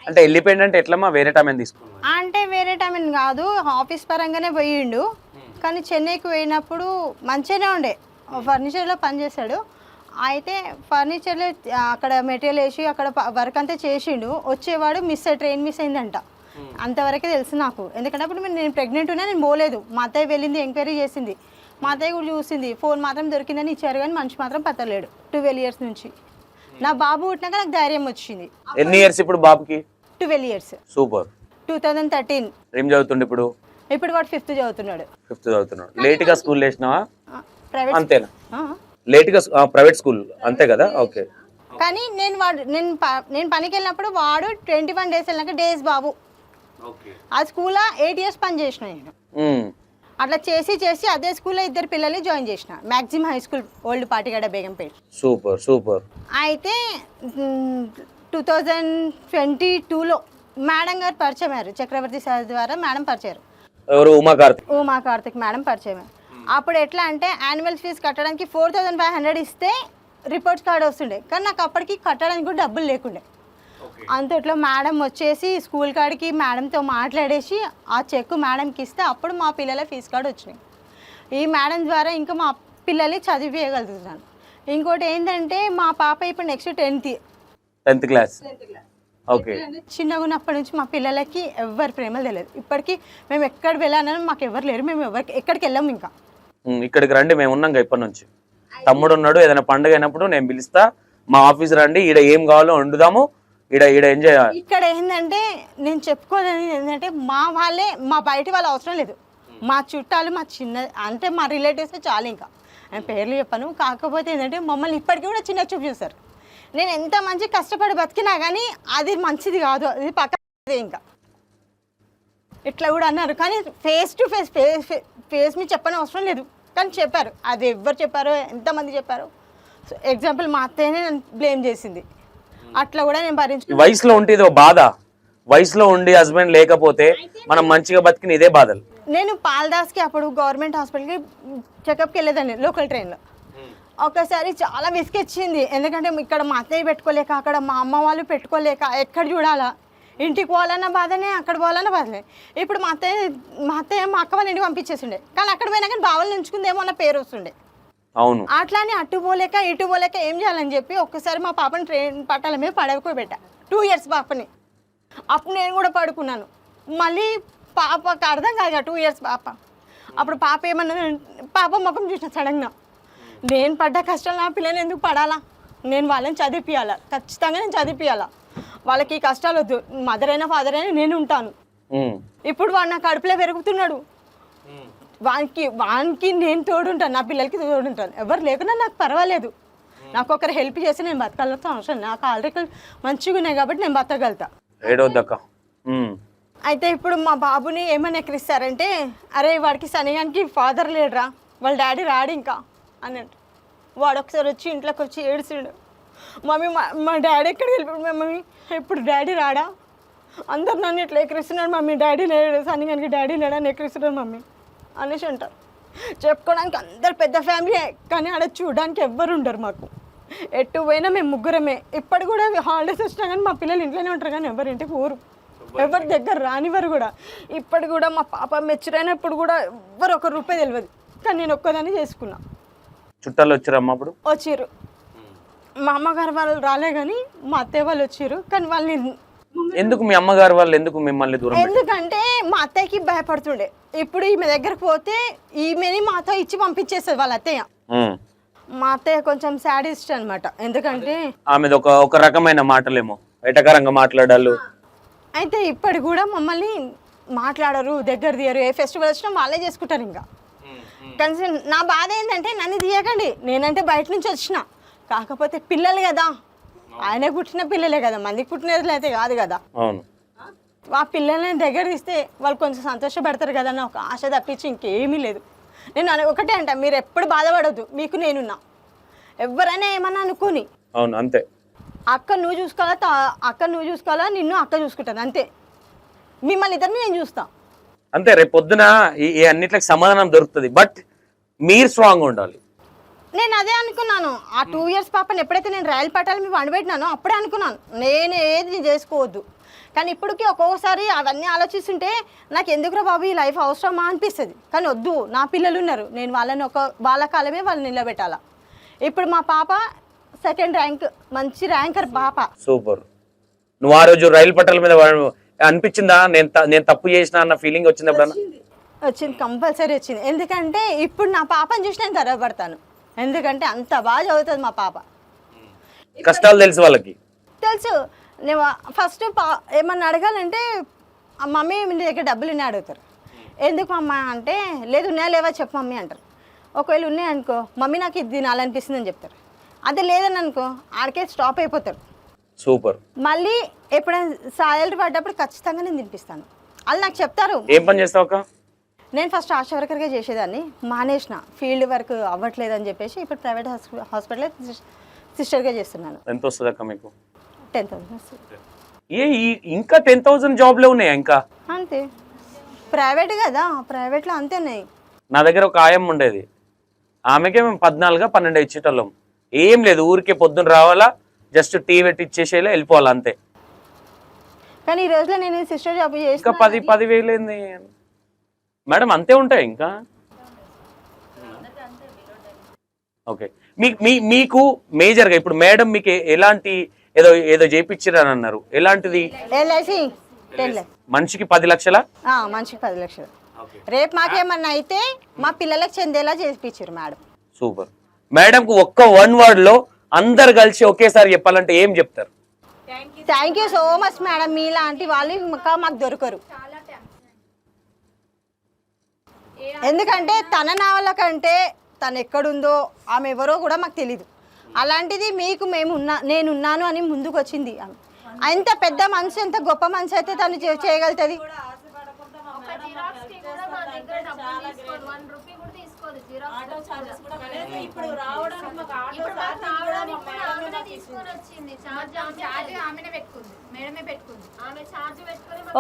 అంటే వెళ్ళిపోయిందంటే ఎట్లమ్మా? వేరే టైం తీసుకున్నా అంటే వేరే టైం కాదు, ఆఫీస్ పరంగానే పోయిండు. కానీ చెన్నైకి పోయినప్పుడు మంచిగానే ఉండే, ఫర్నిచర్లో పనిచేశాడు. అయితే ఫర్నిచర్లో అక్కడ మెటీరియల్ వేసి అక్కడ వర్క్ అంతా చేసిండు. వచ్చేవాడు ట్రైన్ మిస్ అయిందంట. అంతవరకే తెలుసు నాకు. ఎందుకంటే అప్పుడు నేను ప్రెగ్నెంట్ ఉన్నా, నేను పోలేదు. మా అత్తయ్య వెళ్ళింది, ఎంక్వైరీ చేసింది. మా అత్తయ్య కూడా చూసింది, ఫోన్ మాత్రం దొరికిందని ఇచ్చారు కానీ మనిషి మాత్రం పత్తలేడు 12 years నుంచి. నా బాబు పుట్టినాక నాకు ధైర్యం వచ్చింది. ఎన్ని ఇయర్స్ ఇప్పుడు బాబుకి? 12 years. సూపర్. 2013. ఏం చదువుతుండే ఇప్పుడు? ఇప్పుడు వాడు 5th చదువుతున్నాడు. 5th చదువుతున్నాడు. లేట్ గా స్కూల్ వేసినావా? ప్రైవేట్. అంతేనా? లేట్ గా ప్రైవేట్ స్కూల్ అంతే కదా? ఓకే. కానీ నేను పనికి వెళ్ళినప్పుడు వాడు 21 days వెళ్ళినాక డేస్ బాబు. ఆ స్కూల్లో 8 years పని చేసిన నేను. అట్లా చేసి అదే స్కూల్లో 2 పిల్లల్ని జాయిన్ చేసిన. Maximum high school, old Patigadda, Begumpet. Super super. అయితే 2022లో మేడం గారు పరిచయం అయ్యారు. చక్రవర్తి సార్ ద్వారా మేడం పరిచయం. ఎవరు? ఉమా కార్తిక్. ఉమా కార్తిక్ మేడం పరిచయం. అప్పుడు ఎట్లా అంటే యాన్యువల్ ఫీజు కట్టడానికి 4500 ఇస్తే రిపోర్ట్స్ కార్డ్ వస్తుండే. కానీ నాకు అప్పటికి కట్టడానికి కూడా డబ్బులు లేకుండే. అంతట్లో మేడం వచ్చేసి స్కూల్ కాడికి మేడంతో మాట్లాడేసి ఆ చెక్ మేడంకి ఇస్తే అప్పుడు మా పిల్లల ఫీజు కార్డు వచ్చినాయి. ఈ మేడం ద్వారా ఇంకా మా పిల్లల్ని చదివించగలుగుతున్నాను. ఇంకోటి ఏంటంటే మా పాప ఇప్పుడు నెక్స్ట్ 10th క్లాస్. ఓకే. చిన్నగా ఉన్నప్పటి నుంచి మా పిల్లలకి ఎవరి ప్రేమలు తెలియదు. ఇప్పటికీ మేము ఎక్కడ వెళ్ళాలని మాకు ఎవరు లేరు. మేము ఎక్కడికి వెళ్ళాము. ఇంకా ఇక్కడికి రండి, మేము ఉన్నాం ఇప్పటి నుంచి. తమ్ముడు ఉన్నాడు, ఏదైనా పండుగ అయినప్పుడు నేను పిలుస్తా, మా ఆఫీస్ రండి, ఈడ ఏం కావాలో వండుదాము, ఈడ ఎంజాయ్. ఇక్కడ ఏంటంటే నేను చెప్పుకోలేదు ఏంటంటే మా వాళ్ళే, మా బయట వాళ్ళ అవసరం లేదు. మా చుట్టాలు, మా అంటే మా రిలేటివ్స్ చాలు. ఇంకా నేను పేర్లు చెప్పాను. కాకపోతే ఏంటంటే మమ్మల్ని ఇప్పటికీ కూడా చిన్న చూపు చూస్తారు. నేను ఎంత మంచి కష్టపడి బతికినా కానీ అది మంచిది కాదు, అది పక్కదే. ఇంకా ఇట్లా కూడా అన్నారు. కానీ ఫేస్ టు ఫేస్ మీ చెప్పని అవసరం లేదు. కానీ చెప్పారు. అది ఎవరు చెప్పారో, ఎంతమంది చెప్పారో. ఎగ్జాంపుల్ మా అత్తయ్యనే నన్ను బ్లేమ్ చేసింది. అట్లా కూడా నేను భరించు. వయసులో ఉంటే ఇదో బాధ. వయసులో ఉండి హస్బెండ్ లేకపోతే మనం మంచిగా బతికిన ఇదే బాధలు. నేను పాల్దాస్కి అప్పుడు గవర్నమెంట్ హాస్పిటల్కి చెకప్కి వెళ్ళేదాన్ని లోకల్ ట్రైన్లో. ఒకసారి చాలా విసిగిచ్చింది. ఎందుకంటే ఇక్కడ మా అత్తయ్య పెట్టుకోలేక, అక్కడ మా అమ్మ వాళ్ళు పెట్టుకోలేక, ఎక్కడ చూడాలా, ఇంటికి పోవాలన్న బాధనే, అక్కడ పోవాలన్న బాధనే. ఇప్పుడు మా అత్తయ్య మా అక్క వాళ్ళ ఇంటికి పంపించేసిండే. కానీ అక్కడ పోయినా కానీ బావలు ఉంచుకుందేమో అన్న పేరు వస్తుండే. అవును. అట్లానే అటు పోలేక ఇటు పోలేక ఏం చేయాలని చెప్పి ఒక్కసారి మా పాపని ట్రైన్ పట్టాల మీద పడకపోబెట్టా. 2 years పాపని. అప్పుడు నేను కూడా పడుకున్నాను. మళ్ళీ పాపకు అర్థం కాదు 2 years పాప. అప్పుడు పాప ఏమన్నా, పాప ముఖం చూసిన సడన్గా, నేను పడ్డ కష్టం నా పిల్లలు ఎందుకు పడాలా, నేను వాళ్ళని చదివిపియాలా, ఖచ్చితంగా నేను చదివిపియాలా, వాళ్ళకి ఈ కష్టాలు వద్దు, మదర్ అయినా ఫాదర్ అయినా నేను ఉంటాను. ఇప్పుడు వాడు నా కడుపులో పెరుగుతున్నాడు. వానికి నేను తోడుంటాను, నా పిల్లలకి తోడుంటాను. ఎవరు లేకున్నా నాకు పర్వాలేదు. నాకు ఒకరు హెల్ప్ చేసి నేను బతకాల్సిన అవసరం. నాకు ఆల్రెడీ మంచిగా ఉన్నాయి కాబట్టి నేను బతకగలుగుతా. అయితే ఇప్పుడు మా బాబుని ఏమని ఎక్కిరిస్తారంటే, అరే వాడికి సనిగానికి ఫాదర్ లేడురా, వాళ్ళ డాడీ రాడు ఇంకా అన్నట్టు. వాడు ఒకసారి వచ్చి ఇంట్లోకి వచ్చి ఏడుస్తాడు, మమ్మీ మా డాడీ ఎక్కడికి వెళ్ళిపోయాడు మమ్మీ, ఇప్పుడు డాడీ రాడా, అందరు నన్ను ఇట్లా ఎక్కిరిస్తున్నాడు మమ్మీ, డాడీ లేడు, సనిగానికి డాడీ లేడని ఎక్కిరిస్తున్నాడు మమ్మీ అనేసి అంటారు. చెప్పుకోవడానికి అందరు పెద్ద ఫ్యామిలీ, కానీ ఆడ చూడడానికి ఎవ్వరు ఉండరు. మాకు ఎటు పోయినా మేము ముగ్గురమే. ఇప్పటి కూడా హాలిడేస్ వచ్చినా కానీ మా పిల్లలు ఇంట్లోనే ఉంటారు, కానీ ఎవరి ఇంటికి ఊరు, ఎవరి దగ్గర రానివారు కూడా. ఇప్పటి కూడా మా పాప మెచ్చురైనప్పుడు కూడా ఎవ్వరు ₹1 తెలియదు, కానీ నేను ఒక్కదాన్ని చేసుకున్నా. చుట్టాలు వచ్చారమ్మా? అప్పుడు వచ్చారు. మా అమ్మగారు వాళ్ళు రాలే కానీ మా అత్తయ్య వాళ్ళు వచ్చారు. కానీ వాళ్ళని ఎందుకు మీ అమ్మగారు వాళ్ళు ఎందుకు మిమ్మల్ని దూరం పెట్టారు? ఎందుకంటే మా అత్తయ్యకి భయపడుతుండే. ఇప్పుడు ఈమె దగ్గరకు పోతే ఈమెని మాతో ఇచ్చి పంపించేస్తుంది వాళ్ళ అత్తయ్య. ఉమ్. మా అత్తయ్య కొంచెం సాడిస్ట్ అనమాట. ఎందుకంటే ఆమెది ఒక రకమైన మాటలేమో ఎటకరంగా మాట్లాడాలు. అయితే ఇప్పటి కూడా మమ్మల్ని మాట్లాడరు, దగ్గర తీయరు. ఏ ఫెస్టివల్ వచ్చినా వాళ్ళే చేసుకుంటారు. ఇంకా కానీ నా బాధ ఏంటంటే నన్ను తీయకండి, నేనంటే బయట నుంచి వచ్చిన, కాకపోతే పిల్లలు కదా, ఆయన పుట్టిన పిల్లలే కదా, మందికి పుట్టినది అయితే కాదు కదా. అవును. ఆ పిల్లల్ని దగ్గర తీస్తే వాళ్ళు కొంచెం సంతోషపడతారు కదా అని ఒక ఆశ తప్పించి ఇంకేమీ లేదు. నేను ఒకటే అంట, మీరు ఎప్పుడు బాధపడద్దు, మీకు నేనున్నా. ఎవరైనా ఏమన్నా అనుకోని, అవును అంతే. అక్క నువ్వు చూసుకోవాలా, నిన్ను అక్క చూసుకుంటుంది అంతే. మిమ్మల్ని ఇద్దరిని నేను చూస్తా అంతే. రేపు పొద్దున ఈ అన్నిట్లకి సమాధానం దొరుకుతుంది. బట్ మీరు స్ట్రాంగ్ ఉండాలి. నేను అదే అనుకున్నాను. ఆ 2 years పాపని ఎప్పుడైతే నేను రైలు పట్టాలి మీ వండబెట్టినానో అప్పుడే అనుకున్నాను నేను ఏది చేసుకోవద్దు. కానీ ఇప్పటికీ ఒక్కొక్కసారి అవన్నీ ఆలోచిస్తుంటే నాకు ఎందుకురా బాబు ఈ లైఫ్ అవసరమా అనిపిస్తుంది. కానీ వద్దు, నా పిల్లలు ఉన్నారు, నేను వాళ్ళని వాళ్ళ కాలమే వాళ్ళని నిలబెట్టాలా. ఇప్పుడు మా పాప 2nd ర్యాంక్, మంచి ర్యాంకర్ పాప. సూపర్. నువ్వు ఆ రోజు రైలు పట్టాల మీద అనిపించిందా నేను తప్పు చేసిన అన్న ఫీలింగ్ వచ్చింది ఎప్పుడన్నా? వచ్చింది, కంపల్సరీ వచ్చింది. ఎందుకంటే ఇప్పుడు నా పాపని చూసి నేను గర్వపడతాను. ఎందుకంటే అంత బాగా చదువుతుంది మా పాప. కష్టాలు తెలుసు వాళ్ళకి, తెలుసు. నేను ఫస్ట్ ఏమన్నా అడగాలంటే మమ్మీ మీ దగ్గర డబ్బులు ఉన్నాయి అడుగుతారు. ఎందుకు అమ్మ అంటే లేదు ఉన్నాయా లేవా చెప్పు మమ్మీ అంటారు. ఒకవేళ ఉన్నాయి అనుకో, మమ్మీ నాకు ఇది తినాలనిపిస్తుంది అని చెప్తారు. అదే లేదని అనుకో ఆడికే స్టాప్ అయిపోతారు. సూపర్. మళ్ళీ ఎప్పుడైనా సాలరీ పడ్డప్పుడు ఖచ్చితంగా నేను తినిపిస్తాను. వాళ్ళు నాకు చెప్తారు. ఏం పని చేస్తావు అక్క? నేను ఫస్ట్ ఆశా వర్కర్గా చేసేదాన్ని, మానేసిన, ఫీల్డ్ వర్క్ అవ్వట్లేదు అని చెప్పేసి ఇప్పుడు ప్రైవేట్ హాస్పిటల్లో సిస్టర్గా చేస్తున్నాను. ఎంత వస్తుంది అక్క మీకు? 10,000 వస్తుంది. ఇంకా 10,000 జాబ్లే ఉన్నాయా ఇంకా? అంతే, ప్రైవేట్ కదా, ప్రైవేట్లో అంతే ఉన్నాయి. నా దగ్గర ఒక ఆయమ్మ ఉండేది, ఆమెకే మేము 14-12 ఇచ్చేటోళ్ళం. ఏం లేదు, ఊరికే పొద్దున్న రావాలా, జస్ట్ టీ పెట్టి ఇచ్చేసేలా వెళ్ళిపోవాలి అంతే. కానీ ఈ రోజులో నేను సిస్టర్ జాబ్ చేసి ఇంకా 10,000 ఏంది మేడం? అంతే ఉంటాయి ఇంకా. ఓకే. మీకు మేజర్గా ఇప్పుడు మేడం మీకు ఎలాంటి ఏదో చేయించారని అన్నారు, ఎలాంటిది? LIC 10 lakhs. మనిషికి 10 లక్షలా? మనిషికి 10 లక్షలు. రేపు మాకేమన్నా అయితే మా పిల్లలకు చెందేలా చేయించారు మేడం. సూపర్. మేడంకు ఒక్క 1 word లో అందరు కలిసి ఒకేసారి చెప్పాలంటే ఏం చెప్తారు? Thank you so much madam, మీలాంటి వాళ్ళు ఇంకా మాకు దొరకరు. ఎందుకంటే తన నావల కంటే తను ఎక్కడుందో ఆమె ఎవరో కూడా మాకు తెలీదు. అలాంటిది మీకు నేనున్నాను అని ముందుకు వచ్చింది ఆమె. ఎంత పెద్ద మనసు, ఎంత గొప్ప మనసు అయితే తను చేయగలుగుతుంది.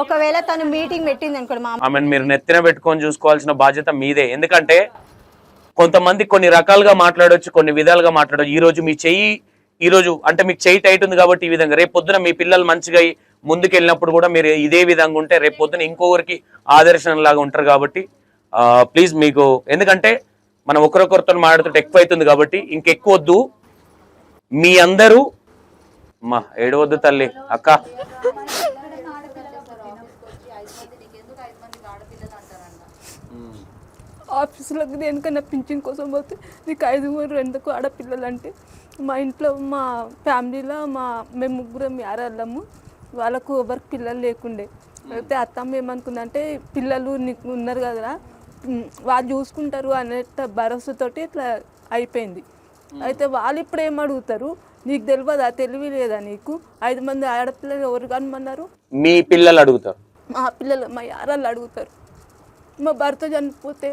ఒకవేళ తను మీటింగ్ పెట్టింది అనుకోండి, ఆమెను మీరు నెత్తిన పెట్టుకొని చూసుకోవాల్సిన బాధ్యత మీదే. ఎందుకంటే కొంతమంది కొన్ని రకాలుగా మాట్లాడవచ్చు, కొన్ని విధాలుగా మాట్లాడవచ్చు. ఈ రోజు అంటే మీకు చెయ్యి టైట్ ఉంది కాబట్టి ఈ విధంగా, రేపు పొద్దున మీ పిల్లలు మంచిగా ముందుకు వెళ్ళినప్పుడు కూడా మీరు ఇదే విధంగా ఉంటే రేపు పొద్దున ఇంకొకరికి ఆదర్శంలాగా ఉంటారు. కాబట్టి ప్లీజ్ మీకు, ఎందుకంటే మనం ఒకరికొకరితో మాట్లాడుతుంటే ఎక్కువ అవుతుంది కాబట్టి ఇంకెక్కువ వద్దు. మీ అందరూ మా ఏడవద్దు తల్లి అక్క. ఆఫీసులోకి దేనికన్నా పింఛన్ కోసం పోతే నీకు 5 ఎందుకు ఆడపిల్లలు అంటే, మా ఇంట్లో మా ఫ్యామిలీలో మేము 3 యారాళ్ళము, వాళ్ళకు ఎవరికి పిల్లలు లేకుండే. అయితే అత్తమ్మ ఏమనుకుందంటే పిల్లలు నీకు ఉన్నారు కదా వాళ్ళు చూసుకుంటారు అనే భరోసాతోటి ఇట్లా అయిపోయింది. అయితే వాళ్ళు ఇప్పుడు ఏం అడుగుతారు, నీకు తెలియదా, తెలివి లేదా నీకు, 5 మంది ఆడపిల్లలు ఎవరు కనమన్నారు? మీ పిల్లలు అడుగుతారు, మా పిల్లలు, మా యారాళ్ళు అడుగుతారు. మా భర్త చనిపోతే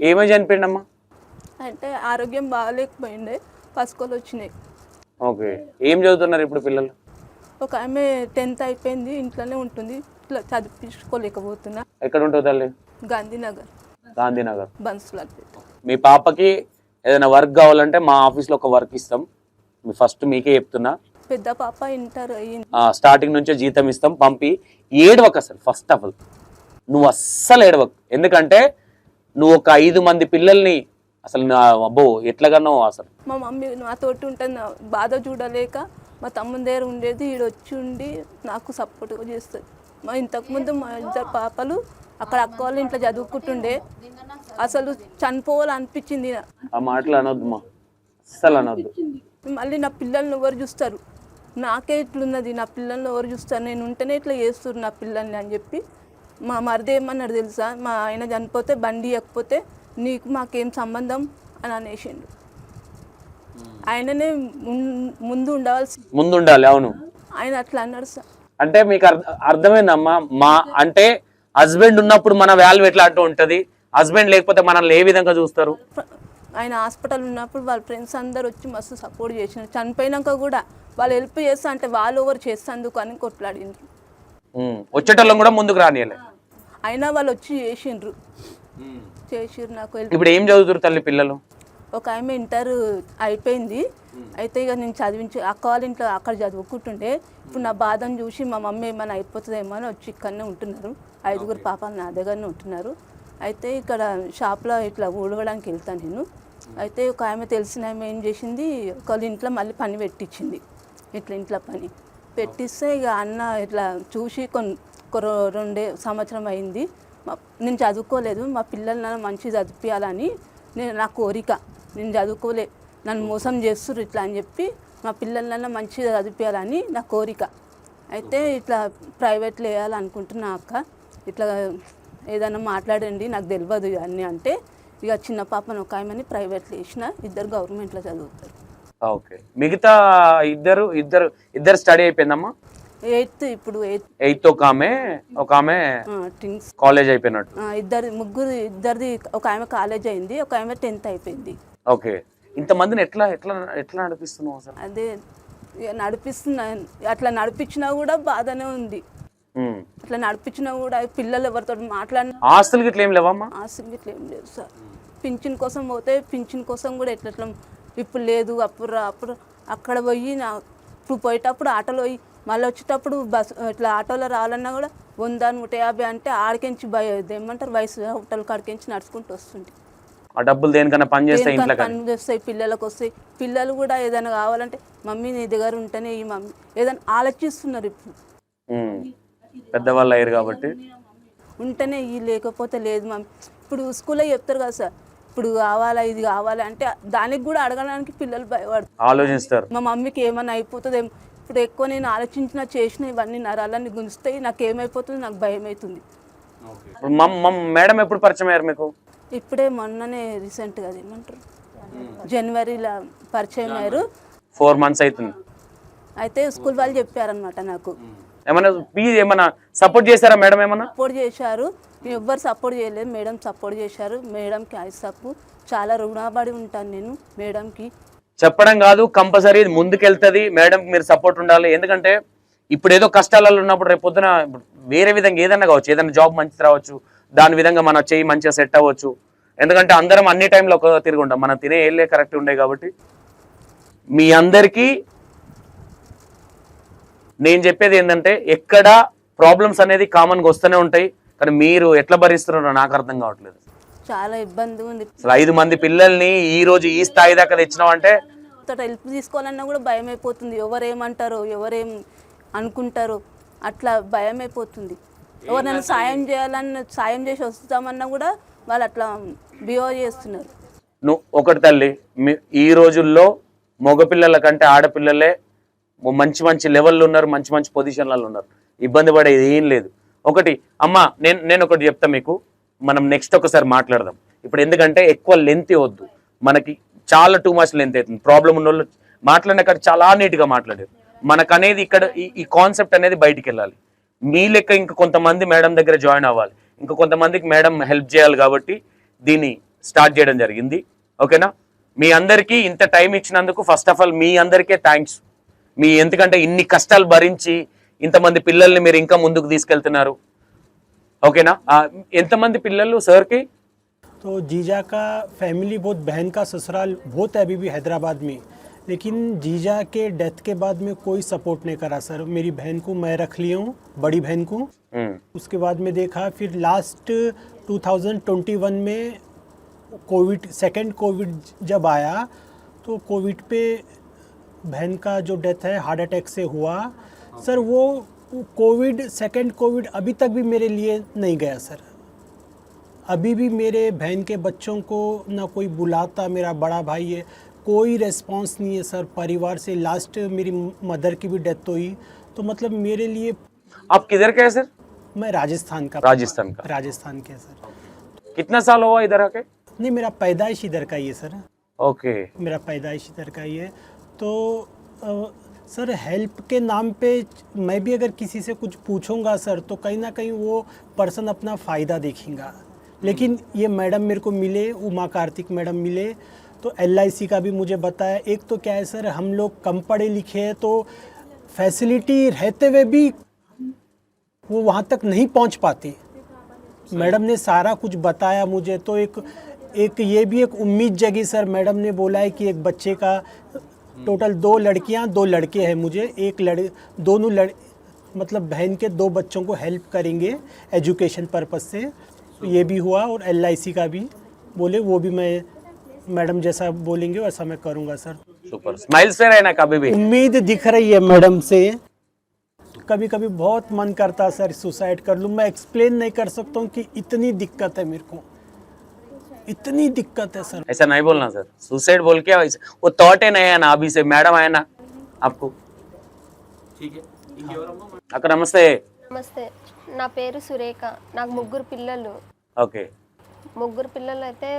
ఏమో చనిపోయిందమ్మా అంటే ఆరోగ్యం బాగాలేకపోయిండే, పసుకొలు వచ్చినాయి. ఓకే. ఏం చదువుతున్నారు ఇప్పుడు పిల్లలు? ఒక ఆమె 10th అయిపోయింది, ఇంట్లోనే ఉంటుంది, ఇట్లా చదివించుకోలేకపోతున్నా. ఎక్కడ ఉంటుంది తల్లి? గాంధీనగర్ బన్సులాపేట. మీ పాపకి ఏదైనా వర్క్ కావాలంటే మా ఆఫీస్లో ఒక వర్క్ ఇస్తాం. ఫస్ట్ మీకే చెప్తున్నా, పెద్ద పాప ఇంటర్ అయ్యింది, స్టార్టింగ్ నుంచే జీతం ఇస్తాం. పంపి ఏడవక అసలు, ఫస్ట్ ఆఫ్ ఆల్ నువ్వు అస్సలు ఏడవకు. ఎందుకంటే నువ్వు ఒక 5 మంది పిల్లల్ని అసలు అబ్బో ఎట్లాగానో అసలు. మా మమ్మీ నాతోటి ఉంటుంది, బాధ చూడలేక మా తమ్ముని దగ్గర ఉండేది, ఈడు వచ్చి ఉండి నాకు సపోర్ట్గా చేస్తుంది. మా ఇంతకుముందు మా ఇద్దరు పాపలు అక్కడ అక్క వాళ్ళ ఇంట్లో చదువుకుంటుండే, అసలు చనిపోవాలనిపించింది. ఆ మాటలు అనొద్దు మా, అస్సలు అనొద్దు. మళ్ళీ నా పిల్లల్ని ఎవరు చూస్తారు, నాకే ఇట్లున్నది, నా పిల్లల్ని ఎవరు చూస్తారు, నేను ఉంటేనే ఇట్లా చేస్తారు నా పిల్లల్ని అని చెప్పి మా మరిది ఏమన్నాడు తెలుసా, మా ఆయన చనిపోతే బండి ఇవ్వకపోతే నీకు మాకేం సంబంధం అని అనేసిండు. ఆయననే ముందు ఉండాలి. అవును, ఆయన అట్లా అన్నాడు సార్. అంటే మీకు అర్థమైందమ్మా, మా అంటే హస్బెండ్ ఉన్నప్పుడు మన వాల్యూ ఎట్లా అంటూ ఉంటది, హస్బెండ్ లేకపోతే మనల్ని ఏ విధంగా చూస్తారు. ఆయన హాస్పిటల్ ఉన్నప్పుడు వాళ్ళ ఫ్రెండ్స్ అందరు వచ్చి మస్తు సపోర్ట్ చేసినారు. చనిపోయినాక కూడా వాళ్ళు హెల్ప్ చేస్తా అంటే వాళ్ళు ఎవరు చేస్తందుకు అని కొట్లాడిండ్రు. వచ్చేటోళ్ళం కూడా ముందుకు రానియలే, అయినా వాళ్ళు వచ్చి చేసిండ్రు నాకు help. ఇప్పుడు ఏం చదువుతారు తల్లి పిల్లలు? ఒక ఆమె ఇంటర్ అయిపోయింది, అయితే ఇక నేను చదివించి అక్క వాళ్ళ ఇంట్లో అక్కడ చదువుకుంటుండే. ఇప్పుడు నా బాధను చూసి మా మమ్మీ ఏమైనా అయిపోతుందేమో అని వచ్చి ఇక్కడనే ఉంటున్నారు. 5 పాపలు నా దగ్గరనే ఉంటున్నారు. అయితే ఇక్కడ షాప్లో ఇట్లా ఊడవడానికి వెళ్తాను నేను. అయితే ఒక ఆమె తెలిసిన ఆమె ఏం చేసింది, ఒకళ్ళ ఇంట్లో మళ్ళీ పని పెట్టించింది. ఇట్లా ఇంట్లో పని పెట్టిస్తే ఇక అన్న ఇట్లా చూసి రెండే సంవత్సరం అయింది. నేను చదువుకోలేదు, మా పిల్లలు నన్ను మంచిగా చదివించాలని నా కోరిక. నేను చదువుకోలే, నన్ను మోసం చేస్తుర్రు ఇట్లా అని చెప్పి మా పిల్లలన్నా మంచిగా చదివించాలని నా కోరిక. అయితే ఇట్లా ప్రైవేట్లో వేయాలనుకుంటున్నా అక్క, ఇట్లా ఏదైనా మాట్లాడండి, నాకు తెలియదు ఇవన్నీ అంటే ఇక చిన్న పాపను ఒక ఆమెని ప్రైవేట్లో వేసిన, 2 గవర్నమెంట్లో చదువుతారు. ఓకే, మిగతా ఇద్దరు స్టడీ అయిపోయిందమ్మా? 8th ఇప్పుడు 8th ఒక ఆమె కాలేజ్ అయిపోయినట్టు. ఇద్దరిది ఒక ఆమె కాలేజ్ అయింది, ఒక ఆమె 10th అయిపోయింది. ఓకే, ఇంతమందిని ఎట్లా నడిపిస్తున్నావు అసలు? అదే నడిపిస్తున్నా, అట్లా నడిపించినా కూడా బాధనే ఉంది. అట్లా నడిపించినా కూడా పిల్లలు ఎవరితో మాట్లాడిన ఆస్తులకి ఇట్లా ఏం లేవమ్మా? ఆస్తులకి ఇట్లా ఏం లేవు సార్. పింఛన్ కోసం పోతే పింఛన్ కోసం కూడా ఎట్లా ఇప్పుడు లేదు, అప్పుడు అక్కడ పోయి ఇప్పుడు పోయేటప్పుడు ఆటోలో పోయి మళ్ళీ వచ్చేటప్పుడు బస్ ఇట్లా ఆటోలో రావాలన్నా కూడా 100, 150 అంటే ఆడికించి ఏమంటారు వయసు హోటల్ కాడికించి నడుచుకుంటూ వస్తుంది. ఆ డబ్బులు దేనికన్నా పని చేస్తాయి, పిల్లలకు వస్తాయి. పిల్లలు కూడా ఏదైనా కావాలంటే మమ్మీ నీ దగ్గర ఉంటేనే ఈ మమ్మీ ఏదైనా ఆలోచిస్తున్నారు. ఇప్పుడు పెద్దవాళ్ళు అయ్యారు కాబట్టి ఉంటేనే ఈ, లేకపోతే లేదు మమ్మీ. ఇప్పుడు స్కూల్లో చెప్తారు కదా సార్, ఇప్పుడు కావాలా ఇది కావాలా అంటే దానికి కూడా అడగడానికి పిల్లలు భయపడతారు, ఆలోచిస్తారు. మా మమ్మీకి ఏమైనా అయిపోతుందేమో. ఇప్పుడు ఎక్కువ నేను ఆలోచించిన చేసిన ఇవన్నీ నరాలన్నీ గుంజుతాయి, నాకు ఏమైపోతుంది, నాకు భయం అవుతుంది. మేడం ఎప్పుడు పరిచయం అయ్యారు మీకు? ఇప్పుడే మొన్ననే రీసెంట్గా ఏమంటారు జనవరిలో పరిచయం అయ్యారు. 4 months అవుతుంది. అయితే స్కూల్ వాళ్ళు చెప్పారనమాట నాకు. ఏమన్నా సపోర్ట్ చేశారా మేడం? ఏమన్నా సపోర్ట్ చేశారు, ఎవ్వరు సపోర్ట్ చేయలేదు, మేడం సపోర్ట్ చేశారు. మేడంకి ఐసప్పు చాలా రుణపడి ఉంటాను నేను మేడంకి. చెప్పడం కాదు, కంపల్సరీ ముందుకెళ్తుంది మేడం, మీరు సపోర్ట్ ఉండాలి. ఎందుకంటే ఇప్పుడు ఏదో కష్టాలలో ఉన్నప్పుడు రేపు పొద్దున వేరే విధంగా ఏదైనా కావచ్చు, ఏదైనా జాబ్ మంచిది రావచ్చు, దాని విధంగా మన చెయ్యి మంచిగా సెట్ అవ్వచ్చు. ఎందుకంటే అందరం అన్ని టైంలో ఒక తిరిగి ఉంటాం, మనం తినే ఏళ్ళే కరెక్ట్ ఉండే. కాబట్టి మీ అందరికీ నేను చెప్పేది ఏంటంటే, ఎక్కడ ప్రాబ్లమ్స్ అనేది కామన్గా వస్తూనే ఉంటాయి, కానీ మీరు ఎట్లా భరిస్తున్నారో నాకు అర్థం కావట్లేదు. చాలా ఇబ్బంది ఉంది. అసలు 5 మంది పిల్లల్ని ఈ రోజు ఈ స్థాయి దాకా తెచ్చినావంటే హెల్ప్ తీసుకోవాలన్నా కూడా భయం అయిపోతుంది. ఎవరేమంటారో, ఎవరేం అనుకుంటారో, అట్లా భయం అయిపోతుంది. ఎవరైనా సాయం చేసి వస్తామన్నా కూడా వాళ్ళు అట్లా బిహేవ్ చేస్తున్నారు. నువ్వు ఒకటి తల్లి, ఈ రోజుల్లో మగపిల్లల కంటే ఆడపిల్లలే మంచి మంచి లెవెల్లో ఉన్నారు, మంచి మంచి పొజిషన్లలో ఉన్నారు. ఇబ్బంది పడేది ఏం లేదు. ఒకటి అమ్మ, నేను ఒకటి చెప్తా మీకు, మనం నెక్స్ట్ ఒకసారి మాట్లాడదాం ఇప్పుడు. ఎందుకంటే ఎక్కువ లెంత్ వద్దు, మనకి చాలా టూ మచ్ లెంత్ అవుతుంది. ప్రాబ్లం ఉన్న వాళ్ళు మాట్లాడిన కాడ చాలా నీట్గా మాట్లాడారు. మనకు అనేది ఇక్కడ ఈ కాన్సెప్ట్ అనేది బయటికి వెళ్ళాలి. మీ లెక్క ఇంకా కొంతమంది మేడం దగ్గర జాయిన్ అవ్వాలి, ఇంకా కొంతమందికి మేడం హెల్ప్ చేయాలి. కాబట్టి దీన్ని స్టార్ట్ చేయడం జరిగింది. ఓకేనా? మీ అందరికీ ఇంత టైం ఇచ్చినందుకు ఫస్ట్ ఆఫ్ ఆల్ మీ అందరికీ థ్యాంక్స్. ఎందుకంటే ఇన్ని కష్టాలు భరించి ఇంతమంది పిల్లల్ని మీరు ఇంకా ముందుకు తీసుకెళ్తున్నారు. ఓకేనా? ఎంతమంది పిల్లలు సార్కి? तो जीजा का फैमिली बहुत, बहन का ससुराल बहुत है अभी भी हैदराबाद में, लेकिन जीजा के डेथ के बाद में कोई सपोर्ट नहीं करा सर. मेरी बहन को मैं रख लिया हूँ, बड़ी बहन को. उसके बाद में देखा, फिर लास्ट 2021 में सेकेंड कोविड जब आया तो कोविड पे बहन का जो डेथ है हार्ट अटैक से हुआ सर, वो कोविड, सेकंड कोविड अभी तक भी मेरे लिए नहीं गया सर। अभी भी मेरे बहन के बच्चों को ना कोई बुलाता, मेरा बड़ा भाई है, कोई रेस्पॉन्स नहीं है सर परिवार से। लास्ट मेरी मदर की भी डेथ हुई, तो मतलब मेरे लिए। आप किधर के हैं सर? मैं राजस्थान का राजस्थान के सर। कितना साल हुआ इधर आके? नहीं, मेरा पैदाइश इधर का ही है सर। ओके, मेरा पैदाइश इधर का ही है। तो सर हेल्प के नाम पे मैं भी अगर किसी से कुछ पूछूंगा सर, तो कहीं ना कहीं वो पर्सन अपना फ़ायदा देखेगा। लेकिन ये मैडम मेरे को मिले, उमा कार्तिक मैडम मिले, तो LIC का भी मुझे बताया। एक तो क्या है सर, हम लोग कम पढ़े लिखे हैं, तो फैसिलिटी रहते हुए भी वो वहाँ तक नहीं पहुँच पाते। मैडम ने सारा कुछ बताया मुझे, तो एक ये भी एक उम्मीद जगी सर। मैडम ने बोला है कि एक बच्चे का, टोटल 2 लड़कियां 2 लड़के हैं मुझे, दोनों मतलब बहन के 2 बच्चों को हेल्प करेंगे एजुकेशन पर्पस से। ये भी हुआ, और LIC का भी बोले, वो भी मैं मैडम जैसा बोलेंगे वैसा मैं करूँगा सर। सुपर, स्माइल से रहना कभी भी। उम्मीद दिख रही है मैडम से। कभी कभी बहुत मन करता सर सुसाइड कर लूँ। मैं एक्सप्लेन नहीं कर सकता हूँ कि इतनी दिक्कत है मेरे को, इतनी दिक्कत है सर। ऐसा नहीं बोलना सर, सुसाइड बोल के वो थॉट है नहीं है ना अभी से। मैडम आया ना आपको, ठीक है। అక్క నమస్తే. నమస్తే, నా పేరు సురేఖ. నాకు 3 పిల్లలు. ఓకే. 3 పిల్లలు అయితే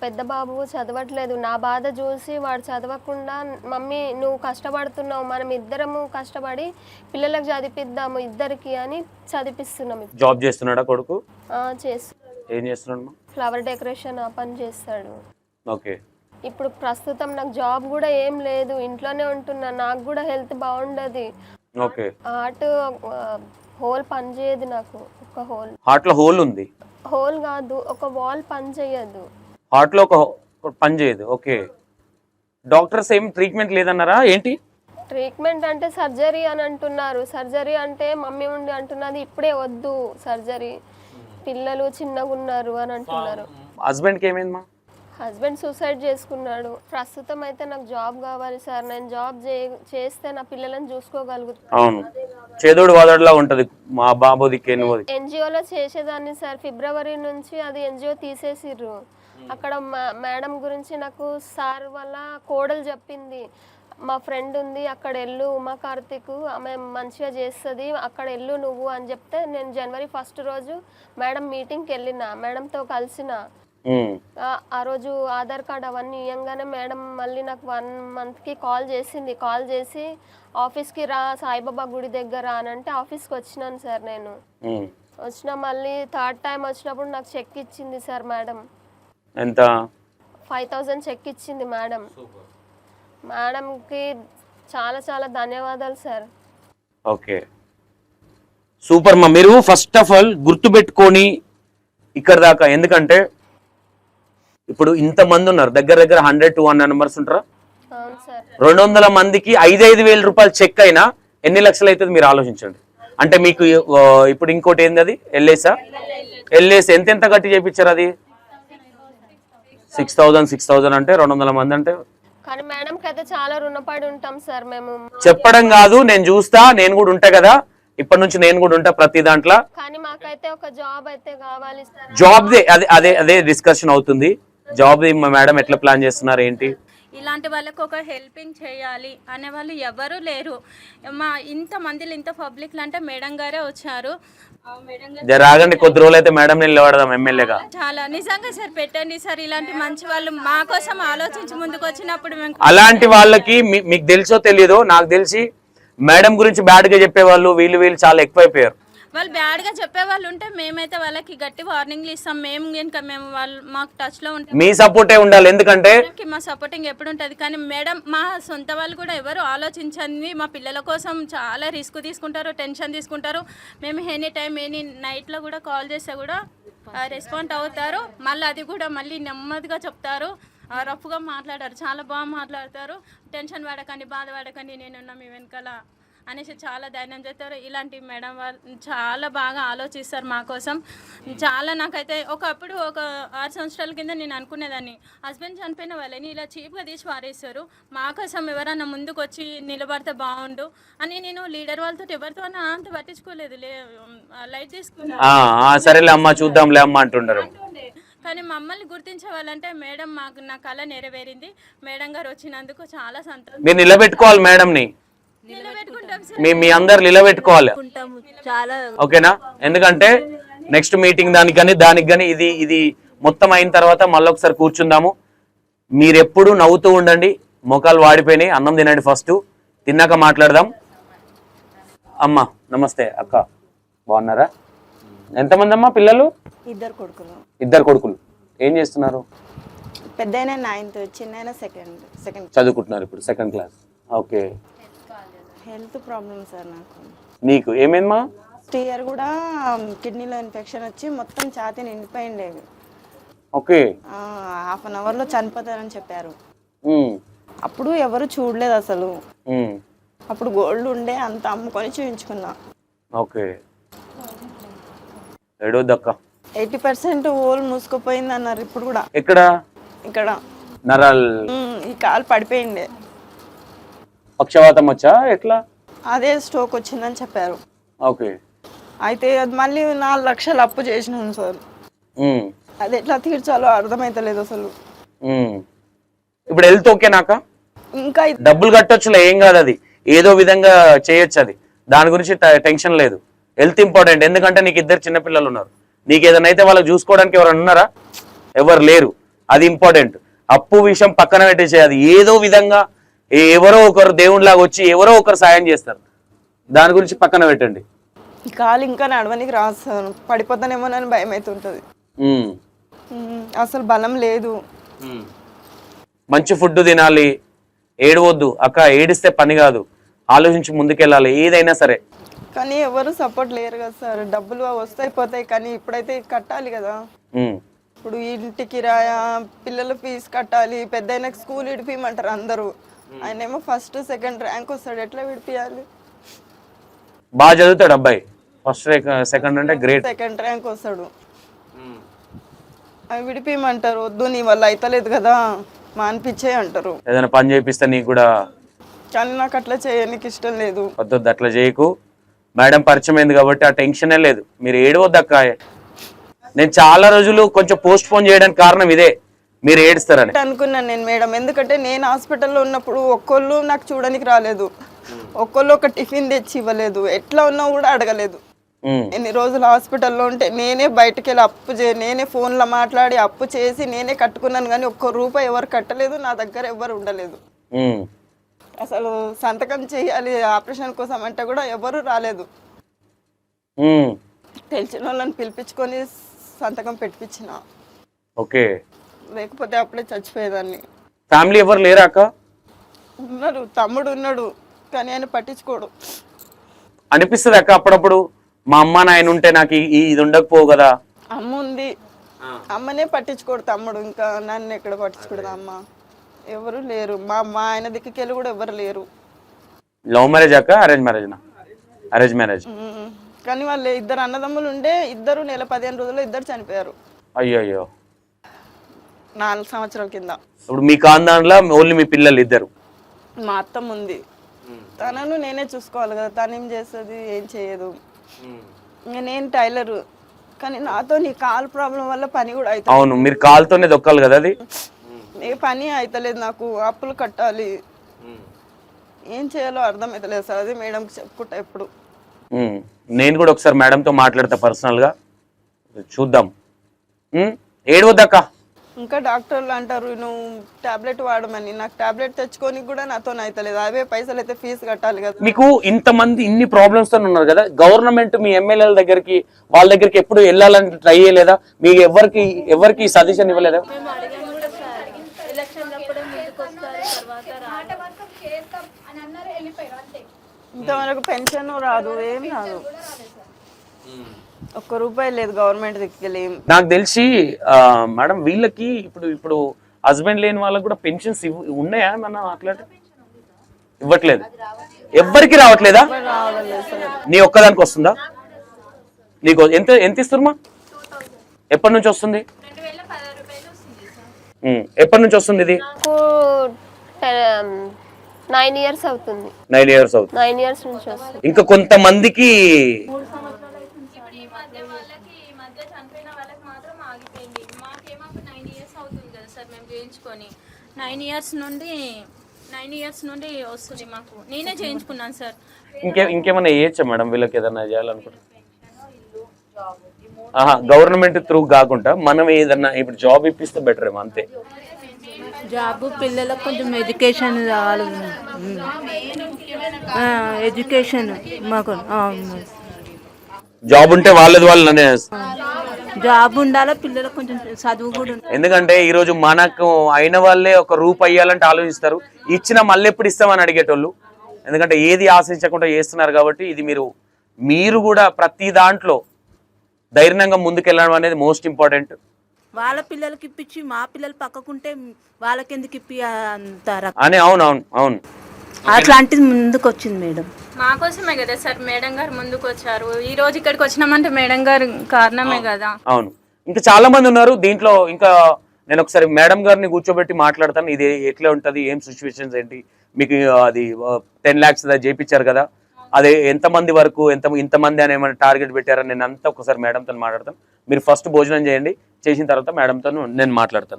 పెద్ద బాబు చదవట్లేదు. నా బాధ చూసి వాడు చదవకుండా, మమ్మీ నువ్వు కష్టపడుతున్నావు, మనం ఇద్దరము కష్టపడి పిల్లలకు చదివిద్దాము ఇద్దరికి అని చదివిస్తున్నాం. జాబ్ చేస్తున్నాడా కొడుకు? చేస్తున్నాడు. ఏం చేస్తున్నాడు? ఫ్లవర్ డెకరేషన్ ఆ పని చేస్తాడు. ఓకే. ఇప్పుడు ప్రస్తుతం నాకు జాబ్ కూడా ఏం లేదు, ఇంట్లోనే ఉంటున్నా. నాకు కూడా హెల్త్ బాగుండదు. ఓకే. హార్ట్ హోల్ పని చేయదు నాకు. ఒక హార్ట్ లో హోల్ ఉంది? హోల్ కాదు, ఒక వాల్ పని చేయదు. హార్ట్ లో ఒక పని చేయదు. ఓకే. డాక్టర్స్ ఏం ట్రీట్మెంట్ లేదన్నారా ఏంటి? ట్రీట్మెంట్ అంటే సర్జరీ అని అంటున్నారు. సర్జరీ అంటే మమ్మీ ఉండి అంటున్నది ఇప్పుడే వద్దు సర్జరీ, పిల్లలు చిన్నగా ఉన్నారు అని అంటున్నారు. హస్బెండ్ కి ఏమైందమ్మా? హస్బెండ్ సూసైడ్ చేసుకున్నాడు. ప్రస్తుతం అయితే నాకు జాబ్ కావాలి సార్. నేను జాబ్ చేస్తే నా పిల్లలను చూసుకోగలుగుతాను. అవును, చేదోడు వాదోడులా ఉంటది మా బాబు దిక్కే నువ్వు. ఎన్జిఓలో చేసేదాన్ని సార్. ఫిబ్రవరి నుంచి అది ఎన్జిఓ తీసేసిర్రు. అక్కడ మేడం గురించి నాకు సార్ వాళ్ళ కోడలు చెప్పింది, మా ఫ్రెండ్ ఉంది అక్కడ వెళ్ళు, ఉమా కార్తిక్, ఆమె మంచిగా చేస్తుంది, అక్కడ వెళ్ళు నువ్వు అని చెప్తే నేను జనవరి 1 రోజు మేడం మీటింగ్కి వెళ్ళిన, మేడంతో కలిసిన. ఆ రోజు ఆధార్ కార్డ్ అవన్నీ ఇవ్వగానే మేడం మళ్ళీ నాకు 1 మంత్కి కాల్ చేసింది. కాల్ చేసి ఆఫీస్కి రా సాయిబాబా గుడి దగ్గర అని అంటే ఆఫీస్కి వచ్చినాను సార్. నేను వచ్చిన మళ్ళీ 3rd టైం వచ్చినప్పుడు నాకు చెక్ ఇచ్చింది సార్ మేడం. ఎంత? 5000 చెక్ ఇచ్చింది మేడం. మేడంకి చాలా చాలా ధన్యవాదాలు సార్. ఓకే, సూపర్ మా. మీరు ఫస్ట్ ఆఫ్ ఆల్ గుర్తుపెట్టుకొని ఇక్కడ దాకా, ఎందుకంటే ఇప్పుడు ఇంతమంది ఉన్నారు, దగ్గర 100-200 మెంబర్స్ ఉంటారా? 200 మందికి 5,000 రూపాయలు చెక్ అయినా ఎన్ని లక్షలు అవుతుంది మీరు ఆలోచించండి. అంటే మీకు ఇప్పుడు ఇంకోటి ఏంది, అది ఎల్ఏస్ ఎంత కట్టి చేయించారు? అది 6,000 అంటే 200 మంది అంటే. కానీ మేడం కైతే చాలా రుణపడి ఉంటాం సార్ మేము. చెప్పడం కాదు, నేను చూస్తా, నేను కూడా ఉంటా కదా, ఇప్పటి నుంచి నేను కూడా ఉంటా ప్రతి దాంట్లో. కానీ మాకైతే ఒక జాబ్ అయితే కావాలి సార్. జాబ్ అదే డిస్కషన్ అవుతుంది. జాబ్ మేడం ఎట్లా ప్లాన్ చేస్తున్నారు ఏంటి? ఇలాంటి వాళ్ళకు ఒక హెల్పింగ్ చేయాలి అనే వాళ్ళు ఎవరు లేరు. మా ఇంతమందిలో ఇంత పబ్లిక్ అంటే మేడం గారే వచ్చారు. రాగండి, కొద్ది రోజులు అయితే మేడం నిలబడదాం ఎమ్మెల్యేగా. చాలా నిజంగా సార్, పెట్టండి సార్. ఇలాంటి మంచి వాళ్ళు మా కోసం ఆలోచించి ముందుకు వచ్చినప్పుడు మేము అలాంటి వాళ్ళకి మీకు తెలుసో తెలియదో, నాకు తెలిసి మేడం గురించి బ్యాడ్ గా చెప్పేవాళ్ళు వీళ్ళు చాలా ఎక్కువైపోయారు. వాళ్ళు బ్యాడ్ గా చెప్పే వాళ్ళు ఉంటే మేమైతే వాళ్ళకి గట్టి వార్నింగ్లు ఇస్తాం. మేము వాళ్ళు మాకు టచ్ లో ఉంటాం. మీ సపోర్టే ఉండాలి, ఎందుకంటే మా సపోర్టింగ్ ఎప్పుడు ఉంటుంది. కానీ మేడం మా సొంత వాళ్ళు కూడా ఎవరు ఆలోచించండి. మా పిల్లల కోసం చాలా రిస్క్ తీసుకుంటారు, టెన్షన్ తీసుకుంటారు. మేము ఎనీ టైం ఎనీ నైట్లో కూడా కాల్ చేస్తే కూడా రెస్పాండ్ అవుతారు. మళ్ళీ అది కూడా మళ్ళీ నెమ్మదిగా చెప్తారు, రఫ్గా మాట్లాడారు, చాలా బాగా మాట్లాడతారు. టెన్షన్ పడకండి, బాధపడకండి, నేనున్నా మీ వెనకాల అనేసి చాలా ధైర్యం చేస్తారు. ఇలాంటి మేడం వాళ్ళు చాలా బాగా ఆలోచిస్తారు మా కోసం. చాలా నాకైతే ఒకప్పుడు ఒక 6 సంవత్సరాల కింద నేను అనుకునేదాన్ని, హస్బెండ్ చనిపోయిన వాళ్ళని ఇలా చీప్గా తీసి పారేస్తారు, మా కోసం ఎవరైనా ముందుకు వచ్చి నిలబడితే బాగుండు అని నేను లీడర్ వాళ్ళతో ఎవరితో అంత పట్టించుకోలేదు, లైట్ తీసుకున్నాను. సరేలే అమ్మా చూద్దాంలే అమ్మ అంటుండరు. కానీ మమ్మల్ని గుర్తించే వాళ్ళంటే మేడం, మాకు నా కళ నెరవేరింది, మేడం గారు వచ్చినందుకు చాలా సంతోషం. మీరు నిలబెట్టుకోవాలి మేడంని, మీ అందరు నిలబెట్టుకోవాలి, ఓకేనా? ఎందుకంటే నెక్స్ట్ మీటింగ్ దానికి కానీ ఇది మొత్తం అయిన తర్వాత మళ్ళీ ఒకసారి కూర్చుందాము. మీరెప్పుడు నవ్వుతూ ఉండండి, మోకాలు వాడిపోయినాయి, అన్నం తినండి, ఫస్ట్ తిన్నాక మాట్లాడదాం. అమ్మ నమస్తే అక్క, బాగున్నారా? ఎంతమంది అమ్మా పిల్లలు? 2 కొడుకులు. 2 కొడుకులు. ఏం చేస్తున్నారు? పెద్దయినా 9th, చిన్న సెకండ్ చదువుకుంటున్నారు ఇప్పుడు, 2nd class. Okay. Health problem sir నాకు. నీకు ఏమైందమ్మా? లాస్ట్ ఇయర్ కూడా కిడ్నీలో ఇన్ఫెక్షన్ వచ్చి మొత్తం ఛాతీ నిండిపోయిండేవి. ఓకే. హాఫ్ అన్ అవర్లో చనిపోతారని చెప్పారు. అప్పుడు ఎవరు చూడలేదు అసలు. అప్పుడు గోల్డ్ ఉండే అంత అమ్ముకొని చూపించుకున్నా. ఓకే. ఏడోదక్క 80% ఓల్ మూసుకుపోయింది అన్నారు. ఇప్పుడు కూడా ఎక్కడ? ఇక్కడ నరాల్, ఈ కాలు పడిపోయిండే. పక్షవాతం వచ్చా ఎట్లా? అదే స్ట్రోక్ వచ్చిందని చెప్పారు. ఓకే. అయితే అది మళ్ళీ 4 లక్షలు అప్పు చేసినాను సార్. అది ఎట్లా తీర్చాలో అర్థమైతలేదు అసలు. ఇప్పుడు హెల్త్ ఓకేనాక? ఇంకా డబ్బులు కట్టొచ్చులే, ఏం కాదు, అది ఏదో విధంగా చేయొచ్చు, అది దాని గురించి టెన్షన్ లేదు. హెల్త్ ఇంపార్టెంట్, ఎందుకంటే నీకు 2 చిన్నపిల్లలు ఉన్నారు, నీకు ఏదైనా అయితే వాళ్ళకి చూసుకోవడానికి ఎవరైనా ఉన్నారా? ఎవరు లేరు, అది ఇంపార్టెంట్. అప్పు విషయం పక్కన పెట్టేసేది, ఏదో విధంగా ఎవరో ఒకరు దేవుడిలాగా వచ్చి ఎవరో ఒకరు సాయం చేస్తారు, దాని గురించి పక్కన పెట్టండి. ఈ కాలు ఇంకా నడవనికి రాదు సార్, పడిపోతానేమోనని భయం అవుతుంటది. అసలు బలం లేదు. మంచి ఫుడ్ తినాలి, ఏడవద్దు అక్క, ఏడిస్తే పని కాదు, ఆలోచించి ముందుకెళ్ళాలి ఏదైనా సరే. కానీ ఎవరు సపోర్ట్ లేరు కదా సార్. డబ్బులు వస్తాయి పోతాయి, కానీ ఇప్పుడైతే కట్టాలి కదా. ఇప్పుడు ఇంటి కిరాయా, పిల్లల ఫీజు కట్టాలి, పెద్ద స్కూల్ విడిపియమంటారు అందరూ. ఆయన ఏమో 1st, 2nd ర్యాంక్ వస్తాడు, ఎట్లా విడిపియాలి? బాగా చదువుతాడు అబ్బాయి, 1st, 2nd అంటే గ్రేట్. 2nd ర్యాంక్ వస్తాడు, అవి విడిపియమంటారు. వద్దు నీ వల్ల అయితలేదు కదా, మా అనిపించే అంటారు. ఏదైనా పని చేపిస్తే నీకు కూడా, కానీ నాకు అట్లా చేయడానికి ఇష్టం లేదు. వద్దు అట్లా చేయకు, మేడం పరిచయం అయింది కాబట్టి ఆ టెన్షనే లేదు, మీరు ఏడవద్దు అక్క. నేను చాలా రోజులు కొంచెం పోస్ట్ పోన్ చేయడానికి కారణం ఇదే, మీరు ఏడుస్తారని అనుకున్నాను నేను మేడం. ఎందుకంటే నేను హాస్పిటల్లో ఉన్నప్పుడు ఒక్కళ్ళు నాకు చూడడానికి రాలేదు, ఒక్కళ్ళు ఒక టిఫిన్ తెచ్చి ఇవ్వలేదు, ఎట్లా ఉన్నా కూడా అడగలేదు. ఎన్ని రోజులు హాస్పిటల్లో ఉంటే నేనే బయటకు వెళ్ళి అప్పు నేనే ఫోన్లో మాట్లాడి అప్పు చేసి నేనే కట్టుకున్నాను, కానీ ₹1 ఎవరు కట్టలేదు, నా దగ్గర ఎవరు ఉండలేదు. అసలు సంతకం చేయాలి ఆపరేషన్ కోసం అంటే కూడా ఎవరు రాలేదు. తెలిసిన వాళ్ళని పిలిపించుకొని సంతకం పెట్టించిన. ఓకే. లేకపోతే అప్పుడే చచ్చిపోయేదాన్ని. ఫ్యామిలీ ఎవరు లేరా అక్క? ఉన్నారు, తమ్ముడు ఉన్నాడు, కానీ ఆయన పట్టించుకోడు. అనిపిస్తుంది అక్క అప్పుడప్పుడు, మా అమ్మ నాయన ఉంటే నాకు ఇది ఉండకపోవు కదా. అమ్మ ఉంది, అమ్మనే పట్టించుకోడు తమ్ముడు, ఇంకా నన్ను ఎక్కడ పట్టించుకోడు అమ్మ. ఎవరు లేరు, మా ఆయన దిక్కుకెళ్ళి కూడా ఎవరు లేరు. లవ్ మ్యారేజ్ అక్క అరేంజ్ మ్యారేజ్? Arrange marriage. కానీ వాళ్ళు 2 అన్నదమ్ములు ఉండే, 2 నెల 15 రోజుల్లో 2 చనిపోయారు. అయ్యో 4 సంవత్సరాల కింద. ఇప్పుడు మీ ఖాందాన్లో ఓన్లీ మీ పిల్లలు 2? మా అత్తమ్మ ఉంది, తనను నేనే చూసుకోవాలి కదా, తను ఏం చేస్తుంది, ఏం చేయదు. ఇంకా నేను టైలరు, కానీ నాతో నీ కాలు ప్రాబ్లం వల్ల పని కూడా అవుతుంది. అవును, మీరు కాలుతోనే దొక్కాలి కదా, అది ఏ పని అవుతలేదు, నాకు అప్పులు కట్టాలి, ఏం చేయాలో అర్థం అవుతలేదు సార్. అది మేడంకి చెప్పుకుంటా ఎప్పుడు. నేను కూడా ఒకసారి మేడంతో మాట్లాడతా పర్సనల్గా, చూద్దాం. ఏడవద్దక్క. ఇంకా డాక్టర్లు అంటారు నువ్వు టాబ్లెట్ వాడమని, నాకు టాబ్లెట్ తెచ్చుకొని కూడా నాతో అవుతలేదు. అవే పైసలు అయితే ఫీజు కట్టాలి కదా. మీకు ఇంతమంది ఇన్ని ప్రాబ్లమ్స్ తో ఉన్నారు కదా, గవర్నమెంట్ మీ ఎమ్మెల్యేల దగ్గరికి వాళ్ళ దగ్గరికి ఎప్పుడు వెళ్ళాలని ట్రై చేయలేదా? మీకు ఎవరికి సజెషన్ ఇవ్వలేదా? ఇంతవరకు పెన్షన్ రాదు, ఏం రాదు, ₹1 లేదు గవర్నమెంట్ దగ్గర. నాకు తెలిసి మేడం వీళ్ళకి ఇప్పుడు హస్బెండ్ లేని వాళ్ళకి కూడా పెన్షన్స్ ఉన్నాయా మన అట్లా? ఇవ్వట్లేదు. ఎవ్వరికి రావట్లేదా? నీ ఒక్కదానికి వస్తుందా? నీకు ఎంత ఇస్తున్నా? ఎప్పటి నుంచి వస్తుంది? ఎప్పటి నుంచి వస్తుంది ఇది? 9 years అవుతుంది. 9 years అవుతుంది. 9 years నుంచి వస్తుంది. ఇంకా కొంతమందికి చేయించుకొని 9 years నుండి వస్తుంది మాకు. నేనే చేయించుకున్నాను సార్. ఇంకేమైనా వేయచ్చా మేడం వీళ్ళకి ఏదైనా చేయాలనుకుంటా? గవర్నమెంట్ త్రూ కాకుండా మనం ఏదన్నా ఇప్పుడు జాబ్ ఇప్పిస్తే బెటర్ ఏమో, అంతే. జాబ్ పిల్లలకు కొంచెం ఎడ్యుకేషన్ కావాలి. ఎడ్యుకేషన్ మాకు జాబ్ ఉంటే వాళ్ళనే జాబ్ ఉండాలి, పిల్లలకు కొంచెం చదువు కూడా ఉండాలి. ఎందుకంటే ఈ రోజు మనకు అయిన వాళ్ళే ఒక రూపాయి అయ్యాలంటే ఆలోచిస్తారు, ఇచ్చిన మళ్ళీ ఎప్పుడు ఇస్తామని అడిగేటోళ్ళు. ఎందుకంటే ఏది ఆశించకుండా చేస్తున్నారు కాబట్టి ఇది మీరు కూడా ప్రతి దాంట్లో ధైర్యంగా ముందుకెళ్ళడం అనేది మోస్ట్ ఇంపార్టెంట్. వాళ్ళ పిల్లలకి ఇప్పించి మా పిల్లలు పక్కకుంటే వాళ్ళకి ఎందుకు ఇప్పి అంటారా అని. అవును అట్లాంటిది ముందుకు వచ్చింది మేడం. మా కోసమే కదా సార్ మేడం గారు ముందుకు వచ్చారు. ఈ రోజు ఇక్కడికి వచ్చినామంటే మేడం గారు కారణమే కదా. అవును. ఇంకా చాలా మంది ఉన్నారు దీంట్లో. ఇంకా నేను ఒకసారి మేడం గారిని కూర్చోబెట్టి మాట్లాడతాను. ఇది ఎట్లా ఉంటుంది, ఏం సిచ్యువేషన్స్ ఏంటి, మీకు అది 10 lakhs చేయించారు కదా, అదే ఎంతమంది వరకు ఇంతమంది అని ఏమైనా టార్గెట్ పెట్టారని నేను అంతా ఒకసారి మేడంతో మాట్లాడతాను. మీరు ఫస్ట్ భోజనం చేయండి, చేసిన తర్వాత మేడంతో నేను మాట్లాడతాను.